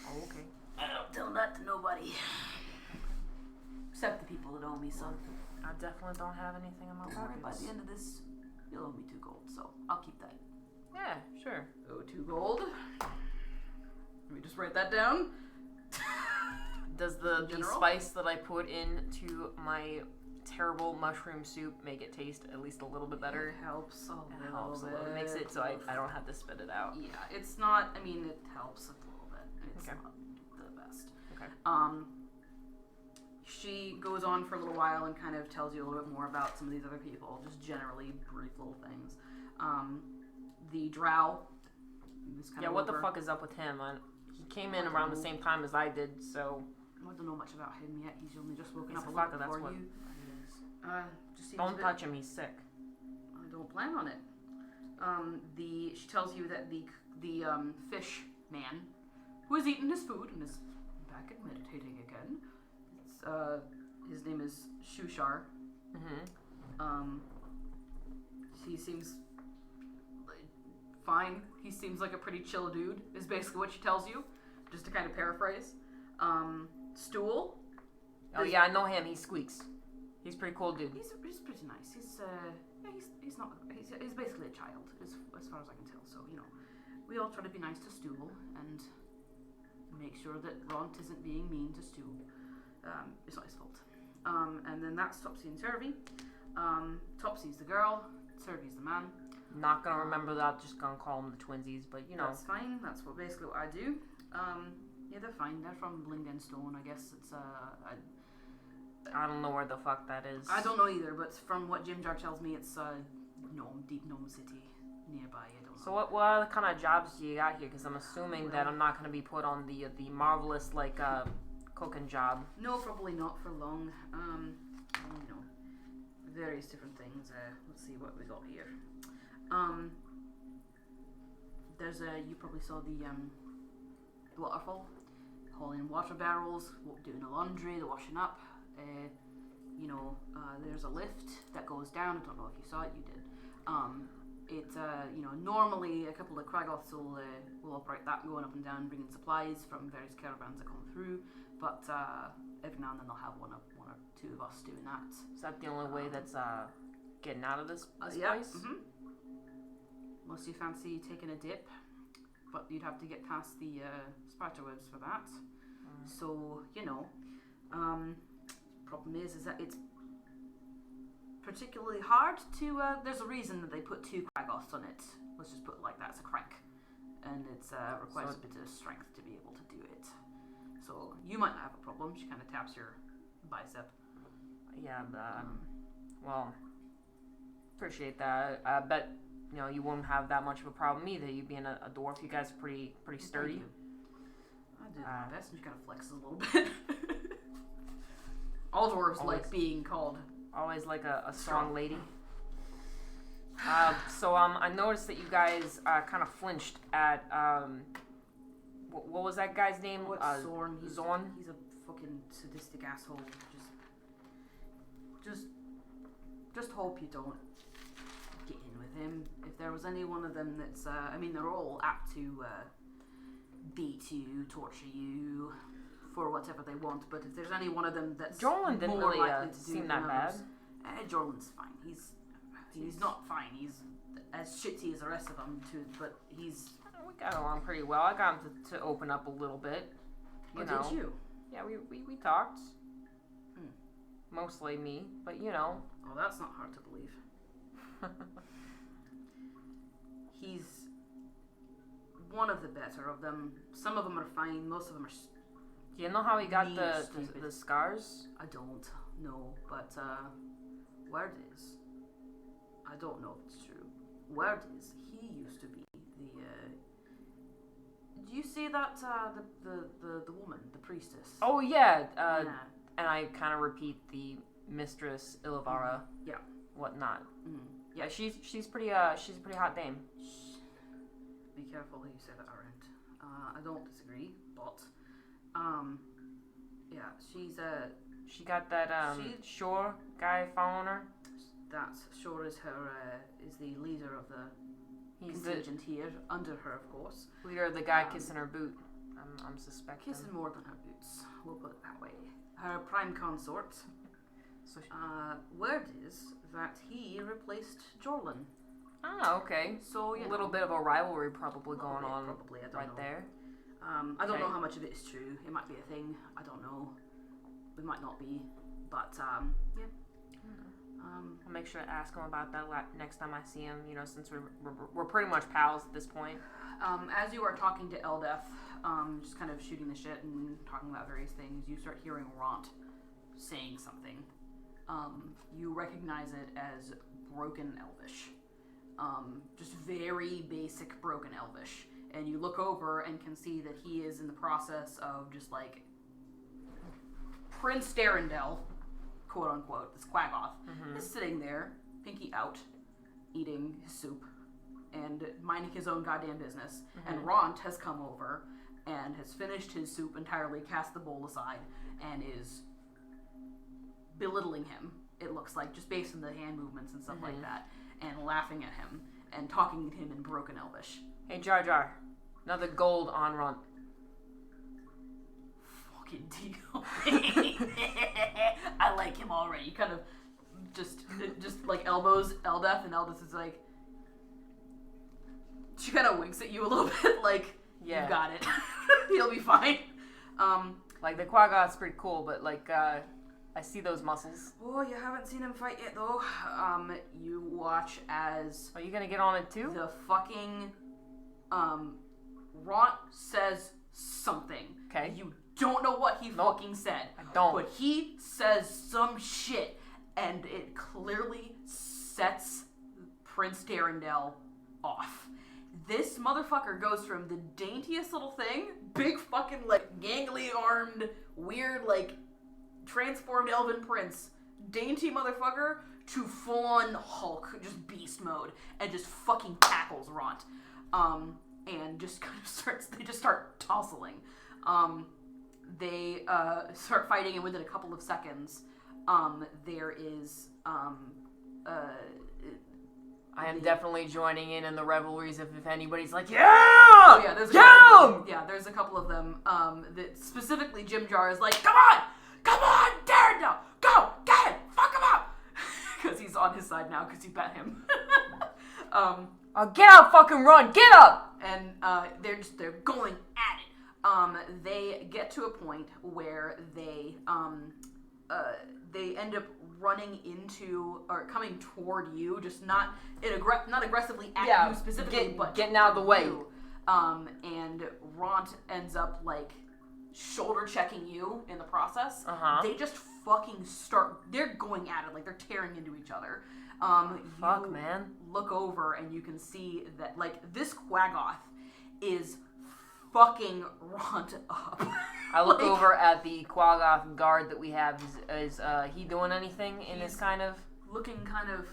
Oh, okay. I don't tell that to nobody. Except the people that owe me some. I definitely don't have anything in my pockets. By the end of this, you'll owe me 2 gold, so I'll keep that. Yeah, sure. Oh, 2 gold. Let me just write that down. Does the spice that I put into my terrible mushroom soup make it taste at least a little bit better? It helps a little bit. It makes it so I don't have to spit it out. Yeah, it's not, I mean, it helps a little bit. It's not the best. Okay. She goes on for a little while and kind of tells you a little bit more about some of these other people, just generally brief little things. The drow. What the fuck is up with him? He came in around the same time as I did, so... I don't know much about him yet. He's only just woken up a little little before you. Don't touch him, he's sick. I don't plan on it. She tells you that the fish man, who has eaten his food and is back at meditating again, his name is Shushar. Mm-hmm. He seems fine. He seems like a pretty chill dude, is basically what she tells you, just to kind of paraphrase. Stool. Oh yeah, I know him. He squeaks. He's a pretty cool dude. He's pretty nice. He's basically a child, as far as I can tell. So, you know, we all try to be nice to Stool and make sure that Ront isn't being mean to Stool. It's not his fault. And then that's Topsy and Turvy. Topsy's the girl, Turvy's the man. Not gonna remember that, just gonna call them the twinsies, but you know. That's fine, that's basically what I do. Yeah, they're fine. They're from Blingdenstone, I guess. It's I don't know where the fuck that is. I don't know either, but from what Jim Jar tells me, it's Deep Gnome City nearby. I don't know. So what other kind of jobs do you got here? Because I'm assuming that I'm not going to be put on the marvelous cooking job. No, probably not for long. You know, various different things. Let's see what we got here. There's you probably saw the waterfall, hauling water barrels, doing the laundry, the washing up. You know, there's a lift that goes down. I don't know if you saw it. You did. You know, normally a couple of Kragoths will operate that, going up and down, bringing supplies from various caravans that come through. But every now and then they'll have one or 2 of us doing that. Is that the only way that's getting out of this place? Mm-hmm. Unless you fancy taking a dip, but you'd have to get past the spider webs for that. So, you know, problem is that it's particularly hard to, there's a reason that they put 2 Kragoths on it. Let's just put it like that, it's a crank. And it requires a bit of strength to be able to do it. So, you might not have a problem. She kind of taps your bicep. Yeah, well, appreciate that. I bet, you know, you won't have that much of a problem either. You being a dwarf, you guys are pretty sturdy. I did my best, and she kind of flexes a little bit. All dwarves like being called. Always like a strong lady. So I noticed that you guys kind of flinched at what was that guy's name? Zorn. Zorn. He's a fucking sadistic asshole. Just hope you don't get in with him. If there was any one of them that's, I mean, they're all apt to beat you, torture you for whatever they want. But if there's any one of them that's Jorlin didn't more really likely to seem that bad. Jorlin's fine. He's not fine. He's as shitty as the rest of them too. But he's. We got along pretty well. I got him to open up a little bit. Did you? Yeah, we talked. Mostly me, but you know. Oh, that's not hard to believe. He's one of the better of them. Some of them are fine. Most of them are. Do you know how he got the scars? I don't know, but word is, I don't know if it's true. Word is he used to be the. Do you see that the woman, the priestess? Oh yeah. And I kind of repeat the Mistress Ilivara. Yeah. Whatnot. Yeah, she's a pretty hot dame. Be careful who you say that around. I don't disagree, but yeah, she got that Shore guy following her. That Shore is her is the leader of the. contingent here, under her, of course. Leader of the guy kissing her boot. I'm suspecting. Kissing more than her boots, we'll put it that way. Her prime consort. So word is that he replaced Jorlin. Oh, okay. So, a little bit of a rivalry probably going on probably, I don't right know. there. I don't know how much of it is true. It might be a thing. I don't know. It might not be. But, yeah. I'll make sure to ask him about that next time I see him, since we're pretty much pals at this point. As you are talking to Eldeth, just kind of shooting the shit and talking about various things, you start hearing Ront saying something. You recognize it as Broken Elvish. Just very basic Broken Elvish. And you look over and can see that he is in the process of just like Prince Darendel, quote unquote, this Quaggoth, is sitting there, pinky out, eating his soup and minding his own goddamn business. And Ront has come over and has finished his soup entirely, cast the bowl aside, and is belittling him, it looks like, just based on the hand movements and stuff like that, and laughing at him and talking to him in Broken Elvish. Hey, Jar Jar, another gold on Ront. Fucking deal. I like him already. You kind of just like elbows Eldeth, and Eldeth is like, she kind of winks at you a little bit, like, you got it. He'll be fine. Like, the Quaggoth's pretty cool, but, like, I see those muscles. Oh, you haven't seen him fight yet, though. You watch as... Are you gonna get on it, too? The fucking, Ront says something. Okay. You don't know what he fucking said. I don't. But he says some shit, and it clearly sets Prince Darendel off. This motherfucker goes from the daintiest little thing, big fucking, like, gangly armed, weird, like, transformed elven prince, dainty motherfucker, to full-on Hulk, just beast mode, and just fucking tackles Ront. And just kind of they just start tossling. They start fighting, and within a couple of seconds, there is, I am definitely joining in the revelries if anybody's like, oh yeah, there's a couple of them. That specifically Jim Jar is like, come on, Darendel, go, get it, fuck him up, because he's on his side now because you bet him. Get up, fucking run, get up! And they're going at it. They get to a point where they end up running into or coming toward you, just not aggressively at you specifically, but getting out of the way. And Ront ends up like shoulder checking you in the process. They just fucking they're going at it, like they're tearing into each other. Fuck, man. Look over and you can see that like this Quaggoth is fucking Ront up. I look over at the Quaggoth guard that we have. Is he doing anything in this kind of... Looking kind of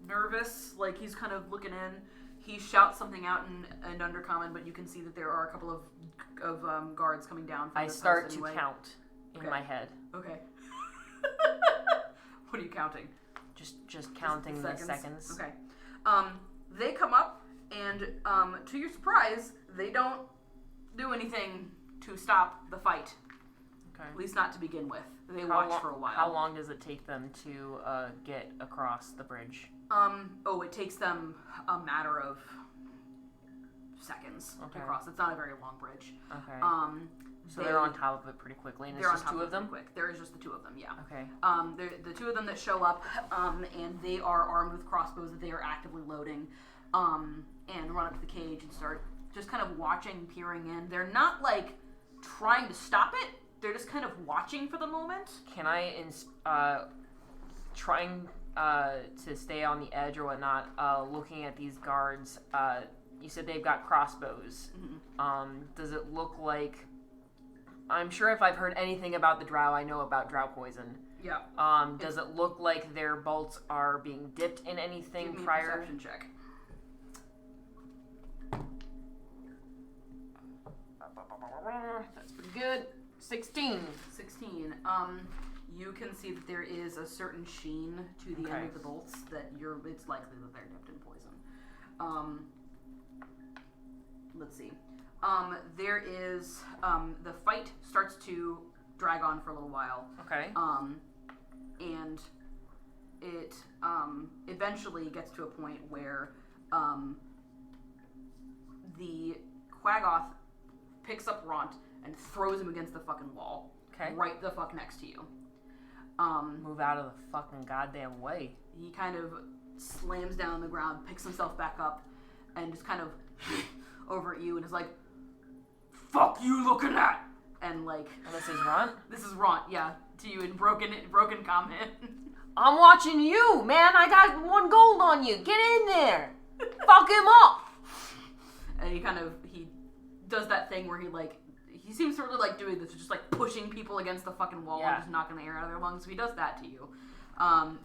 nervous, like he's kind of looking in. He shouts something out in Undercommon, but you can see that there are a couple of guards coming down from I this start house to anyway. count in my head. Okay. What are you counting? Just counting the seconds. Okay. They come up, and to your surprise, they don't do anything to stop the fight. Okay. At least not to begin with. They watch for a while. How long does it take them to get across the bridge? It takes them a matter of seconds to cross. It's not a very long bridge. Okay. So they're on top of it pretty quickly, and it's just two of them? Quick. There is just the two of them, yeah. Okay. The two of them that show up, and they are armed with crossbows that they are actively loading, and run up to the cage and start just kind of watching, peering in. They're not, like, trying to stop it. They're just kind of watching for the moment. Can I, trying to stay on the edge or whatnot, looking at these guards, you said they've got crossbows. Mm-hmm. Does it look like... I'm sure if I've heard anything about the drow, I know about drow poison. Yeah. Does it look like their bolts are being dipped in anything Give me prior? a perception check. That's pretty good. 16. You can see that there is a certain sheen to the end of the bolts that it's likely that they're dipped in poison. Let's see. There is the fight starts to drag on for a little while. Okay. And it eventually gets to a point where the Quaggoth picks up Ront and throws him against the fucking wall. Okay. Right the fuck next to you. Move out of the fucking goddamn way. He kind of slams down on the ground, picks himself back up, and just kind of over at you and is like, "Fuck you looking at?" And like, oh, this is Ront? This is Ront, yeah. To you in broken comment. I'm watching you, man. I got 1 gold on you. Get in there. Fuck him up. And he does that thing where he seems to really like doing this, just like pushing people against the fucking wall and just knocking the air out of their lungs. So he does that to you.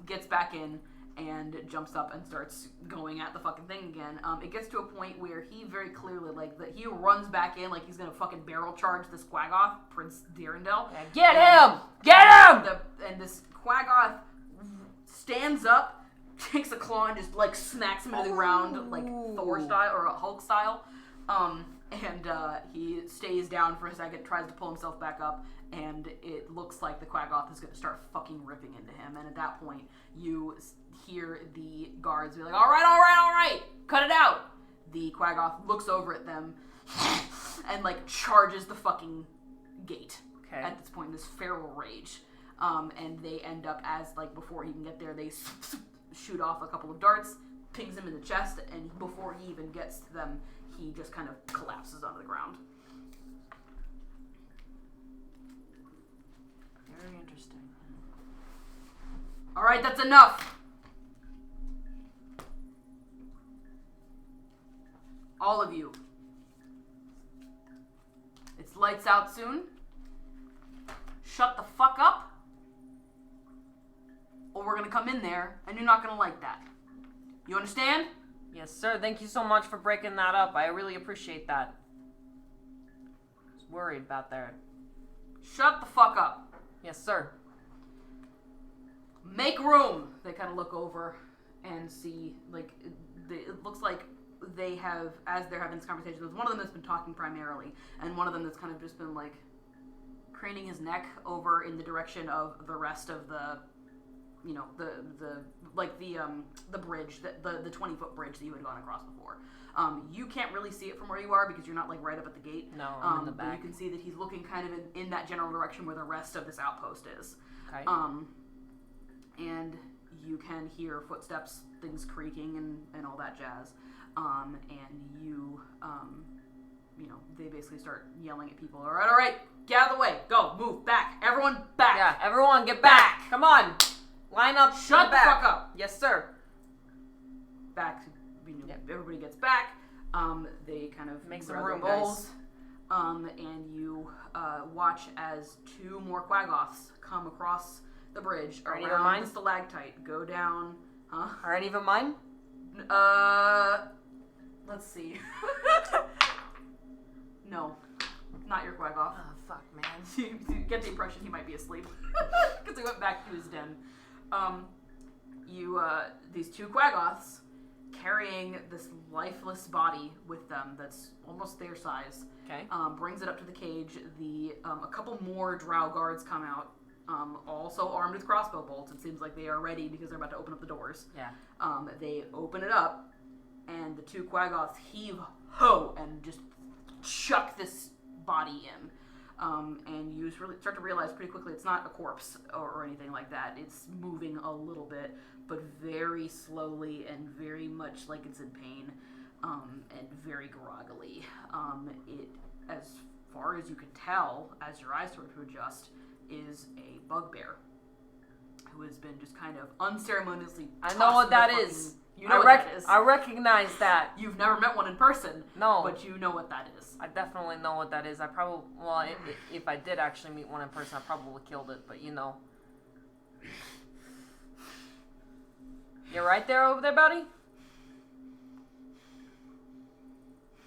Gets back in and jumps up and starts going at the fucking thing again. It gets to a point where he very clearly, he runs back in like he's gonna fucking barrel charge this Quaggoth, Prince Dirindel. Yeah, get him! Get him! And this Quaggoth stands up, takes a claw and just like smacks him into the ground like Thor style or Hulk style. And he stays down for a second, tries to pull himself back up, and it looks like the Quaggoth is going to start fucking ripping into him. And at that point, you hear the guards be like, all right, cut it out. The Quaggoth looks over at them and like charges the fucking gate. Okay. At this point, this feral rage. And they end up before he can get there, they shoot off a couple of darts, pings him in the chest, and before he even gets to them, he just kind of collapses onto the ground. Very interesting. All right, that's enough. All of you. It's lights out soon. Shut the fuck up, or we're gonna come in there, and you're not gonna like that. You understand? Yes, sir. Thank you so much for breaking that up. I really appreciate that. I was worried about that. Shut the fuck up. Yes, sir. Make room. They kind of look over and see, it looks like they have, as they're having this conversation, there's one of them that's been talking primarily, and one of them that's kind of just been, craning his neck over in the direction of the rest of the bridge, the 20-foot bridge that you had gone across before. You can't really see it from where you are because you're not right up at the gate. No, I'm in the back. But you can see that he's looking kind of in that general direction where the rest of this outpost is. Okay. And you can hear footsteps, things creaking and all that jazz. And they basically start yelling at people. All right, get out of the way. Go, move, back. Everyone back. Yeah, everyone get back. Come on. Line up. Shut the fuck up. Yes, sir. Back. Everybody gets back. They kind of make some room, guys. And you watch as 2 more Quaggoths come across the bridge around the stalactite. Go down. Huh? Are any of them mine? Let's see. No, not your Quaggoth. Oh, fuck, man. You get the impression he might be asleep because he went back to his den. These 2 Quaggoths carrying this lifeless body with them that's almost their size. Okay. Brings it up to the cage. A couple more drow guards come out, also armed with crossbow bolts. It seems like they are ready because they're about to open up the doors. Yeah. They open it up, and the 2 Quaggoths heave ho and just chuck this body in. And you start to realize pretty quickly it's not a corpse or anything like that. It's moving a little bit, but very slowly and very much like it's in pain, and very groggily. It, as far as you can tell, as your eyes start to adjust, is a bugbear who has been just kind of unceremoniously I know what that is. You know what that is. I recognize that. You've never met one in person. No. But you know what that is. I definitely know what that is. I probably, if I did actually meet one in person, I probably killed it, but You're right there over there, buddy?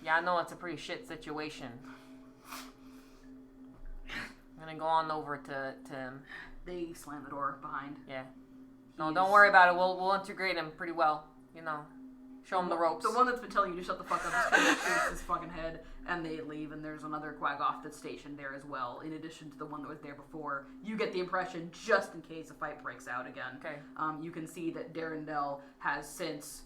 Yeah, I know it's a pretty shit situation. I'm gonna go on over to him. They slam the door behind. Yeah. No, don't worry about it. We'll integrate him pretty well, Show him the ropes. The one that's been telling you to shut the fuck up just kind of shakes his fucking head, and they leave, and there's another Quaggoth that's stationed there as well, in addition to the one that was there before. You get the impression, just in case a fight breaks out again. Okay. You can see that Darendel has since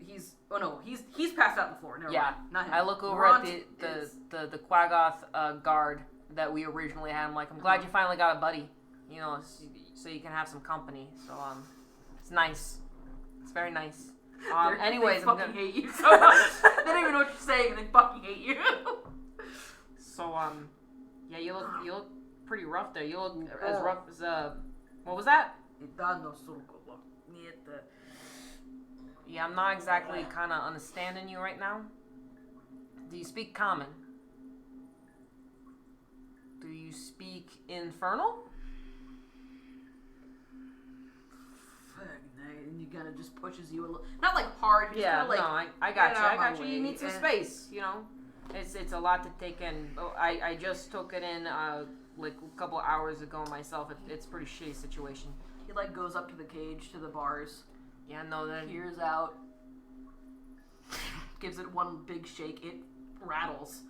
he's passed out on the floor. Never mind. Not him. I look over at the Quaggoth guard that we originally had. I'm like, I'm glad you finally got a buddy, you know, so you can have some company. So it's nice. It's very nice. Anyways, they fucking hate you so much. They don't even know what you're saying, and they fucking hate you. So yeah, you look pretty rough there. You look as rough as what was that? Yeah, I'm not exactly kind of understanding you right now. Do you speak Common? Do you speak Infernal? And he kind of just pushes you a little, not like hard. Yeah, like, no, I got you. You need some space, you know. It's a lot to take in. I just took it in like a couple hours ago myself. It's a pretty shitty situation. He like goes up to the cage, to the bars. Yeah, no, that peers out, gives it one big shake. It rattles,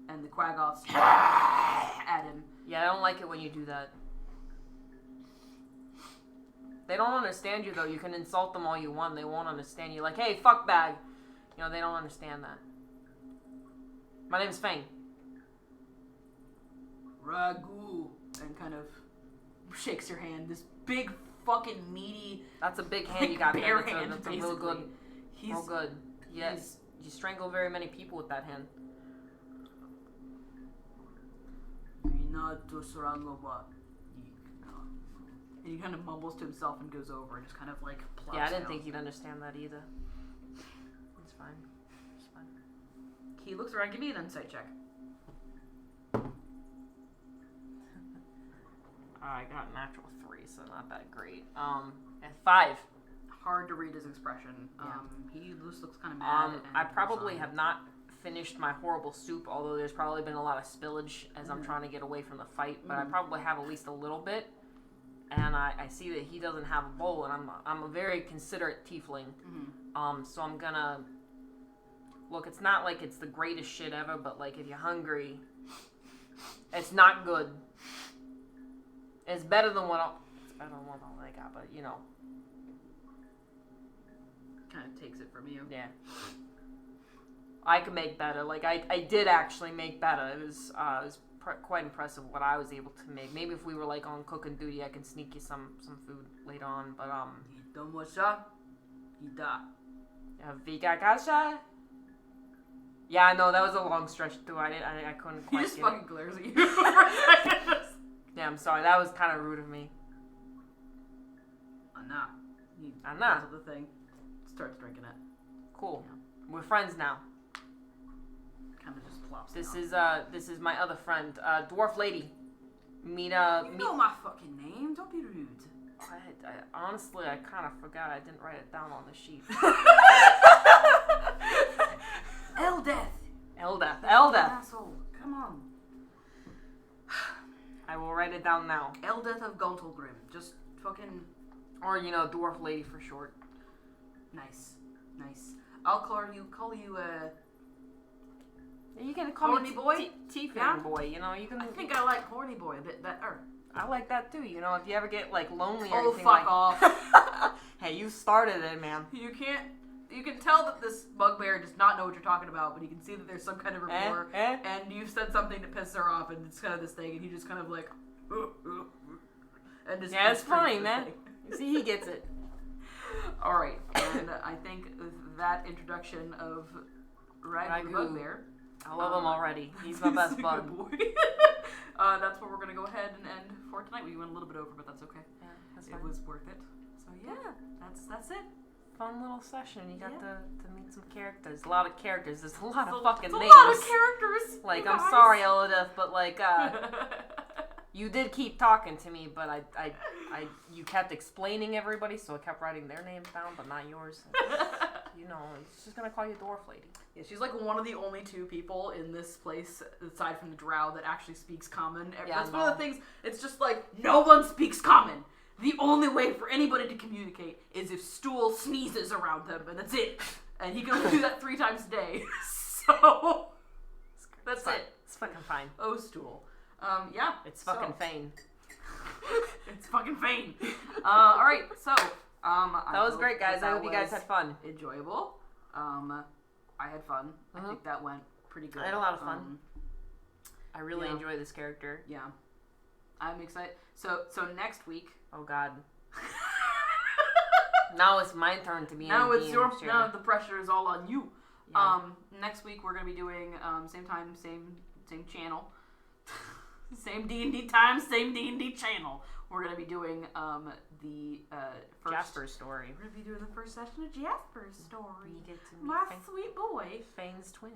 and the Quaggoths at him. Yeah, I don't like it when you do that. They don't understand you, though. You can insult them all you want. They won't understand you. Like, hey, fuck bag. You know, they don't understand that. My name's Feign. Ragu. And kind of shakes your hand. This big fucking meaty... That's a big hand you got there. That's basically. real good. Real good. Yes. You strangle very many people with that hand. And he kind of mumbles to himself and goes over and just kind of like plops Yeah, I didn't down. think he'd understand that either. It's fine. It's fine. He looks around. Give me an insight check. I got natural 3, so not that great. At 5. Hard to read his expression. Yeah. He just looks kind of mad. I probably have not finished my horrible soup, although there's probably been a lot of spillage as I'm trying to get away from the fight, but I probably have at least a little bit. And I see that he doesn't have a bowl, and I'm a very considerate tiefling. So I'm gonna look. It's not like it's the greatest shit ever, but like if you're hungry, it's not good. It's better than what I got, but you know. Kind of takes it from you. Yeah. I could make better. Like I did actually make better. It was quite impressive what I was able to make. Maybe if we were like on cooking duty, I can sneak you some food later on. But Vigakasha. Yeah, no, that was a long stretch too. I couldn't quite. He just get fucking it. glares at you for a second. Yeah, I'm sorry. That was kind of rude of me. Anna. He Anna. goes to the thing. Starts drinking it. Cool. Yeah. We're friends now. Kind of just plops This down. is my other friend, Dwarf Lady. You know my fucking name. Don't be rude. I honestly, I kind of forgot. I didn't write it down on the sheet. Eldeth. Asshole. Come on. I will write it down now. Eldeth of Gauntlgrim. Just fucking... Or, you know, Dwarf Lady for short. Nice. I'll call you, You can call horny me boy? Tiefling boy, you know, you can... I think I like horny boy a bit better. I like that too, you know, if you ever get, like, lonely or Oh, anything fuck off. Hey, you started it, man. You can tell that this bugbear does not know what you're talking about, but he can see that there's some kind of rapport, and you've said something to piss her off, and it's kind of this thing, and he just kind of like... and just yeah, it's funny, man. You see, he gets it. Alright, and I think that introduction of Ragu the Bugbear... I love him already. He's my best bud. Good boy. That's where we're going to go ahead and end for tonight. We went a little bit over, but that's okay. Yeah, that's fine. It was worth it. So yeah, that's it. Fun little session. You got to meet some characters. A lot of characters. There's a lot of fucking names. A lot of characters. Like, I'm sorry, Elodeth, but like, you did keep talking to me, but you kept explaining everybody, so I kept writing their names down, but not yours. You know, he's just gonna call you Dwarf Lady. Yeah, she's like one of the only 2 people in this place, aside from the Drow, that actually speaks Common. Yeah, that's one of the things. It's just like no one speaks Common. The only way for anybody to communicate is if Stool sneezes around them, and that's it. And he can only do that 3 times a day. So that's it. It's fucking fine. Oh, Stool. Yeah. It's fucking Feign. It's fucking Feign. All right. So that was great, guys. I hope you guys had fun. Enjoyable. I had fun. I think that went pretty good. I had a lot of fun. I really enjoy this character. Yeah. I'm excited. So next week. Oh God. Now it's my turn to be. Now it's your. Now the pressure is all on you. Yeah. Next week we're gonna be doing same time, same channel, same D&D time, same D&D channel. We're gonna be doing the first Jasper's story. We're gonna be doing the first session of Jasper's story. You get to meet My sweet boy, Feign's twin.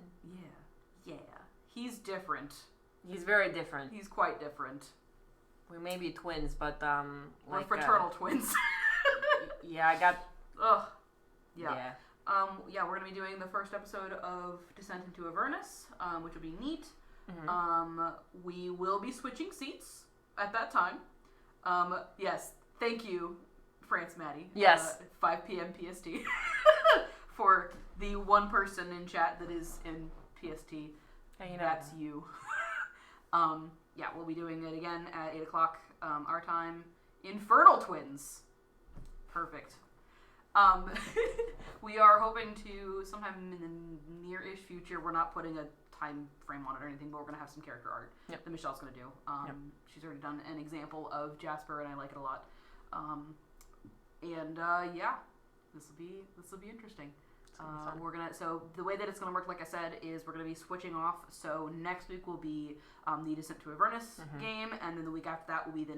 Yeah. He's different. He's very different. He's quite different. We may be twins, but we're fraternal twins. Yeah, I got. Ugh. Yeah. We're gonna be doing the first episode of Descent into Avernus, which will be neat. Mm-hmm. We will be switching seats at that time. Yes, thank you, France Maddie. Yes. 5 p.m. PST for the one person in chat that is in PST. Hey, That's you. We'll be doing it again at 8 o'clock our time. Infernal Twins. Perfect. We are hoping to, sometime in the near-ish future, we're not putting a time frame on it or anything, but we're going to have some character art that Michelle's going to do. She's already done an example of Jasper, and I like it a lot. This will be interesting. So the way that it's gonna work, like I said, is we're gonna be switching off. So next week will be the Descent to Avernus game, and then the week after that will be the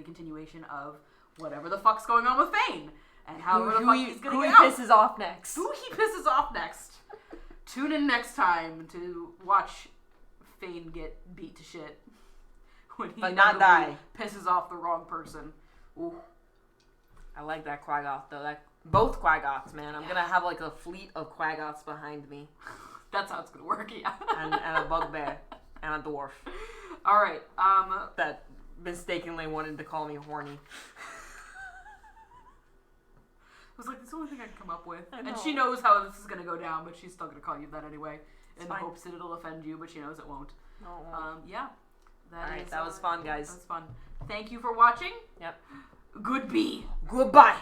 continuation of whatever the fuck's going on with Feign and how he's gonna get out. Who he pisses off next? Who he pisses off next? Tune in next time to watch Feign get beat to shit when he not die. Pisses off the wrong person. Ooh. I like that Quaggoth though. Both Quaggoths, man. I'm gonna have like a fleet of Quaggoths behind me. That's how it's gonna work, yeah. and a bugbear and a dwarf. All right. That mistakenly wanted to call me horny. I was like, that's the only thing I can come up with. And she knows how this is gonna go down, but she's still gonna call you that anyway, in the hopes that it'll offend you. But she knows it won't. No, it won't. That was fun, guys. That was fun. Thank you for watching. Yep. Goodbye. Goodbye.